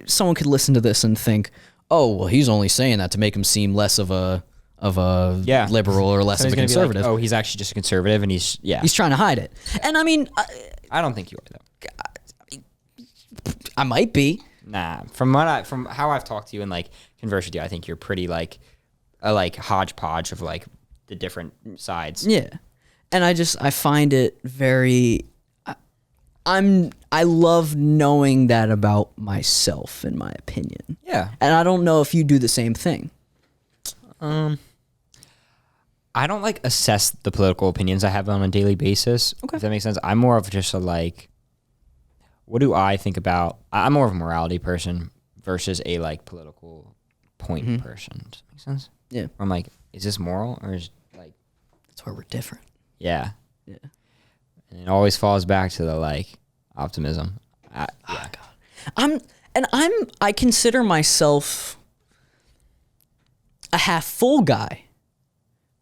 someone could listen to this and think, oh, well, he's only saying that to make him seem less of a liberal or less of a conservative.
Like, oh, he's actually just a conservative and he's
trying to hide it. And I mean,
I don't think you are though.
I might be.
Nah, from how I've talked to you and like conversed with you, I think you're pretty like a like hodgepodge of like the different sides.
Yeah. And I find it very, I love knowing that about myself, in my opinion.
Yeah.
And I don't know if you do the same thing.
I don't like assess the political opinions I have on a daily basis.
Okay.
If that makes sense. I'm more of just a like, what do I think about? I'm more of a morality person versus a like political point person. Does that make sense?
Yeah.
Where I'm like, is this moral or is like?
That's where we're different.
Yeah.
Yeah.
And it always falls back to the like optimism.
God. I consider myself a half full guy.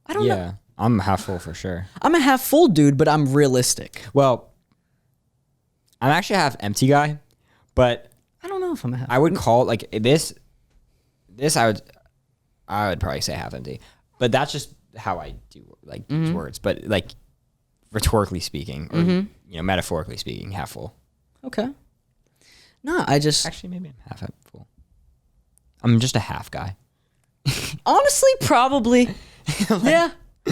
I don't know.
I'm half full for sure.
I'm a half full dude, but I'm realistic.
Well, I'm actually a half empty guy, but
I don't know if I'm a half.
I would call it like this I would probably say half empty, but that's just how I do like these words. But like rhetorically speaking, or metaphorically speaking, half full.
Okay. No, I just
Actually maybe I'm half full. I'm just a half guy.
honestly probably. Yeah,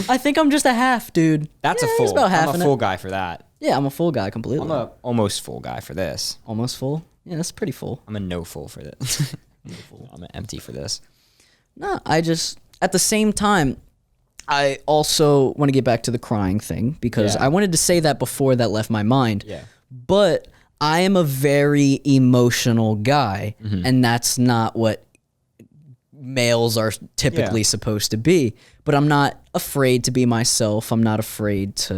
I think I'm just a half dude.
That's
yeah,
a full.
he's about half
I'm a full guy for that.
Yeah, I'm a full guy completely.
I'm a almost full guy for this.
Almost full. Yeah, that's pretty full.
I'm a no full for this. I'm an empty for this.
No, I just at the same time, I also want to get back to the crying thing because I wanted to say that before that left my mind.
Yeah.
But I am a very emotional guy, and that's not what males are typically supposed to be. But I'm not afraid to be myself. I'm not afraid to,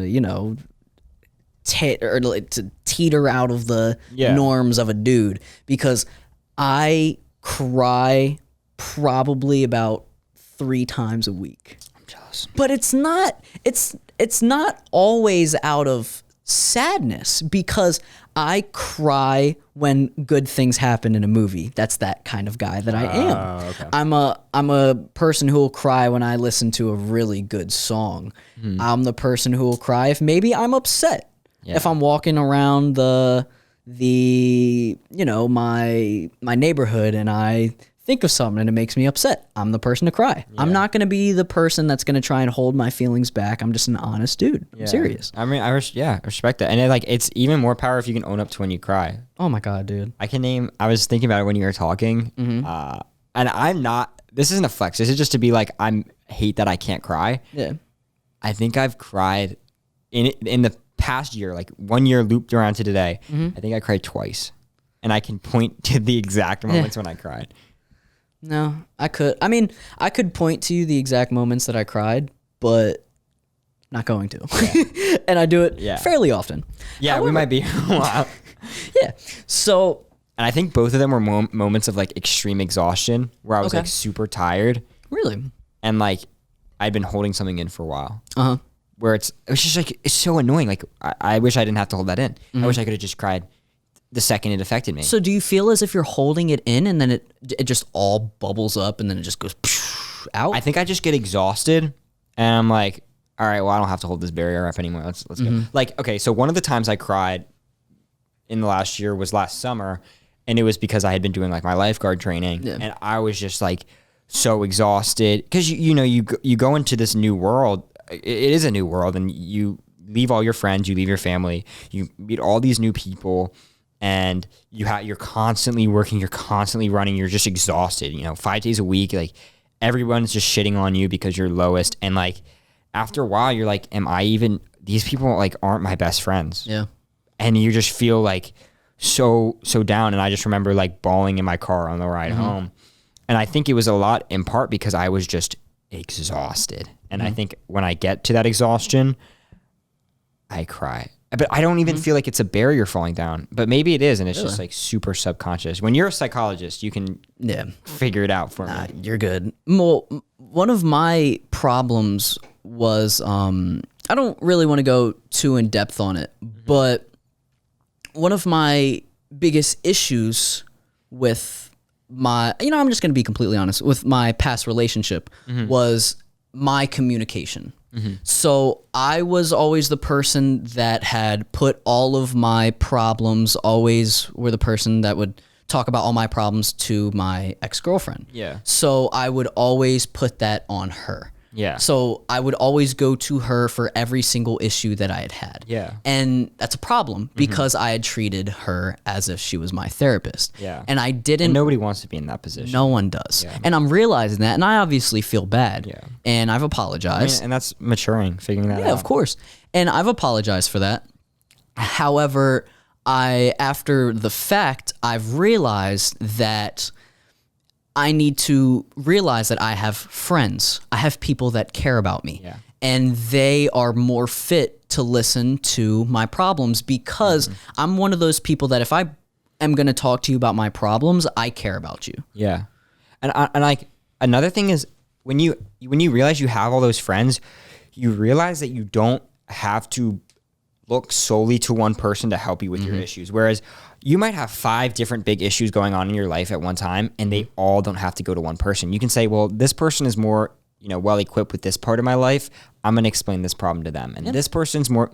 to teeter out of the norms of a dude because I cry probably about 3 times a week.
I'm jealous.
But it's not always out of sadness because I cry when good things happen in a movie. That's that kind of guy that I am.
Okay.
I'm a person who will cry when I listen to a really good song. I'm the person who will cry if maybe I'm upset.
Yeah.
If I'm walking around my neighborhood and I think of something and it makes me upset, I'm the person to cry. I'm not going to be the person that's going to try and hold my feelings back. I'm just an honest dude. I'm serious.
I mean, I respect that. And it's even more power if you can own up to when you cry.
Oh my God, dude.
I was thinking about it when you were talking, and I'm not, this isn't a flex. This is just to be like, I'm hate that I can't cry.
Yeah.
I think I've cried in the past year, like 1 year looped around to today. I think I cried twice, and I can point to the exact moments when I cried.
No, I could. I mean, I could point to you the exact moments that I cried, but not going to. Yeah. And I do it fairly often.
Yeah, however, we might be. Wow.
Yeah. So.
And I think both of them were moments of like extreme exhaustion where I was like super tired.
Really?
And like I'd been holding something in for a while.
Uh-huh.
Where it was just like, it's so annoying. Like I wish I didn't have to hold that in. I wish I could have just cried the second it affected me.
So do you feel as if you're holding it in and then it just all bubbles up and then it just goes out?
I think I just get exhausted and I'm like, all right, well, I don't have to hold this barrier up anymore. Let's go. Like, okay, so one of the times I cried in the last year was last summer, and it was because I had been doing like my lifeguard training, and I was just like so exhausted because you go into this new world. It is a new world, and you leave all your friends, you leave your family, you meet all these new people, and you're constantly working, you're constantly running, you're just exhausted. 5 days a week, like everyone's just shitting on you because you're lowest, and like after a while, you're like, am I even? These people like aren't my best friends.
Yeah,
and you just feel like so down. And I just remember like bawling in my car on the ride home. And I think it was a lot in part because I was just exhausted. And I think when I get to that exhaustion, I cry. But I don't even feel like it's a barrier falling down. But maybe it is, and it's just like super subconscious. When you're a psychologist, you can figure it out for me.
You're good. Well, one of my problems was I don't really want to go too in depth on it, but one of my biggest issues with my, I'm just going to be completely honest, with my past relationship was my communication. So I was always the person that had put all of my problems, always were the person that would talk about all my problems to my ex-girlfriend.
Yeah.
So I would always put that on her.
Yeah.
So I would always go to her for every single issue that I had had.
Yeah.
And that's a problem because I had treated her as if she was my therapist.
Yeah.
And I didn't.
And nobody wants to be in that position.
No one does.
Yeah.
And I'm realizing that, and I obviously feel bad.
Yeah.
And I've apologized.
And that's maturing, figuring that out.
Yeah, of course. And I've apologized for that. However, after the fact, I've realized that I need to realize that I have friends. I have people that care about me.
Yeah.
And they are more fit to listen to my problems because I'm one of those people that if I am going to talk to you about my problems, I care about you.
Yeah. And like another thing is when you realize you have all those friends, you realize that you don't have to look solely to one person to help you with your issues. Whereas you might have 5 different big issues going on in your life at one time, and they all don't have to go to one person. You can say, well, this person is more, well equipped with this part of my life. I'm going to explain this problem to them. And this person's more,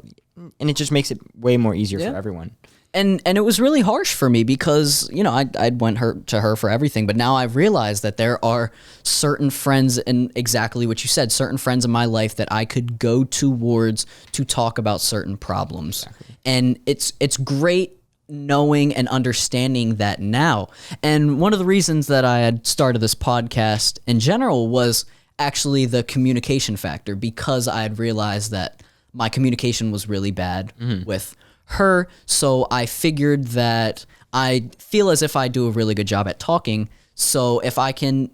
and it just makes it way more easier for everyone.
And it was really harsh for me because, I went to her for everything, but now I've realized that there are certain friends, and exactly what you said, certain friends in my life that I could go towards to talk about certain problems. Exactly. And it's great knowing and understanding that now. And one of the reasons that I had started this podcast in general was actually the communication factor, because I had realized that my communication was really bad with her. So I figured that I feel as if I do a really good job at talking. So if I can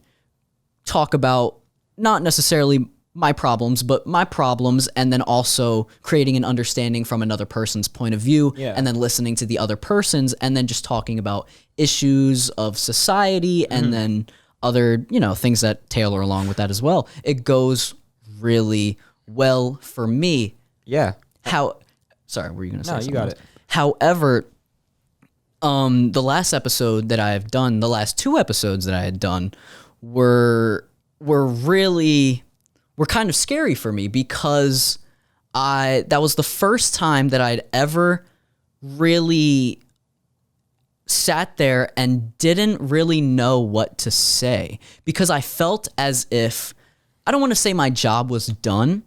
talk about not necessarily my problems, but my problems, and then also creating an understanding from another person's point of view, and then listening to the other person's, and then just talking about issues of society, and then other, things that tailor along with that as well. It goes really well for me.
Yeah.
Sorry, were you going to say something?
No, you got it.
However, the last episode that I've done, the last 2 episodes that I had done were kind of scary for me because that was the first time that I'd ever really sat there and didn't really know what to say, because I felt as if, I don't want to say my job was done,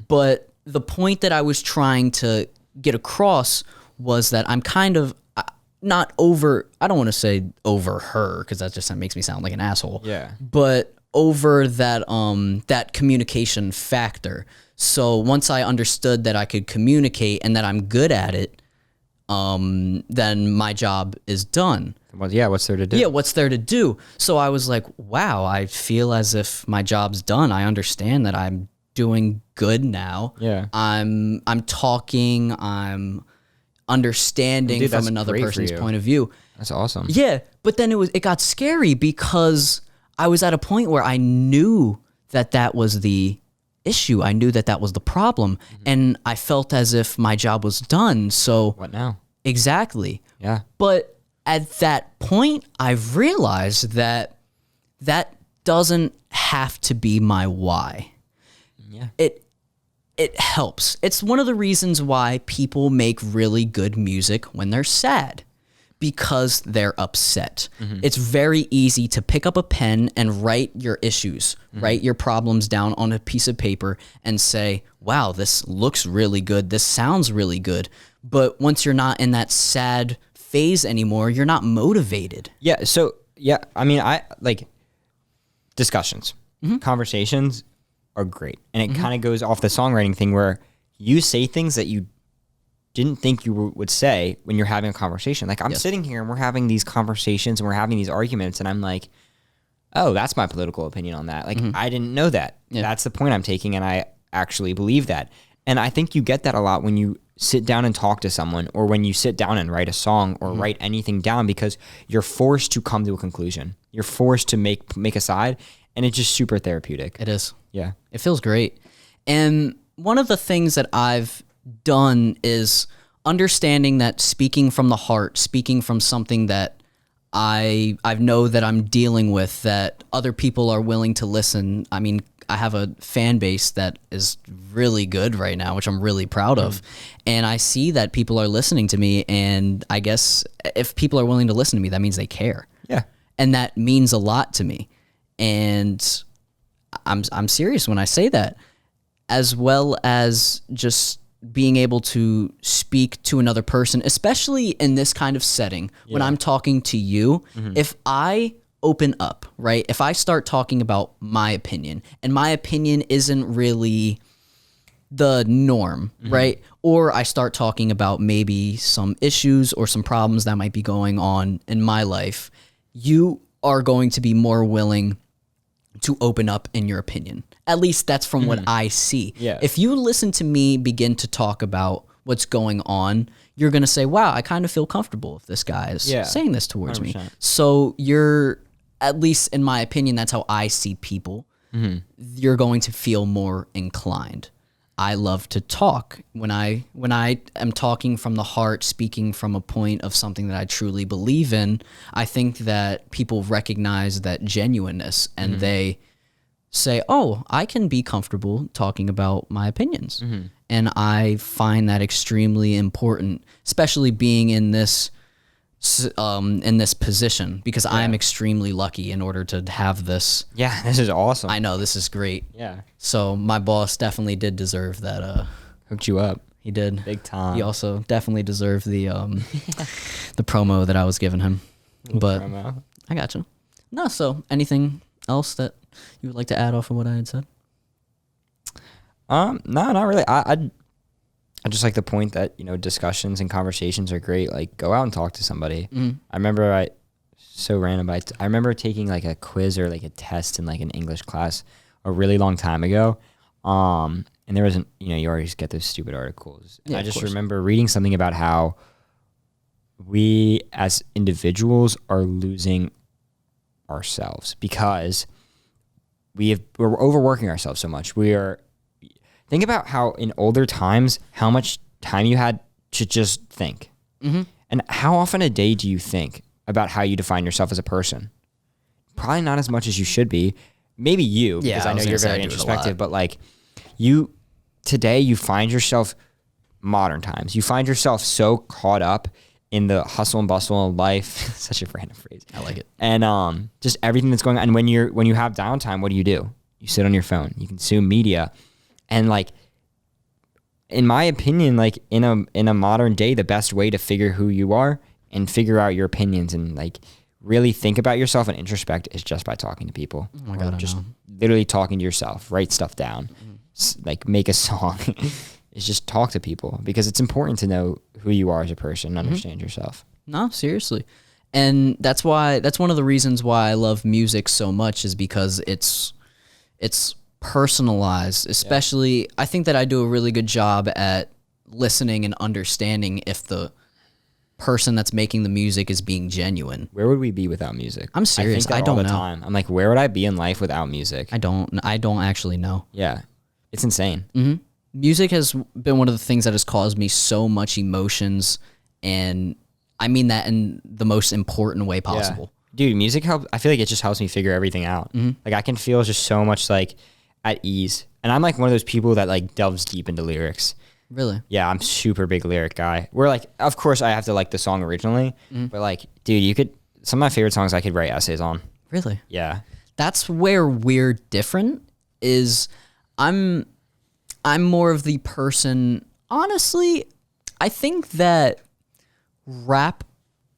but the point that I was trying to get across was that I'm kind of not over, I don't want to say over her, because that just makes me sound like an asshole.
Yeah.
But over that communication factor. So once I understood that I could communicate and that I'm good at it, then my job is done.
Well, yeah, what's there to do?
Yeah, what's there to do? So I was like, wow, I feel as if my job's done. I understand that I'm doing good now.
Yeah.
I'm talking, I'm understanding
Dude,
from
that's
another
great for
person's
you.
point of view.
That's awesome.
Yeah, but then it got scary because I was at a point where I knew that was the issue. I knew that was the problem, and I felt as if my job was done. So
What now?
exactly.
Yeah.
But at that point, I realized that doesn't have to be my why.
Yeah.
It helps. It's one of the reasons why people make really good music when they're sad, because they're upset. It's very easy to pick up a pen and write your issues, write your problems down on a piece of paper and say, wow, this looks really good. This sounds really good. But once you're not in that sad phase anymore, you're not motivated.
Yeah. So, yeah, I mean, I like discussions, conversations are great. And it kind of goes off the songwriting thing where you say things that you didn't think you would say when you're having a conversation. Like I'm sitting here and we're having these conversations and we're having these arguments and I'm like, oh, that's my political opinion on that. Like I didn't know that. Yeah. That's the point I'm taking and I actually believe that. And I think you get that a lot when you sit down and talk to someone or when you sit down and write a song or write anything down because you're forced to come to a conclusion. You're forced to make a side and it's just super therapeutic.
It is.
Yeah.
It feels great. And one of the things that I've done is understanding that speaking from the heart, speaking from something that I know that I'm dealing with, that other people are willing to listen. I mean, I have a fan base that is really good right now, which I'm really proud of. And I see that people are listening to me. And I guess if people are willing to listen to me, that means they care.
Yeah.
And that means a lot to me. And I'm serious when I say that, as well as just being able to speak to another person, especially in this kind of setting, when I'm talking to you, if I open up, right? If I start talking about my opinion and my opinion isn't really the norm, right? Or I start talking about maybe some issues or some problems that might be going on in my life, you are going to be more willing to open up in your opinion. At least that's from what I see.
Yeah.
If you listen to me begin to talk about what's going on, you're going to say, wow, I kind of feel comfortable if this guy is saying this towards 100%. Me. So you're, at least in my opinion, that's how I see people. You're going to feel more inclined. I love to talk. When I am talking from the heart, speaking from a point of something that I truly believe in, I think that people recognize that genuineness and they say, oh, I can be comfortable talking about my opinions. And I find that extremely important, especially being in this position, because I am extremely lucky in order to have this.
Yeah, this is awesome.
I know, this is great.
Yeah.
So my boss definitely did deserve that.
Hooked you up.
He did.
Big time.
He also definitely deserved the the promo that I was giving him. But promo. I got you. No, so anything else that you would like to add off of what I had said?
No, not really. I just like the point that, you know, discussions and conversations are great. Like, go out and talk to somebody. I remember so random, but I remember taking like a quiz or like a test in like an English class a really long time ago. And there wasn't, you know, you always get those stupid articles. And I just remember reading something about how we as individuals are losing ourselves because we're overworking ourselves so much. Think about how in older times, how much time you had to just think. And how often a day do you think about how you define yourself as a person? Probably not as much as you should be. Maybe you, because I know you're very introspective, but like today you find yourself, modern times, you find yourself so caught up in the hustle and bustle of life. Such a random phrase.
I like it.
And just everything that's going on. And when you have downtime, what do? You sit on your phone, you consume media. And like, in my opinion, like in a modern day, the best way to figure who you are and figure out your opinions and like really think about yourself and introspect is just by talking to people.
Oh my God,
just
I know.
literally talking to yourself, write stuff down, like make a song. Is just talk to people, because it's important to know who you are as a person and understand yourself.
No, seriously. And that's one of the reasons why I love music so much, is because it's personalized, especially I think that I do a really good job at listening and understanding if the person that's making the music is being genuine.
Where would we be without music?
I'm serious.
I think that
I
all
don't
the
know.
time. I'm like, where would I be in life without music?
I don't actually know.
Yeah. It's insane.
Music has been one of the things that has caused me so much emotions, and I mean that in the most important way possible.
Dude, music helps. I feel like it just helps me figure everything out. Like I can feel just so much like at ease. And I'm like one of those people that like delves deep into lyrics.
Really?
Yeah, I'm super big lyric guy. Where like, of course I have to like the song originally, but like, dude, some of my favorite songs I could write essays on.
Really?
Yeah.
That's where we're different. Is I'm more of the person, honestly, I think that rap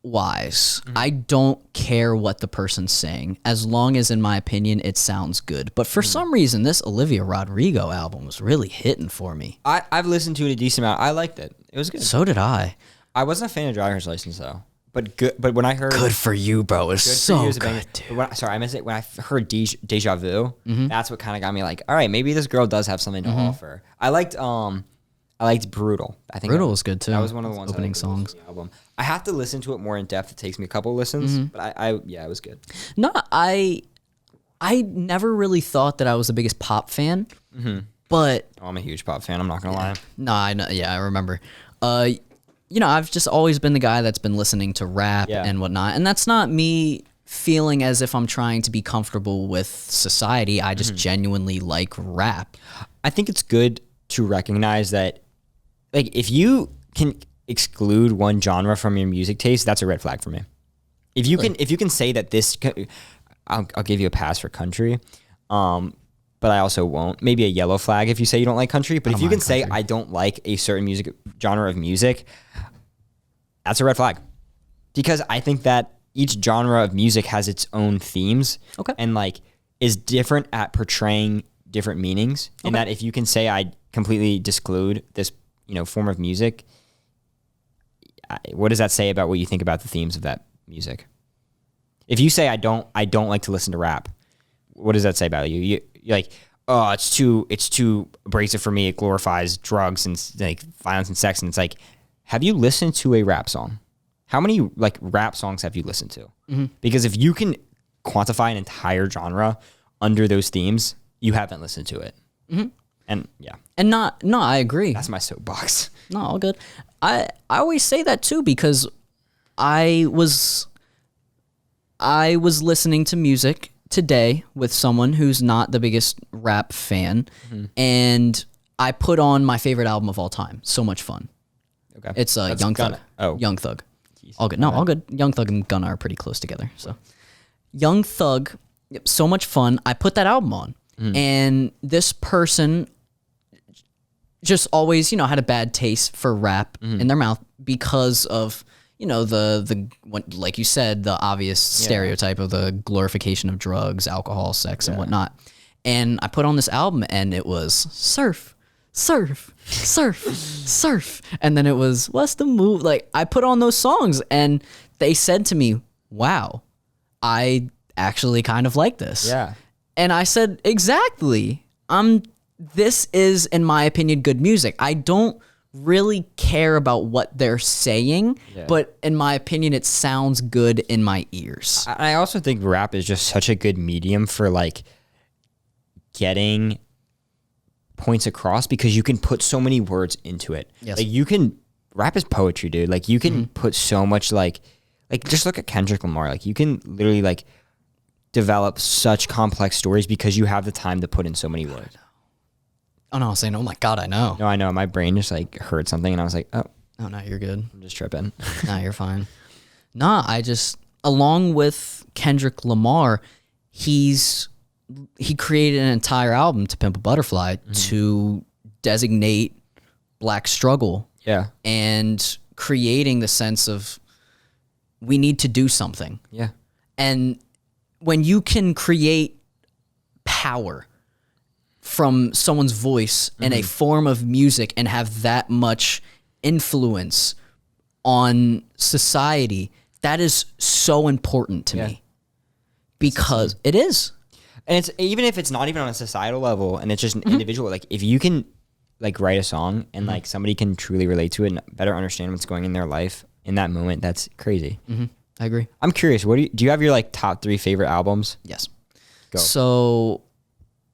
wise, I don't care what the person's saying, as long as in my opinion it sounds good. But for some reason this Olivia Rodrigo album was really hitting for me.
I've listened to it a decent amount. I liked it. It was good.
So did I.
I wasn't a fan of Driver's License though. But good. But when I heard
Good for you, bro. It's so good, dude.
I missed it when I heard Deja Vu. That's what kind of got me like, all right, maybe this girl does have something to offer. I liked Brutal. I think
Brutal was good too.
That was one of the ones
opening
I songs.
songs.
The album. I have to listen to it more in depth. It takes me a couple listens, but it was good.
No, I never really thought that I was the biggest pop fan, but
Oh, I'm a huge pop fan. I'm not gonna lie.
no, I know. Yeah, I remember. I've just always been the guy that's been listening to rap and whatnot, and that's not me feeling as if I'm trying to be comfortable with society. I just genuinely like rap.
I think it's good to recognize that, like, if you can exclude one genre from your music taste, that's a red flag for me. If you can say that this, I'll give you a pass for country, but I also won't. Maybe a yellow flag if you say you don't like country. But if you can say I don't like a certain music genre of music, that's a red flag, because I think that each genre of music has its own themes, and like is different at portraying different meanings. And that if you can say I completely disclude this, form of music, what does that say about what you think about the themes of that music? If you say I don't like to listen to rap, what does that say about you? You're like, oh, it's too abrasive for me. It glorifies drugs and like violence and sex. And it's like, have you listened to a rap song? How many like rap songs have you listened to? Because if you can quantify an entire genre under those themes, you haven't listened to it. And yeah.
And I agree.
That's my soapbox.
No, all good. I always say that too, because I was listening to music today with someone who's not the biggest rap fan, and I put on my favorite album of all time, So Much Fun.
Okay.
It's Young Thug. Young Thug. All good. No, all good. Young Thug and Gunna are pretty close together. So Young Thug, So Much Fun. I put that album on, and this person just always, had a bad taste for rap in their mouth because of, the like you said, the obvious stereotype of the glorification of drugs, alcohol, sex, and whatnot. And I put on this album, and it was surf, surf, surf, surf. And then it was, what's the move? Like, I put on those songs, and they said to me, wow, I actually kind of like this.
Yeah.
And I said, exactly. This is, in my opinion, good music. I don't really care about what they're saying, but in my opinion, it sounds good in my ears.
I also think rap is just such a good medium for like getting points across, because you can put so many words into it.
Yes.
Like rap is poetry, dude. Like you can put so much like just look at Kendrick Lamar. Like you can literally like develop such complex stories because you have the time to put in so many words.
Oh no, I was saying, oh my God, I know.
No, I know. My brain just like heard something and I was like, oh.
Oh no, you're good.
I'm just tripping.
Nah, you're fine. Nah, along with Kendrick Lamar, he created an entire album, To Pimp a Butterfly, to designate Black struggle.
Yeah.
And creating the sense of we need to do something.
Yeah.
And when you can create power from someone's voice in a form of music and have that much influence on society, that is so important to me. Because it is.
And it's even if it's not even on a societal level and it's just an individual, like if you can like write a song and like somebody can truly relate to it and better understand what's going in their life in that moment, that's crazy.
I agree.
I'm curious, what do you have your like top 3 favorite albums?
Yes.
Go.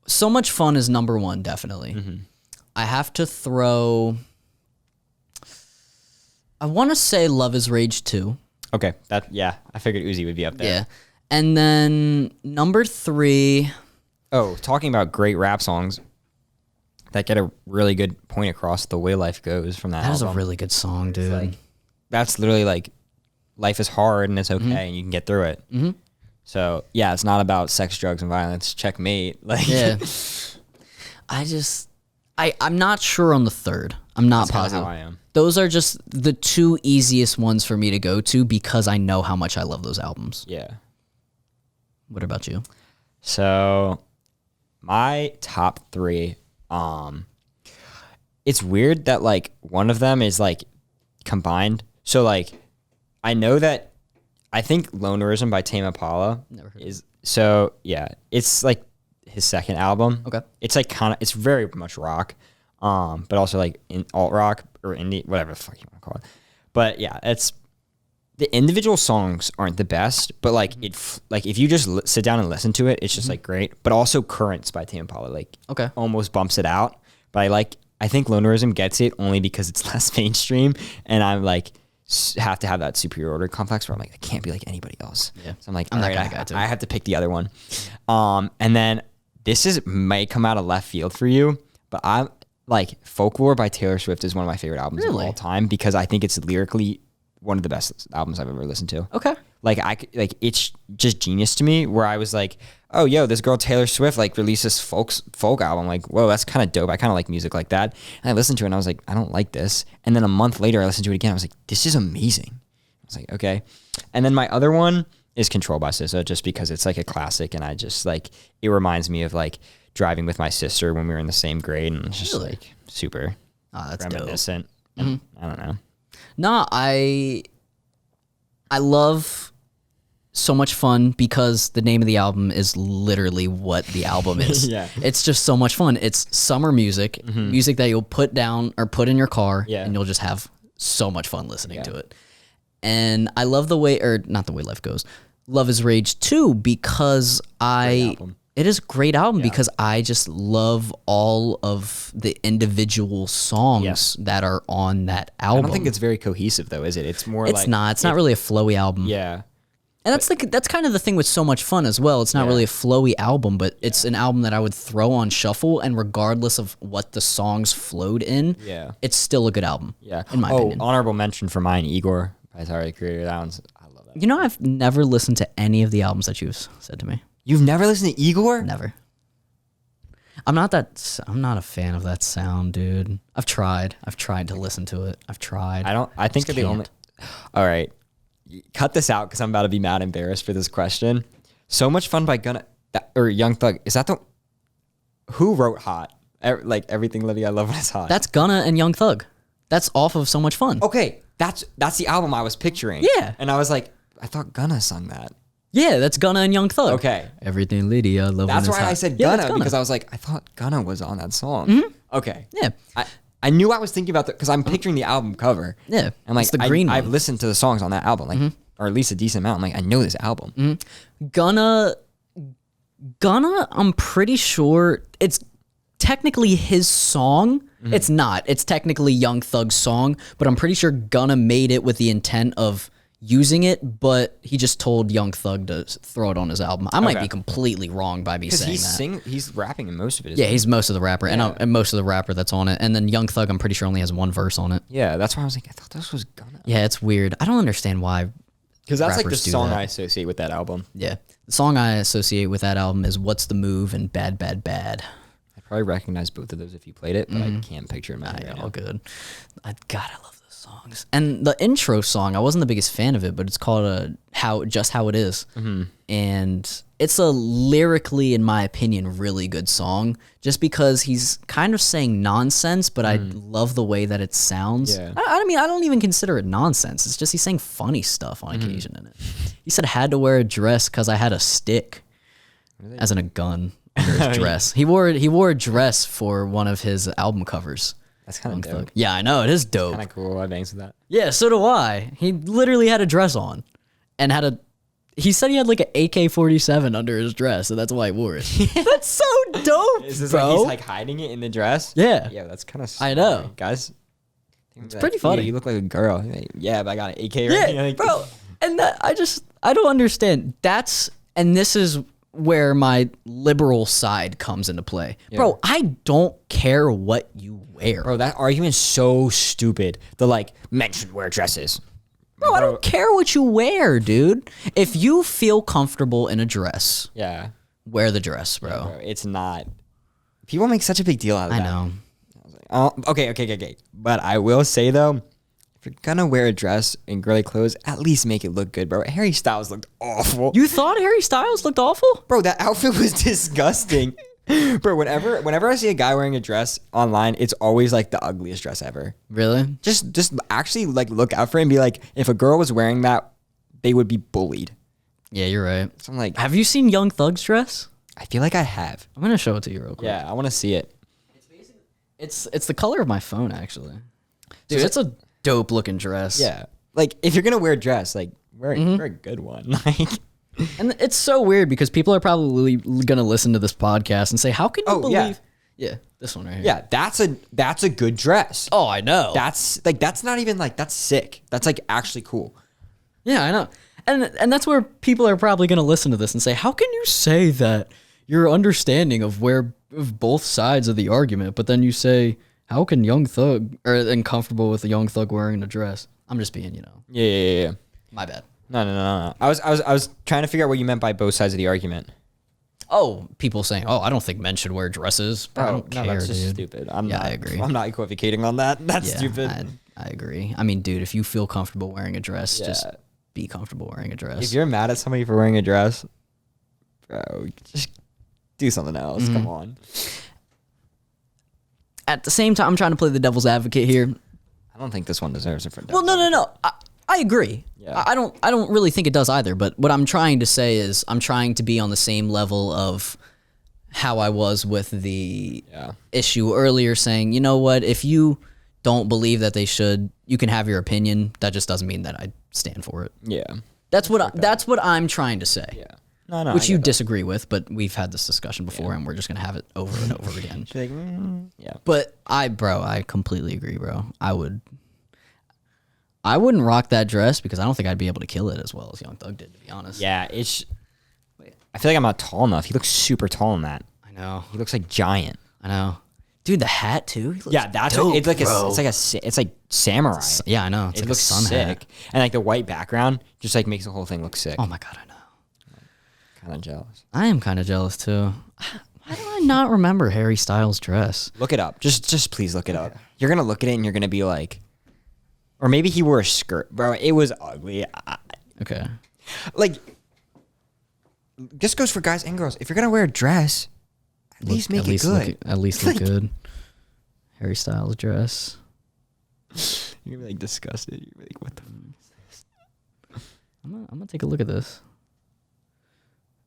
So Much Fun is number 1, definitely. I have to throw, I want to say Love is Rage 2.
Okay, I figured Uzi would be up there.
Yeah. And then number 3.
Oh, talking about great rap songs that get a really good point across, The Way Life Goes from that album.
That is a really good song, dude.
Like, that's literally like, life is hard and it's okay and you can get through it. So yeah, it's not about sex, drugs, and violence. Checkmate. Like,
yeah. I'm not sure on the third. I'm not positive.
How I am.
Those are just the 2 easiest ones for me to go to because I know how much I love those albums.
Yeah.
What about you?
So my top 3, it's weird that like one of them is like combined. So like I know that I think Lonerism by Tame Impala is so yeah, it's like his second album.
Okay.
It's like it's very much rock, but also like in alt rock or indie, whatever the fuck you want to call it. But yeah, it's the individual songs aren't the best, but like like if you just sit down and listen to it, it's just like great. But also Currents by Tame Impala like almost bumps it out. But I think Lonerism gets it only because it's less mainstream, and I'm like have to have that superiority complex where I'm like I can't be like anybody else.
Yeah.
So I'm like,
I'm
all
that
right,
guy too.
I have to pick the other one. And then this might come out of left field for you, but I'm like Folklore by Taylor Swift is one of my favorite albums of all time because I think it's lyrically one of the best albums I've ever listened to.
Okay.
Like it's just genius to me where I was like, oh, yo, this girl Taylor Swift like released this folk album. Like, whoa, that's kind of dope. I kind of like music like that. And I listened to it and I was like, I don't like this. And then a month later I listened to it again. I was like, this is amazing. I was like, okay. And then my other one is Control by SZA just because it's like a classic and I just like, it reminds me of like driving with my sister when we were in the same grade and it's just like super
that's
reminiscent.
dope.
I don't know.
No, I love So Much Fun because the name of the album is literally what the album is.
Yeah.
It's just so much fun. It's summer music, music that you'll put down or put in your car and you'll just have so much fun listening to it. And I love not The Way Life Goes, Love is Rage 2 because it is a great album because I just love all of the individual songs that are on that album.
I don't think it's very cohesive though, is it? It's more
It's not really a flowy album.
Yeah.
And that's kind of the thing with So Much Fun as well. It's not really a flowy album, but it's an album that I would throw on shuffle, and regardless of what the songs flowed in, it's still a good album.
Yeah.
In my opinion.
Honorable mention for mine, Igor by Tyler, the Creator. That one's, I love that.
You know, I've never listened to any of the albums that you've said to me.
You've never listened to Igor?
Never. I'm not a fan of that sound, dude. I've tried to listen to it.
I think they're the only. All right. Cut this out because I'm about to be mad embarrassed for this question. So Much Fun by Young Thug. Is that who wrote Hot? Like Everything Living I Love When It's Hot.
That's Gunna and Young Thug. That's off of So Much Fun.
Okay. That's the album I was picturing.
Yeah.
And I was like, I thought Gunna sung that.
Yeah, that's Gunna and Young Thug.
Okay.
Everything Lydia, Love
That's
When It's
why
Hot.
I said Gunna because I was like, I thought Gunna was on that song.
Mm-hmm.
Okay.
Yeah.
I knew I was thinking about that because I'm picturing the album cover.
Yeah.
I'm like,
it's the green one.
I've listened to the songs on that album, like, or at least a decent amount. I'm like, I know this album.
Gunna, I'm pretty sure it's technically his song. It's not. It's technically Young Thug's song, but I'm pretty sure Gunna made it with the intent of using it, but he just told Young Thug to throw it on his album. I might be completely wrong by me saying that.
He's rapping in most of it.
Yeah, he's most of the rapper, and most of the rapper that's on it. And then Young Thug, I'm pretty sure only has one verse on it.
Yeah, that's why I was like, I thought this was Gunna.
Yeah, it's weird. I don't understand why.
Because that's like the
rappers do
song
that.
I associate with that album.
Yeah, the song I associate with that album is "What's the Move" and "Bad Bad Bad."
I probably recognize both of those if you played it, but I can't picture it in my head right
All
now.
good. God, I love those songs. And the intro song, I wasn't the biggest fan of it, but it's called How It Is. And it's a lyrically, in my opinion, really good song just because he's kind of saying nonsense, but I love the way that it sounds.
Yeah.
I mean, I don't even consider it nonsense. It's just he's saying funny stuff on occasion in it. He said, had to wear a dress because I had a stick, as in a gun under his dress. He wore a dress for one of his album covers.
That's kind of dope.
Yeah, I know. It is dope.
Kind of cool. I bangs with that.
Yeah, so do I. He literally had a dress on and he said he had like an AK-47 under his dress, so that's why he wore it. That's so dope,
Is this
bro.
like he's like hiding it in the dress?
Yeah.
Yeah, that's kind of
I know.
Guys.
It's pretty funny.
You look like a girl. Like, yeah, but I got an AK right
Yeah,
here. Like,
bro. And I don't understand. And this is where my liberal side comes into play.
Yeah.
Bro, I don't care what you wear.
Bro, that argument's so stupid. The like, men should wear dresses.
Bro, I don't care what you wear, dude. If you feel comfortable in a dress,
Yeah.
wear the dress, bro.
Bro, it's not. People make such a big deal out of
I
that.
know.
Okay. But I will say though, if you're gonna wear a dress and girly clothes, at least make it look good, bro. Harry Styles looked awful.
You thought Harry Styles looked awful?
Bro, that outfit was disgusting. Bro, whenever I see a guy wearing a dress online, it's always like the ugliest dress ever.
Really?
Just actually like look out for it and be like, if a girl was wearing that, they would be bullied.
Yeah, you're right.
So I'm like,
Have you seen Young Thug's dress?
I feel like I have.
I'm gonna show it to you real quick.
Yeah, I want to see it.
It's the color of my phone, actually. Dude, it's a dope looking dress.
Yeah, like if you're gonna wear a dress, like wear a good one. Like,
And it's so weird because people are probably gonna listen to this podcast and say, "How can you
yeah.
believe?" Yeah, this one right here.
yeah, that's a good dress.
Oh, I know.
That's not even like that's sick. That's like actually cool.
Yeah, I know. And that's where people are probably gonna listen to this and say, "How can you say that your understanding of both sides of the argument, but then you say, how can Young Thug and comfortable with a Young Thug wearing a dress?" I'm just being,
Yeah.
my bad.
No. I was trying to figure out what you meant by both sides of the argument.
Oh, people saying, "Oh, I don't think men should wear dresses." Bro, I don't care,
that's just
dude.
stupid.
I agree.
I'm not equivocating on that. That's
Yeah,
stupid.
I agree. I mean, dude, if you feel comfortable wearing a dress, just
Yeah.
be comfortable wearing a dress.
If you're mad at somebody for wearing a dress, bro, just do something else. Come on.
At the same time, I'm trying to play the devil's advocate here.
I don't think this one deserves it for.
Well, no. I agree.
Yeah.
I don't really think it does either. But what I'm trying to say is I'm trying to be on the same level of how I was with the issue earlier, saying, you know what, if you don't believe that they should, you can have your opinion. That just doesn't mean that I stand for it.
Yeah.
That's what I'm trying to say.
Yeah. No.
Which you disagree with, but we've had this discussion before, and we're just gonna have it over and over again.
Like, yeah.
But I completely agree, bro. I wouldn't rock that dress because I don't think I'd be able to kill it as well as Young Thug did, to be honest.
Yeah. I feel like I'm not tall enough. He looks super tall in that.
I know.
He looks like giant.
I know. Dude, the hat too. He looks
That's
dope,
it's like
bro.
it's like samurai.
Yeah, I know. It's
It
like
looks
a sun
sick,
hat.
and like the white background just like makes the whole thing look sick.
Oh my god, I know.
Kind of jealous.
I am kind of jealous too. Why do I not remember Harry Styles' dress?
Look it up. Just please look it up. You're gonna look at it and you're gonna be like, or maybe he wore a skirt, bro. It was ugly.
Okay.
Like, this goes for guys and girls. If you're gonna wear a dress, at least make it good.
At least look good. Harry Styles' dress.
You're gonna be like disgusted. You're like, what the fuck is this?
I'm gonna take a look at this.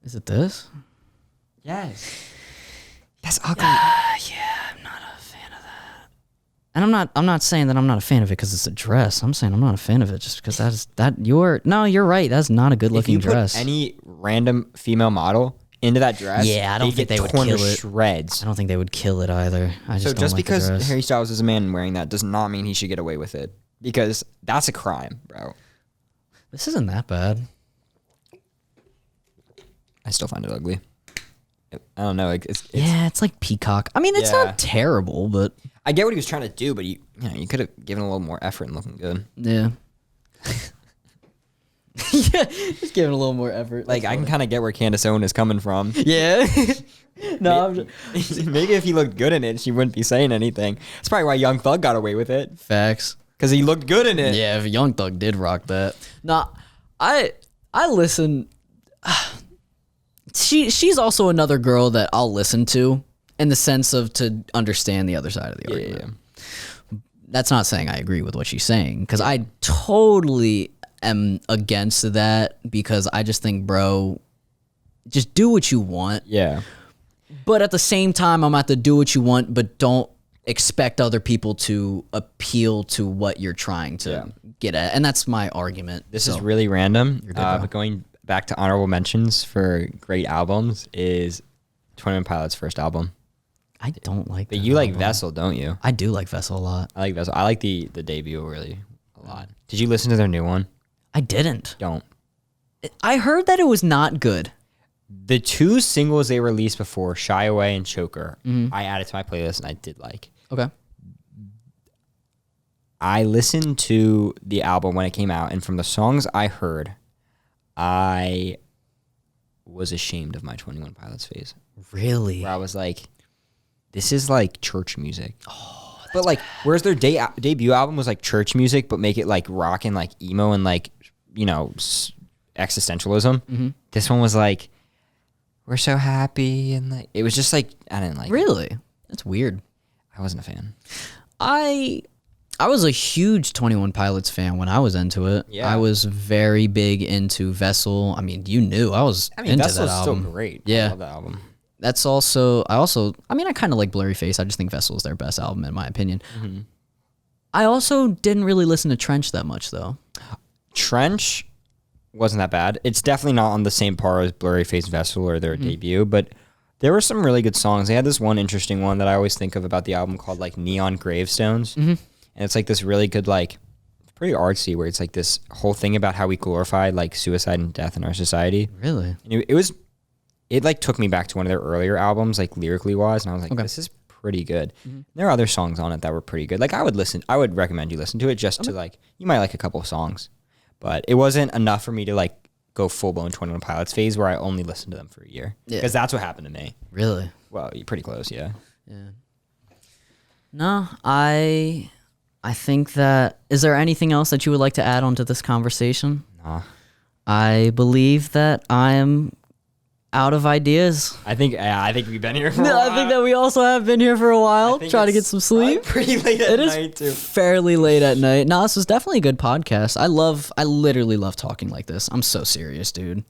Is it this?
Yes. That's ugly.
Yeah, I'm not a fan of that. And I'm not saying that I'm not a fan of it because it's a dress. I'm saying I'm not a fan of it just because you're right. That's not a good looking dress.
If you put any random female model into that dress,
Yeah, I don't think they would
torn
kill
to
it.
shreds.
I don't think they would kill it either. I just
So
don't
just
like
because
the dress.
Harry Styles is a man wearing that does not mean he should get away with it, because that's a crime, bro.
This isn't that bad.
I still find it ugly. I don't know. It's
It's like peacock. I mean, it's
Yeah.
not terrible, but
I get what he was trying to do, but you could have given a little more effort in looking good.
yeah. Yeah, just giving a little more effort.
Like, I can kind of get where Candace Owen is coming from.
Yeah. No, I'm just,
Maybe if he looked good in it, she wouldn't be saying anything. That's probably why Young Thug got away with it.
facts.
because he looked good in it.
Yeah, if Young Thug did rock that. Nah, I listen. She's also another girl that I'll listen to in the sense of to understand the other side of the argument. Yeah. That's not saying I agree with what she's saying, because I totally am against that, because I just think, bro, just do what you want.
Yeah.
But at the same time, I'm at the do what you want, but don't expect other people to appeal to what you're trying to get at. And that's my argument.
This is really random. But going back to honorable mentions for great albums is 21 Pilots' first album.
I don't like that.
But you like Vessel, don't you?
I do like Vessel a lot.
I like Vessel. I like the debut really a lot. Did you listen to their new one?
I didn't.
Don't.
I heard that it was not good.
The 2 singles they released before, Shy Away and Choker, I added to my playlist and I did like.
Okay.
I listened to the album when it came out, and from the songs I heard, I was ashamed of my 21 Pilots phase.
Really?
Where I was like, this is like church music. Oh, but like, whereas their debut album was like church music, but make it like rock and like emo and like, you know, existentialism. This one was like, we're so happy, and like it was just like I didn't like.
Really?
It.
That's weird.
I wasn't a fan.
I was a huge 21 Pilots fan when I was into it.
Yeah.
I was very big into Vessel. I mean, you knew I was into
Vessel's
that album.
Still great.
Yeah.
I love that album.
That's I mean, I kind of like Blurry Face. I just think Vessel is their best album in my opinion. I also didn't really listen to Trench that much though.
Trench wasn't that bad. It's definitely not on the same par as Blurry Face, Vessel, or their debut, but there were some really good songs. They had this one interesting one that I always think of about the album called like Neon Gravestones. And it's like this really good, like, pretty artsy, where it's like this whole thing about how we glorify like suicide and death in our society.
Really?
And it like took me back to one of their earlier albums, like lyrically wise, and I was like, this is pretty good. There are other songs on it that were pretty good. Like I would recommend you listen to it just to like, you might like a couple of songs, but it wasn't enough for me to like go full blown 21 Pilots phase where I only listened to them for a year. Because that's what happened to me.
Really?
Well, you're pretty close, yeah.
Yeah. No, I think that, is there anything else that you would like to add onto this conversation?
Nah.
I believe that I am out of ideas.
I think we've been here for a while.
I think that we also have been here for a while, trying to get some sleep.
Pretty late at night, too.
Fairly late at night. No, this was definitely a good podcast. I literally love talking like this. I'm so serious, dude.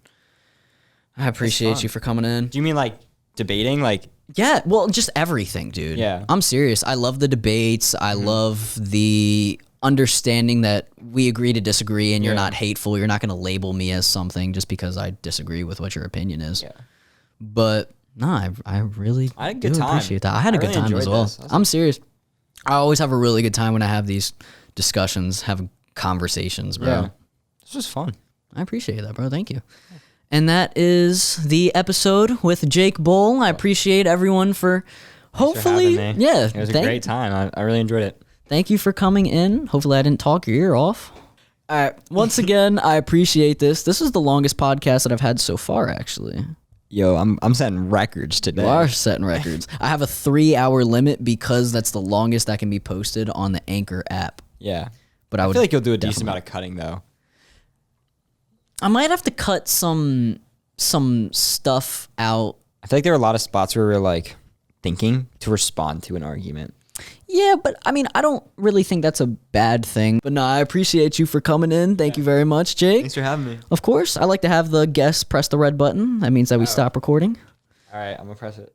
I appreciate you for coming in.
Do you mean like debating? Like,
yeah, well, just everything, dude.
Yeah.
I'm serious. I love the debates. I love the understanding that we agree to disagree, and you're not hateful. You're not going to label me as something just because I disagree with what your opinion is. Yeah. But no, I really
I had a good time.
Appreciate that. I had a good time as well. I'm serious. I always have a really good time when I have these discussions, have conversations, bro.
Yeah. This was fun.
I appreciate that, bro. Thank you. And that is the episode with Jake Bole. I appreciate everyone for hopefully, yeah.
It was a great time. I really enjoyed it.
Thank you for coming in. Hopefully I didn't talk your ear off. All right. Once again, I appreciate this. This is the longest podcast that I've had so far, actually.
Yo, I'm setting records today.
You are setting records. I have a 3-hour limit because that's the longest that can be posted on the Anchor app.
Yeah.
But I
feel like you'll do a decent amount of cutting, though.
I might have to cut some stuff out.
I feel like there are a lot of spots where we're like thinking to respond to an argument.
Yeah, but I mean, I don't really think that's a bad thing. But no, I appreciate you for coming in. Thank you very much, Jake.
Thanks for having me.
Of course. I like to have the guests press the red button. That means that we stop recording.
All right, I'm going to press it.